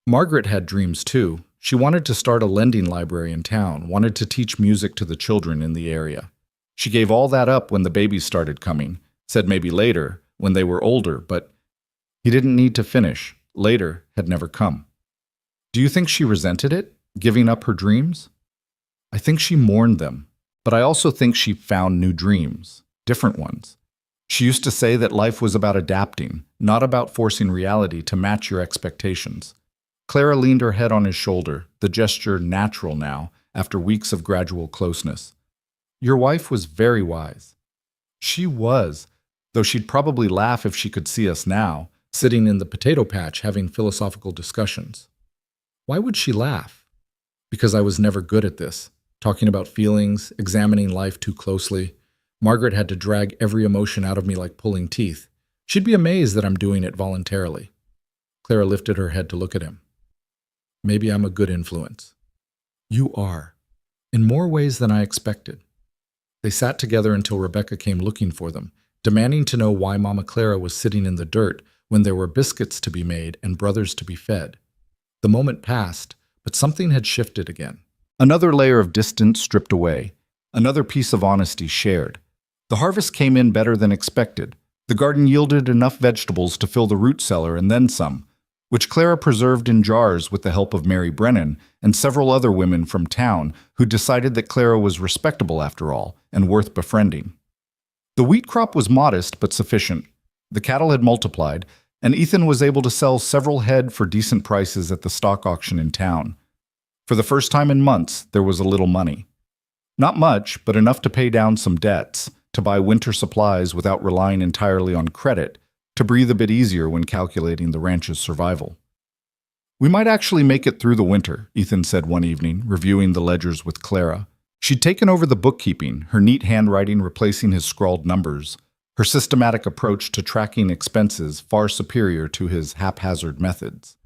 Margaret had dreams too. She wanted to start a lending library in town, wanted to teach music to the children in the area. She gave all that up when the babies started coming, said maybe later, when they were older, but he didn't need to finish. Later had never come. Do you think she resented it, giving up her dreams? I think she mourned them, but I also think she found new dreams, different ones. She used to say that life was about adapting, not about forcing reality to match your expectations. Clara leaned her head on his shoulder, the gesture natural now, after weeks of gradual closeness. "Your wife was very wise." She was, though she'd probably laugh if she could see us now, sitting in the potato patch having philosophical discussions. Why would she laugh? Because I was never good at this, talking about feelings, examining life too closely. Margaret had to drag every emotion out of me like pulling teeth. She'd be amazed that I'm doing it voluntarily. Clara lifted her head to look at him. "Maybe I'm a good influence." "You are, in more ways than I expected." They sat together until Rebecca came looking for them, demanding to know why Mama Clara was sitting in the dirt when there were biscuits to be made and brothers to be fed. The moment passed, but something had shifted again. Another layer of distance stripped away, another piece of honesty shared. The harvest came in better than expected. The garden yielded enough vegetables to fill the root cellar and then some, which Clara preserved in jars with the help of Mary Brennan and several other women from town who decided that Clara was respectable after all and worth befriending. The wheat crop was modest but sufficient. The cattle had multiplied, and Ethan was able to sell several head for decent prices at the stock auction in town. For the first time in months, there was a little money. Not much, but enough to pay down some debts, to buy winter supplies without relying entirely on credit, to breathe a bit easier when calculating the ranch's survival. "We might actually make it through the winter," Ethan said one evening, reviewing the ledgers with Clara. She'd taken over the bookkeeping, her neat handwriting replacing his scrawled numbers, her systematic approach to tracking expenses far superior to his haphazard methods.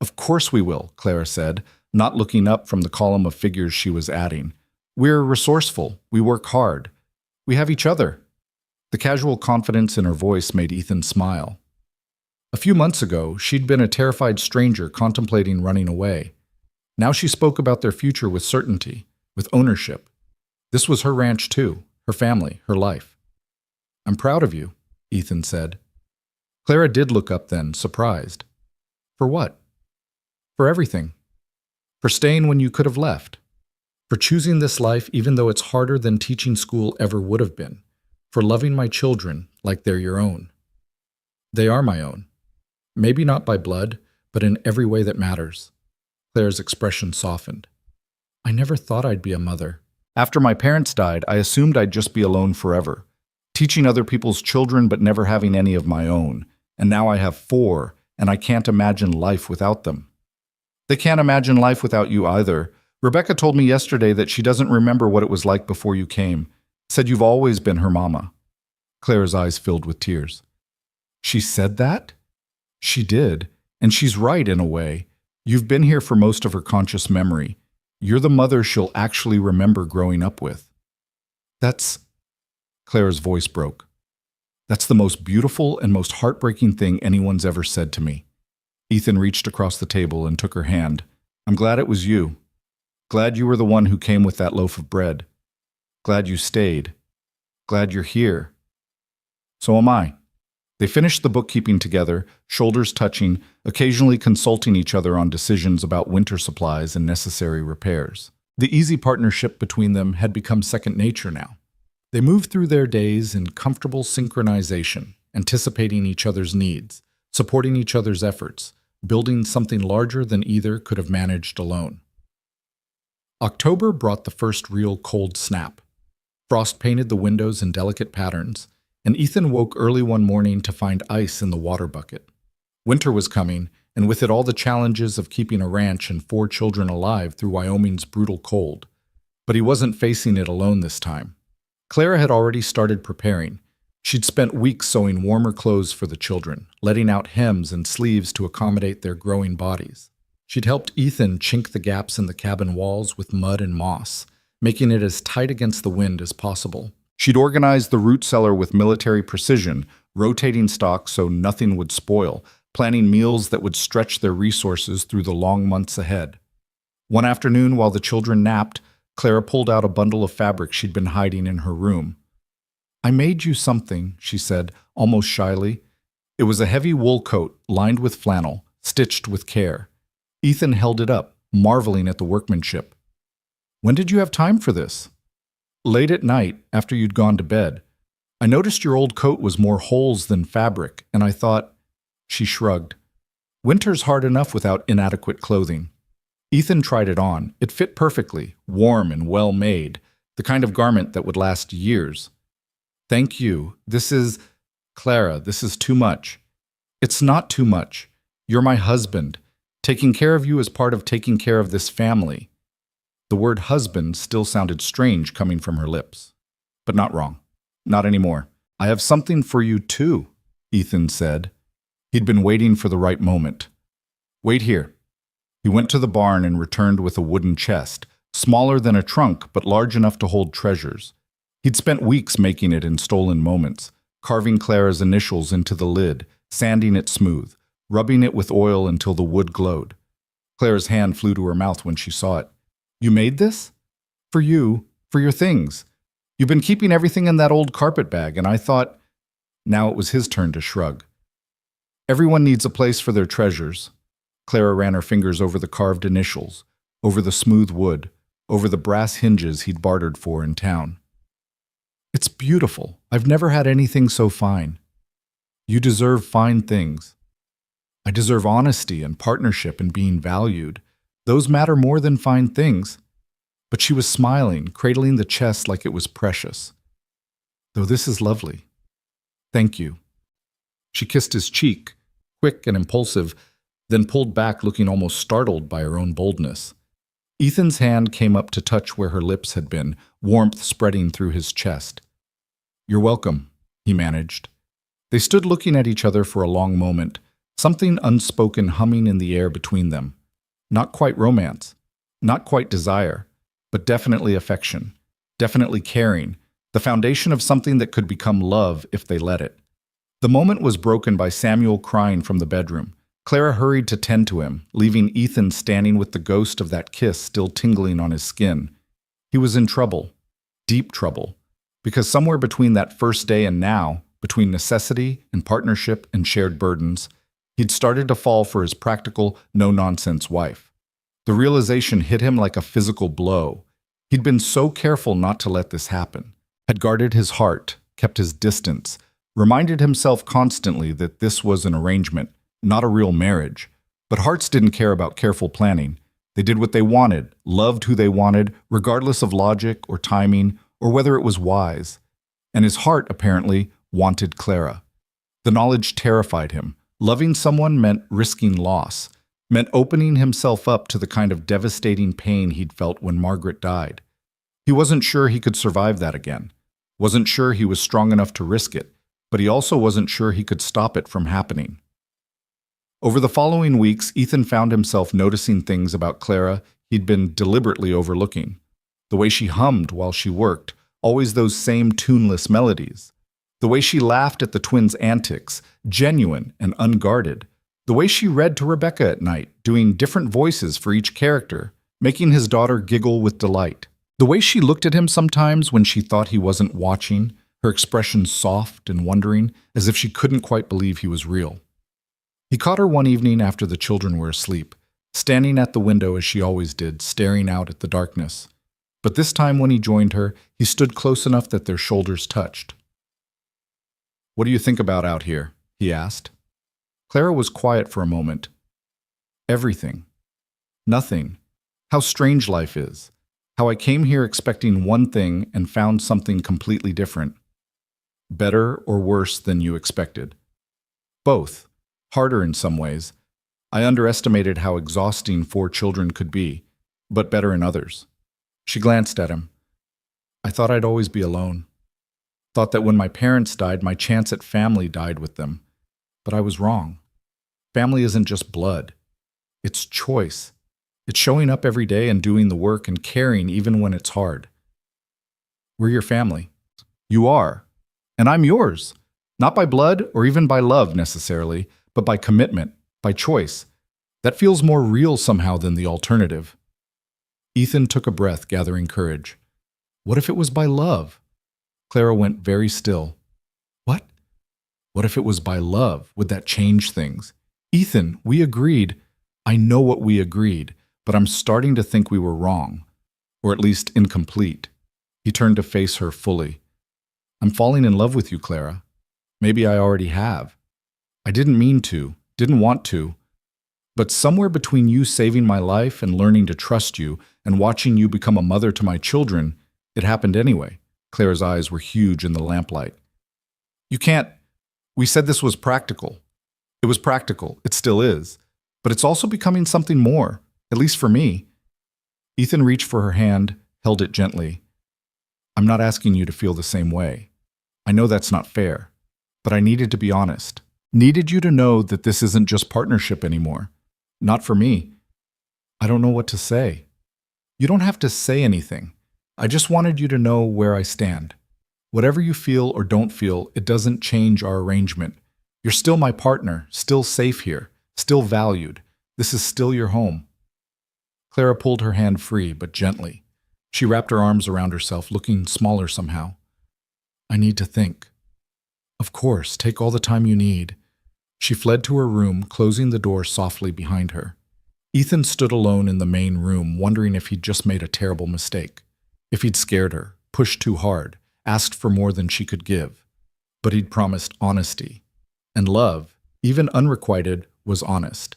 "Of course we will," Clara said, not looking up from the column of figures she was adding. "We're resourceful. We work hard. We have each other." The casual confidence in her voice made Ethan smile. A few months ago, she'd been a terrified stranger contemplating running away. Now she spoke about their future with certainty, with ownership. This was her ranch too, her family, her life. "I'm proud of you," Ethan said. Clara did look up then, surprised. "For what?" "For everything. For staying when you could have left. For choosing this life even though it's harder than teaching school ever would have been. For loving my children like they're your own." "They are my own. Maybe not by blood, but in every way that matters." Claire's expression softened. "I never thought I'd be a mother. After my parents died, I assumed I'd just be alone forever, teaching other people's children but never having any of my own. And now I have 4, and I can't imagine life without them." "They can't imagine life without you either," Rebecca told me yesterday that she doesn't remember what it was like before you came. Said you've always been her mama. Clara's eyes filled with tears. She said that? She did, and she's right in a way. You've been here for most of her conscious memory. You're the mother she'll actually remember growing up with. That's... Clara's voice broke. That's the most beautiful and most heartbreaking thing anyone's ever said to me. Ethan reached across the table and took her hand. I'm glad it was you. Glad you were the one who came with that loaf of bread. Glad you stayed. Glad you're here. So am I. They finished the bookkeeping together, shoulders touching, occasionally consulting each other on decisions about winter supplies and necessary repairs. The easy partnership between them had become second nature now. They moved through their days in comfortable synchronization, anticipating each other's needs, supporting each other's efforts, building something larger than either could have managed alone. October brought the first real cold snap. Frost painted the windows in delicate patterns, and Ethan woke early one morning to find ice in the water bucket. Winter was coming, and with it all the challenges of keeping a ranch and 4 children alive through Wyoming's brutal cold. But he wasn't facing it alone this time. Clara had already started preparing. She'd spent weeks sewing warmer clothes for the children, letting out hems and sleeves to accommodate their growing bodies. She'd helped Ethan chink the gaps in the cabin walls with mud and moss, making it as tight against the wind as possible. She'd organized the root cellar with military precision, rotating stock so nothing would spoil, planning meals that would stretch their resources through the long months ahead. One afternoon, while the children napped, Clara pulled out a bundle of fabric she'd been hiding in her room. I made you something, she said, almost shyly. It was a heavy wool coat, lined with flannel, stitched with care. Ethan held it up, marveling at the workmanship. When did you have time for this? Late at night, after you'd gone to bed. I noticed your old coat was more holes than fabric, and I thought... She shrugged. Winter's hard enough without inadequate clothing. Ethan tried it on. It fit perfectly, warm and well made, the kind of garment that would last years. Thank you. Clara, this is too much. It's not too much. You're my husband. Taking care of you is part of taking care of this family. The word husband still sounded strange coming from her lips. But not wrong. Not anymore. I have something for you too, Ethan said. He'd been waiting for the right moment. Wait here. He went to the barn and returned with a wooden chest, smaller than a trunk but large enough to hold treasures. He'd spent weeks making it in stolen moments, carving Clara's initials into the lid, sanding it smooth, rubbing it with oil until the wood glowed. Clara's hand flew to her mouth when she saw it. You made this? For you, for your things. You've been keeping everything in that old carpet bag, and I thought... Now it was his turn to shrug. Everyone needs a place for their treasures. Clara ran her fingers over the carved initials, over the smooth wood, over the brass hinges he'd bartered for in town. It's beautiful. I've never had anything so fine. You deserve fine things. I deserve honesty and partnership and being valued. Those matter more than fine things. But she was smiling, cradling the chest like it was precious. Though this is lovely. Thank you. She kissed his cheek, quick and impulsive, then pulled back looking almost startled by her own boldness. Ethan's hand came up to touch where her lips had been, warmth spreading through his chest. You're welcome, he managed. They stood looking at each other for a long moment, something unspoken humming in the air between them. Not quite romance, not quite desire, but definitely affection, definitely caring, the foundation of something that could become love if they let it. The moment was broken by Samuel crying from the bedroom. Clara hurried to tend to him, leaving Ethan standing with the ghost of that kiss still tingling on his skin. He was in trouble, deep trouble, because somewhere between that first day and now, between necessity and partnership and shared burdens, he'd started to fall for his practical, no-nonsense wife. The realization hit him like a physical blow. He'd been so careful not to let this happen, had guarded his heart, kept his distance, reminded himself constantly that this was an arrangement, not a real marriage. But hearts didn't care about careful planning. They did what they wanted, loved who they wanted, regardless of logic or timing or whether it was wise. And his heart, apparently, wanted Clara. The knowledge terrified him. Loving someone meant risking loss, meant opening himself up to the kind of devastating pain he'd felt when Margaret died. He wasn't sure he could survive that again, wasn't sure he was strong enough to risk it, but he also wasn't sure he could stop it from happening. Over the following weeks, Ethan found himself noticing things about Clara he'd been deliberately overlooking. The way she hummed while she worked, always those same tuneless melodies. The way she laughed at the twins' antics, genuine and unguarded. The way she read to Rebecca at night, doing different voices for each character, making his daughter giggle with delight. The way she looked at him sometimes when she thought he wasn't watching, her expression soft and wondering, as if she couldn't quite believe he was real. He caught her one evening after the children were asleep, standing at the window as she always did, staring out at the darkness. But this time when he joined her, he stood close enough that their shoulders touched. "What do you think about out here?" he asked. Clara was quiet for a moment. "Everything. Nothing. How strange life is. How I came here expecting one thing and found something completely different. Better or worse than you expected. Both. Harder in some ways. I underestimated how exhausting 4 children could be, but better in others." She glanced at him. "I thought I'd always be alone. Thought that when my parents died, my chance at family died with them. But I was wrong. Family isn't just blood. It's choice. It's showing up every day and doing the work and caring even when it's hard. We're your family. You are. And I'm yours. Not by blood or even by love necessarily, but by commitment, by choice. That feels more real somehow than the alternative." Ethan took a breath, gathering courage. What if it was by love? Clara went very still. What? What if it was by love? Would that change things? Ethan, we agreed. I know what we agreed, but I'm starting to think we were wrong, or at least incomplete. He turned to face her fully. I'm falling in love with you, Clara. Maybe I already have. I didn't mean to, didn't want to. But somewhere between you saving my life and learning to trust you and watching you become a mother to my children, it happened anyway. Clara's eyes were huge in the lamplight. You can't. We said this was practical. It was practical. It still is. But it's also becoming something more, at least for me. Ethan reached for her hand, held it gently. I'm not asking you to feel the same way. I know that's not fair, but I needed to be honest. Needed you to know that this isn't just partnership anymore. Not for me. I don't know what to say. You don't have to say anything. I just wanted you to know where I stand. Whatever you feel or don't feel, it doesn't change our arrangement. You're still my partner, still safe here, still valued. This is still your home. Clara pulled her hand free, but gently. She wrapped her arms around herself, looking smaller somehow. I need to think. Of course, take all the time you need. She fled to her room, closing the door softly behind her. Ethan stood alone in the main room, wondering if he'd just made a terrible mistake. If he'd scared her, pushed too hard, asked for more than she could give. But he'd promised honesty. And love, even unrequited, was honest.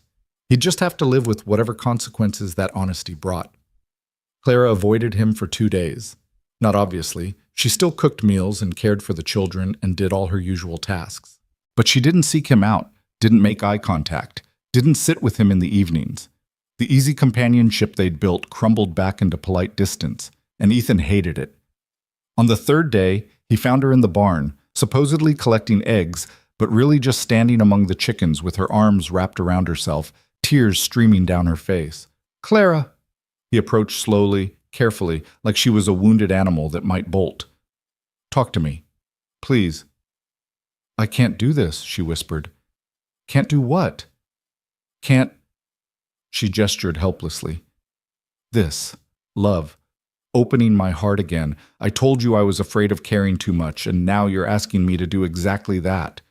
He'd just have to live with whatever consequences that honesty brought. Clara avoided him for 2 days. Not obviously. She still cooked meals and cared for the children and did all her usual tasks. But she didn't seek him out, didn't make eye contact, didn't sit with him in the evenings. The easy companionship they'd built crumbled back into polite distance, and Ethan hated it. On the 3rd day, he found her in the barn, supposedly collecting eggs, but really just standing among the chickens with her arms wrapped around herself, tears streaming down her face. Clara! He approached slowly, carefully, like she was a wounded animal that might bolt. Talk to me. Please. I can't do this, she whispered. Can't do what? Can't. She gestured helplessly. This. Love. Opening my heart again. I told you I was afraid of caring too much, and now you're asking me to do exactly that.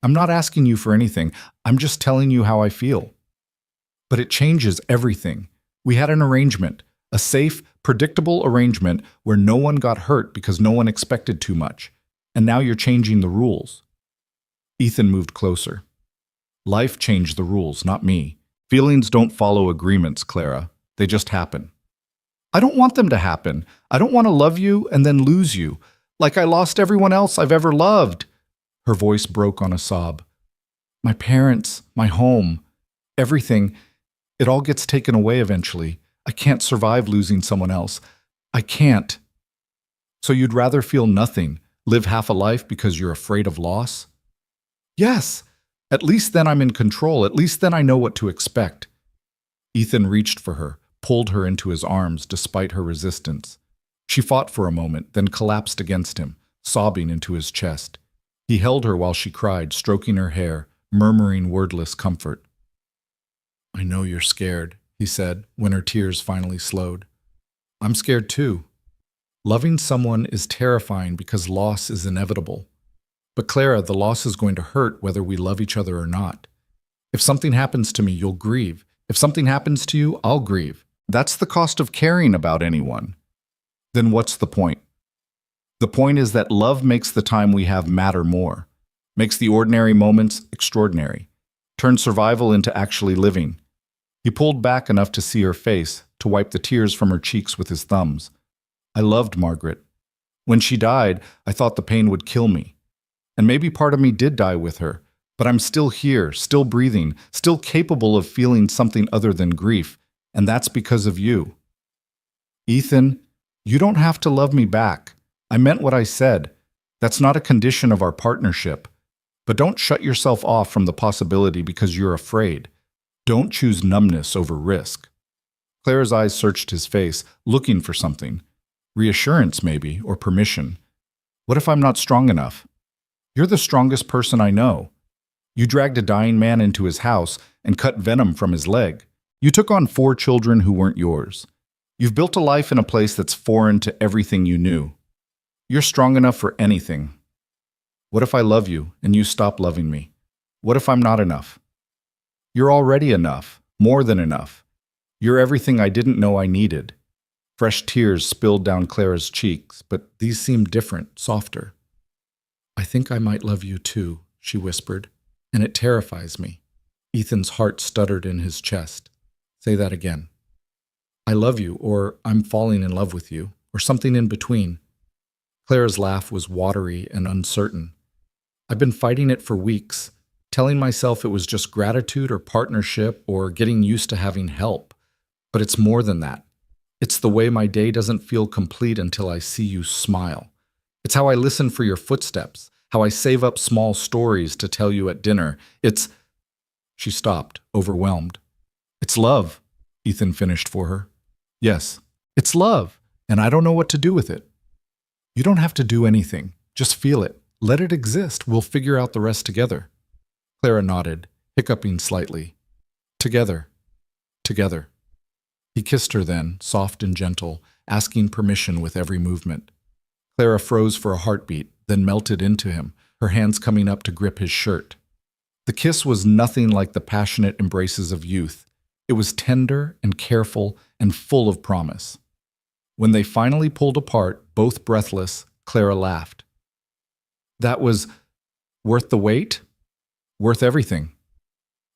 I'm not asking you for anything. I'm just telling you how I feel. But it changes everything. We had an arrangement, a safe, predictable arrangement where no one got hurt because no one expected too much. And now you're changing the rules. Ethan moved closer. Life changed the rules, not me. Feelings don't follow agreements, Clara. They just happen. I don't want them to happen. I don't want to love you and then lose you, like I lost everyone else I've ever loved. Her voice broke on a sob. My parents, my home, everything, It all gets taken away eventually. I can't survive losing someone else. I can't. So you'd rather feel nothing, live half a life because you're afraid of loss? Yes. At least then I'm in control. At least then I know what to expect. Ethan reached for her, pulled her into his arms despite her resistance. She fought for a moment, then collapsed against him, sobbing into his chest. He held her while she cried, stroking her hair, murmuring wordless comfort. I know you're scared, he said, when her tears finally slowed. I'm scared too. Loving someone is terrifying because loss is inevitable. But Clara, the loss is going to hurt whether we love each other or not. If something happens to me, you'll grieve. If something happens to you, I'll grieve. That's the cost of caring about anyone. Then what's the point? The point is that love makes the time we have matter more, makes the ordinary moments extraordinary, turns survival into actually living. He pulled back enough to see her face, to wipe the tears from her cheeks with his thumbs. I loved Margaret. When she died, I thought the pain would kill me. And maybe part of me did die with her, but I'm still here, still breathing, still capable of feeling something other than grief, and that's because of you. Ethan, you don't have to love me back. I meant what I said. That's not a condition of our partnership. But don't shut yourself off from the possibility because you're afraid. Don't choose numbness over risk. Clara's eyes searched his face, looking for something. Reassurance, maybe, or permission. What if I'm not strong enough? You're the strongest person I know. You dragged a dying man into his house and cut venom from his leg. You took on 4 children who weren't yours. You've built a life in a place that's foreign to everything you knew. You're strong enough for anything. What if I love you and you stop loving me? What if I'm not enough? You're already enough, more than enough. You're everything I didn't know I needed. Fresh tears spilled down Clara's cheeks, but these seemed different, softer. I think I might love you too, she whispered, and it terrifies me. Ethan's heart stuttered in his chest. Say that again. I love you, or I'm falling in love with you, or something in between. Clara's laugh was watery and uncertain. I've been fighting it for weeks, telling myself it was just gratitude or partnership or getting used to having help. But it's more than that. It's the way my day doesn't feel complete until I see you smile. It's how I listen for your footsteps, how I save up small stories to tell you at dinner. It's... She stopped, overwhelmed. It's love, Ethan finished for her. Yes, it's love, and I don't know what to do with it. You don't have to do anything. Just feel it. Let it exist. We'll figure out the rest together. Clara nodded, hiccuping slightly. Together. Together. He kissed her then, soft and gentle, asking permission with every movement. Clara froze for a heartbeat, then melted into him, her hands coming up to grip his shirt. The kiss was nothing like the passionate embraces of youth. It was tender and careful and full of promise. When they finally pulled apart, both breathless, Clara laughed. That was worth the wait? Worth everything.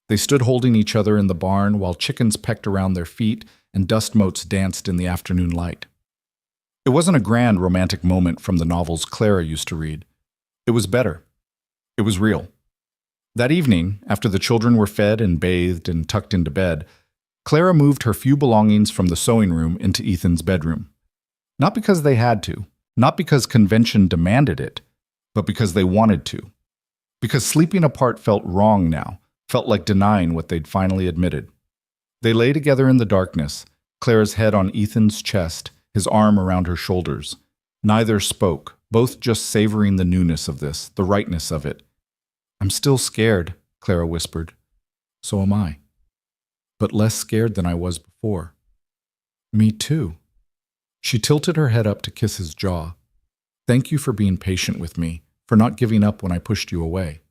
They stood holding each other in the barn while chickens pecked around their feet and dust motes danced in the afternoon light. It wasn't a grand romantic moment from the novels Clara used to read. It was better. It was real. That evening, after the children were fed and bathed and tucked into bed, Clara moved her few belongings from the sewing room into Ethan's bedroom. Not because they had to, not because convention demanded it, but because they wanted to. Because sleeping apart felt wrong now, felt like denying what they'd finally admitted. They lay together in the darkness, Clara's head on Ethan's chest, his arm around her shoulders. Neither spoke, both just savoring the newness of this, the rightness of it. I'm still scared, Clara whispered. So am I. But less scared than I was before. Me too. She tilted her head up to kiss his jaw. Thank you for being patient with me, for not giving up when I pushed you away.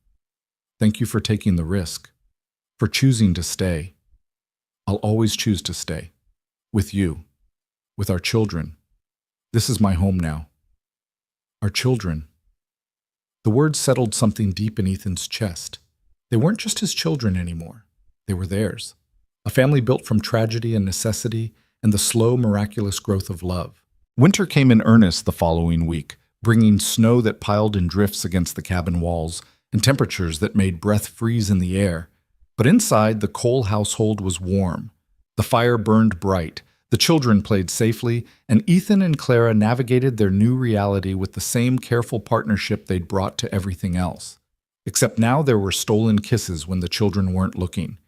Thank you for taking the risk, for choosing to stay. I'll always choose to stay. With you. With our children. This is my home now. Our children. The words settled something deep in Ethan's chest. They weren't just his children anymore. They were theirs. A family built from tragedy and necessity and the slow, miraculous growth of love. Winter came in earnest the following week, bringing snow that piled in drifts against the cabin walls and temperatures that made breath freeze in the air. But inside, the Cole household was warm. The fire burned bright, the children played safely, and Ethan and Clara navigated their new reality with the same careful partnership they'd brought to everything else. Except now there were stolen kisses when the children weren't looking,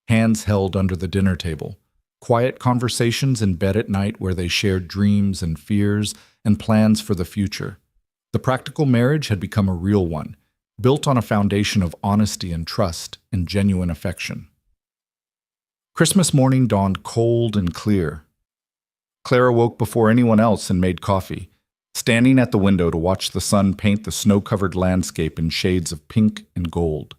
hands held under the dinner table, quiet conversations in bed at night where they shared dreams and fears and plans for the future. The practical marriage had become a real one, built on a foundation of honesty and trust and genuine affection. Christmas morning dawned cold and clear. Clara woke before anyone else and made coffee, standing at the window to watch the sun paint the snow-covered landscape in shades of pink and gold.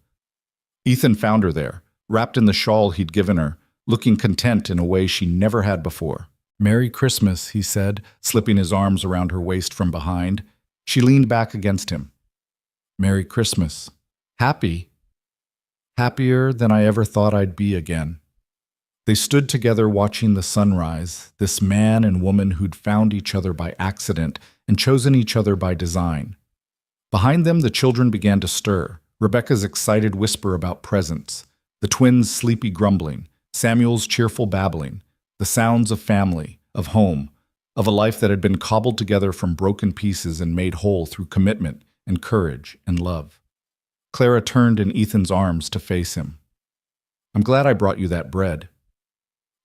Ethan found her there, wrapped in the shawl he'd given her, looking content in a way she never had before. "Merry Christmas," he said, slipping his arms around her waist from behind. She leaned back against him. "Merry Christmas. Happy? Happier than I ever thought I'd be again." They stood together watching the sunrise, this man and woman who'd found each other by accident and chosen each other by design. Behind them, the children began to stir, Rebecca's excited whisper about presents, the twins' sleepy grumbling, Samuel's cheerful babbling, the sounds of family, of home, of a life that had been cobbled together from broken pieces and made whole through commitment and courage and love. Clara turned in Ethan's arms to face him. "I'm glad I brought you that bread.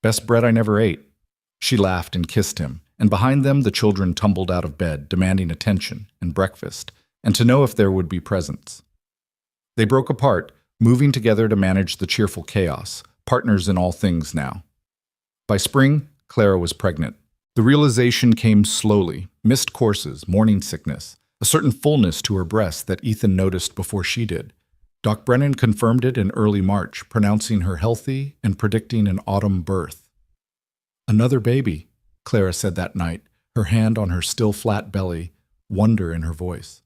Best bread I never ate." She laughed and kissed him, and behind them the children tumbled out of bed, demanding attention and breakfast, and to know if there would be presents. They broke apart, moving together to manage the cheerful chaos, partners in all things now. By spring, Clara was pregnant. The realization came slowly, missed courses, morning sickness, a certain fullness to her breast that Ethan noticed before she did. Doc Brennan confirmed it in early March, pronouncing her healthy and predicting an autumn birth. "Another baby," Clara said that night, her hand on her still flat belly, wonder in her voice.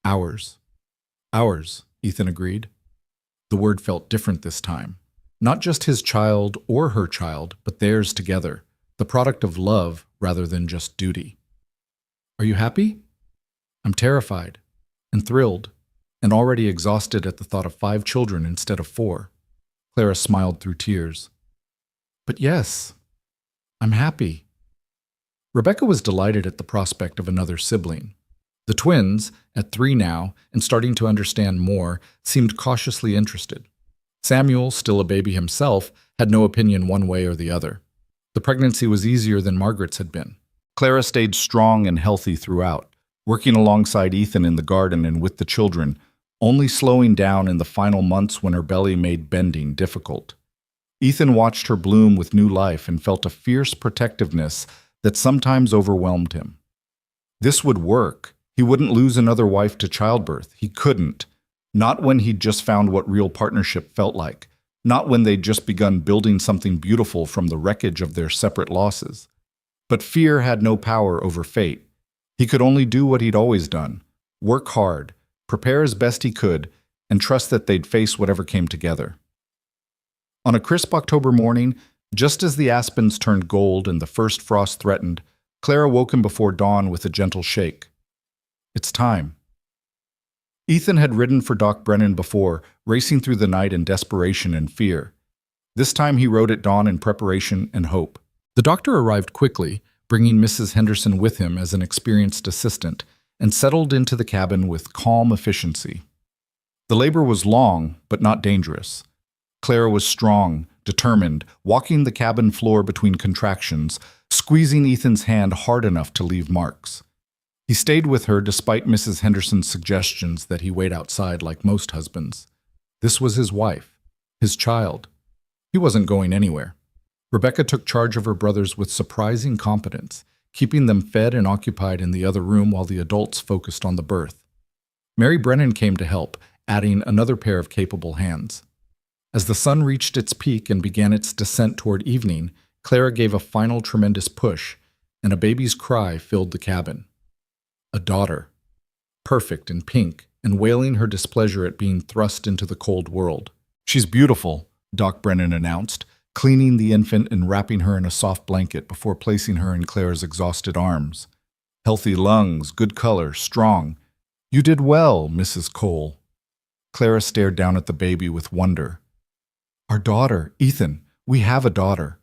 "Ours." "Ours," Ethan agreed. The word felt different this time. Not just his child or her child, but theirs together, the product of love rather than just duty. "Are you happy?" "I'm terrified and thrilled and already exhausted at the thought of 5 children instead of 4. Clara smiled through tears. "But yes, I'm happy." Rebecca was delighted at the prospect of another sibling. The twins, at 3 now and starting to understand more, seemed cautiously interested. Samuel, still a baby himself, had no opinion one way or the other. The pregnancy was easier than Margaret's had been. Clara stayed strong and healthy throughout, working alongside Ethan in the garden and with the children, only slowing down in the final months when her belly made bending difficult. Ethan watched her bloom with new life and felt a fierce protectiveness that sometimes overwhelmed him. This would work. He wouldn't lose another wife to childbirth. He couldn't. Not when he'd just found what real partnership felt like. Not when they'd just begun building something beautiful from the wreckage of their separate losses. But fear had no power over fate. He could only do what he'd always done. Work hard, prepare as best he could, and trust that they'd face whatever came together. On a crisp October morning, just as the aspens turned gold and the first frost threatened, Clara woke him before dawn with a gentle shake. "It's time." Ethan had ridden for Doc Brennan before, racing through the night in desperation and fear. This time he rode at dawn in preparation and hope. The doctor arrived quickly, bringing Mrs. Henderson with him as an experienced assistant, and settled into the cabin with calm efficiency. The labor was long, but not dangerous. Clara was strong, determined, walking the cabin floor between contractions, squeezing Ethan's hand hard enough to leave marks. He stayed with her despite Mrs. Henderson's suggestions that he wait outside like most husbands. This was his wife, his child. He wasn't going anywhere. Rebecca took charge of her brothers with surprising competence, keeping them fed and occupied in the other room while the adults focused on the birth. Mary Brennan came to help, adding another pair of capable hands. As the sun reached its peak and began its descent toward evening, Clara gave a final tremendous push, and a baby's cry filled the cabin. A daughter, perfect and pink, and wailing her displeasure at being thrust into the cold world. "She's beautiful," Doc Brennan announced, cleaning the infant and wrapping her in a soft blanket before placing her in Clara's exhausted arms. "Healthy lungs, good color, strong. You did well, Mrs. Cole." Clara stared down at the baby with wonder. "Our daughter, Ethan. We have a daughter."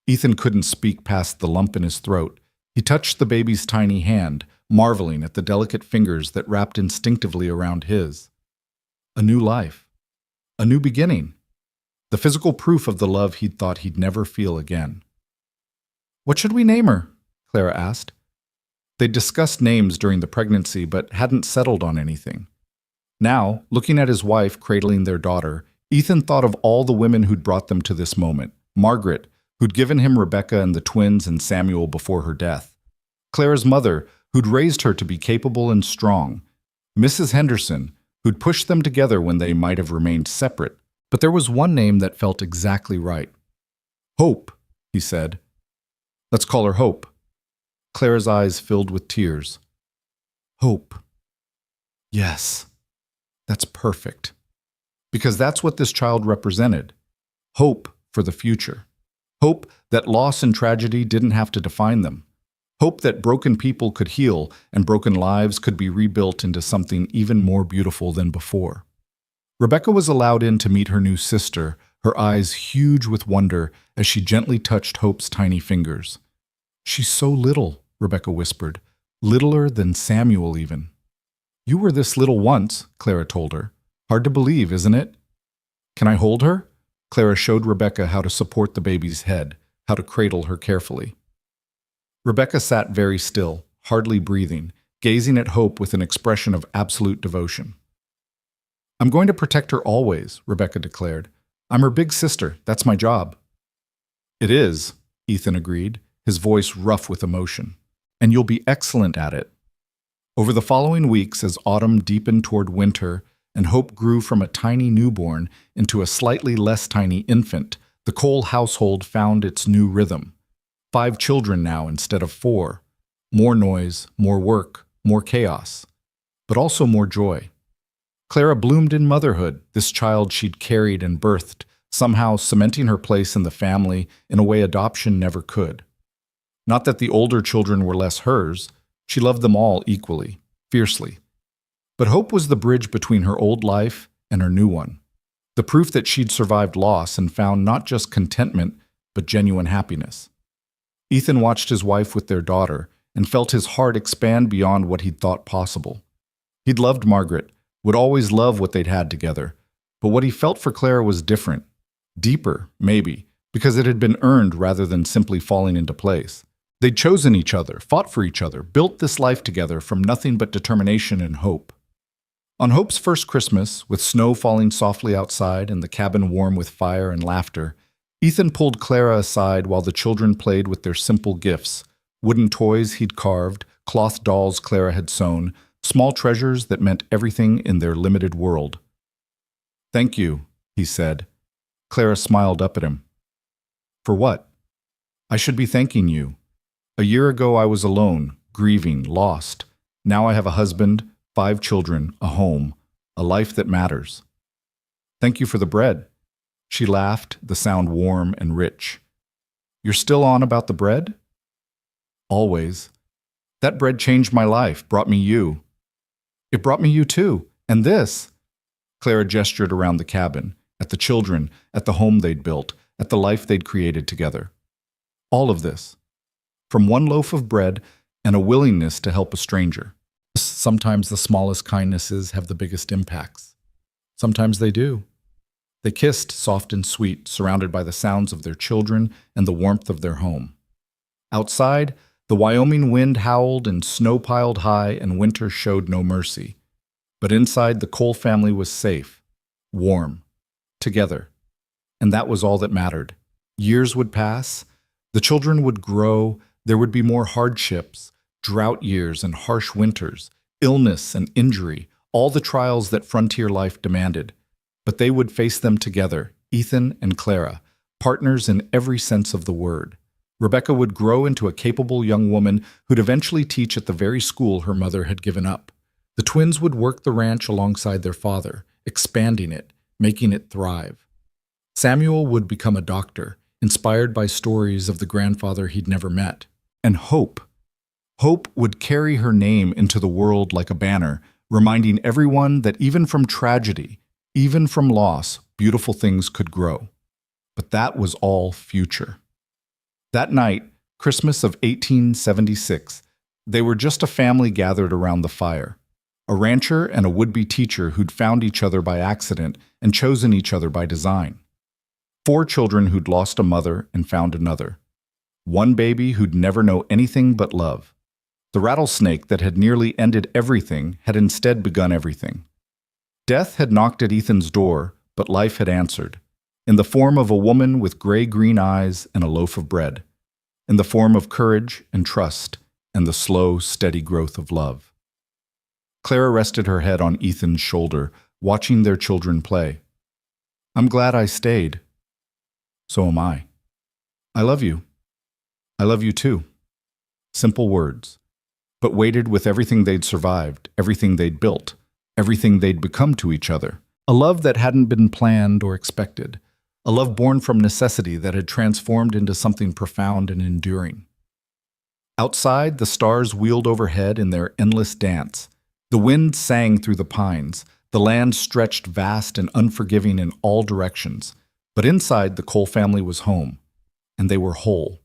Ethan couldn't speak past the lump in his throat. He touched the baby's tiny hand, marveling at the delicate fingers that wrapped instinctively around his. A new life. A new beginning. The physical proof of the love he'd thought he'd never feel again. "What should we name her?" Clara asked. They'd discussed names during the pregnancy, but hadn't settled on anything. Now, looking at his wife cradling their daughter, Ethan thought of all the women who'd brought them to this moment. Margaret, who'd given him Rebecca and the twins and Samuel before her death. Clara's mother, who'd raised her to be capable and strong. Mrs. Henderson, who'd pushed them together when they might have remained separate. But there was one name that felt exactly right. "Hope," he said. "Let's call her Hope." Clara's eyes filled with tears. "Hope. Yes, that's perfect. Because that's what this child represented. Hope for the future. Hope that loss and tragedy didn't have to define them. Hope that broken people could heal and broken lives could be rebuilt into something even more beautiful than before." Rebecca was allowed in to meet her new sister, her eyes huge with wonder as she gently touched Hope's tiny fingers. "She's so little," Rebecca whispered, "littler than Samuel even." "You were this little once," Clara told her. "Hard to believe, isn't it?" "Can I hold her?" Clara showed Rebecca how to support the baby's head, how to cradle her carefully. Rebecca sat very still, hardly breathing, gazing at Hope with an expression of absolute devotion. "I'm going to protect her always," Rebecca declared. "I'm her big sister. That's my job." "It is," Ethan agreed, his voice rough with emotion. "And you'll be excellent at it." Over the following weeks, as autumn deepened toward winter and Hope grew from a tiny newborn into a slightly less tiny infant, the Cole household found its new rhythm. 5 children now instead of 4. More noise, more work, more chaos, but also more joy. Clara bloomed in motherhood, this child she'd carried and birthed, somehow cementing her place in the family in a way adoption never could. Not that the older children were less hers, she loved them all equally, fiercely. But Hope was the bridge between her old life and her new one, the proof that she'd survived loss and found not just contentment, but genuine happiness. Ethan watched his wife with their daughter and felt his heart expand beyond what he'd thought possible. He'd loved Margaret, would always love what they'd had together, but what he felt for Clara was different, deeper, maybe, because it had been earned rather than simply falling into place. They'd chosen each other, fought for each other, built this life together from nothing but determination and hope. On Hope's first Christmas, with snow falling softly outside and the cabin warm with fire and laughter, Ethan pulled Clara aside while the children played with their simple gifts, wooden toys he'd carved, cloth dolls Clara had sewn, small treasures that meant everything in their limited world. "Thank you," he said. Clara smiled up at him. "For what?" "I should be thanking you. A year ago I was alone, grieving, lost. Now I have a husband, 5 children, a home, a life that matters. Thank you for the bread." She laughed, the sound warm and rich. "You're still on about the bread?" "Always. That bread changed my life, brought me you." "It brought me you too. And this." Clara gestured around the cabin, at the children, at the home they'd built, at the life they'd created together. All of this. From one loaf of bread and a willingness to help a stranger. Sometimes the smallest kindnesses have the biggest impacts. Sometimes they do. They kissed, soft and sweet, surrounded by the sounds of their children and the warmth of their home. Outside, the Wyoming wind howled and snow piled high and winter showed no mercy. But inside, the Cole family was safe, warm, together. And that was all that mattered. Years would pass, the children would grow, there would be more hardships, drought years and harsh winters, illness and injury, all the trials that frontier life demanded. But they would face them together, Ethan and Clara, partners in every sense of the word. Rebecca would grow into a capable young woman who'd eventually teach at the very school her mother had given up. The twins would work the ranch alongside their father, expanding it, making it thrive. Samuel would become a doctor, inspired by stories of the grandfather he'd never met. And Hope would carry her name into the world like a banner, reminding everyone that even from tragedy, even from loss, beautiful things could grow. But that was all future. That night, Christmas of 1876, they were just a family gathered around the fire. A rancher and a would-be teacher who'd found each other by accident and chosen each other by design. 4 children who'd lost a mother and found another. 1 baby who'd never know anything but love. The rattlesnake that had nearly ended everything had instead begun everything. Death had knocked at Ethan's door, but life had answered, in the form of a woman with gray-green eyes and a loaf of bread, in the form of courage and trust and the slow, steady growth of love. Clara rested her head on Ethan's shoulder, watching their children play. "I'm glad I stayed." "So am I." "I love you." "I love you too." Simple words, but weighted with everything they'd survived, everything they'd built, everything they'd become to each other. A love that hadn't been planned or expected. A love born from necessity that had transformed into something profound and enduring. Outside, the stars wheeled overhead in their endless dance. The wind sang through the pines. The land stretched vast and unforgiving in all directions. But inside, the Cole family was home, and they were whole.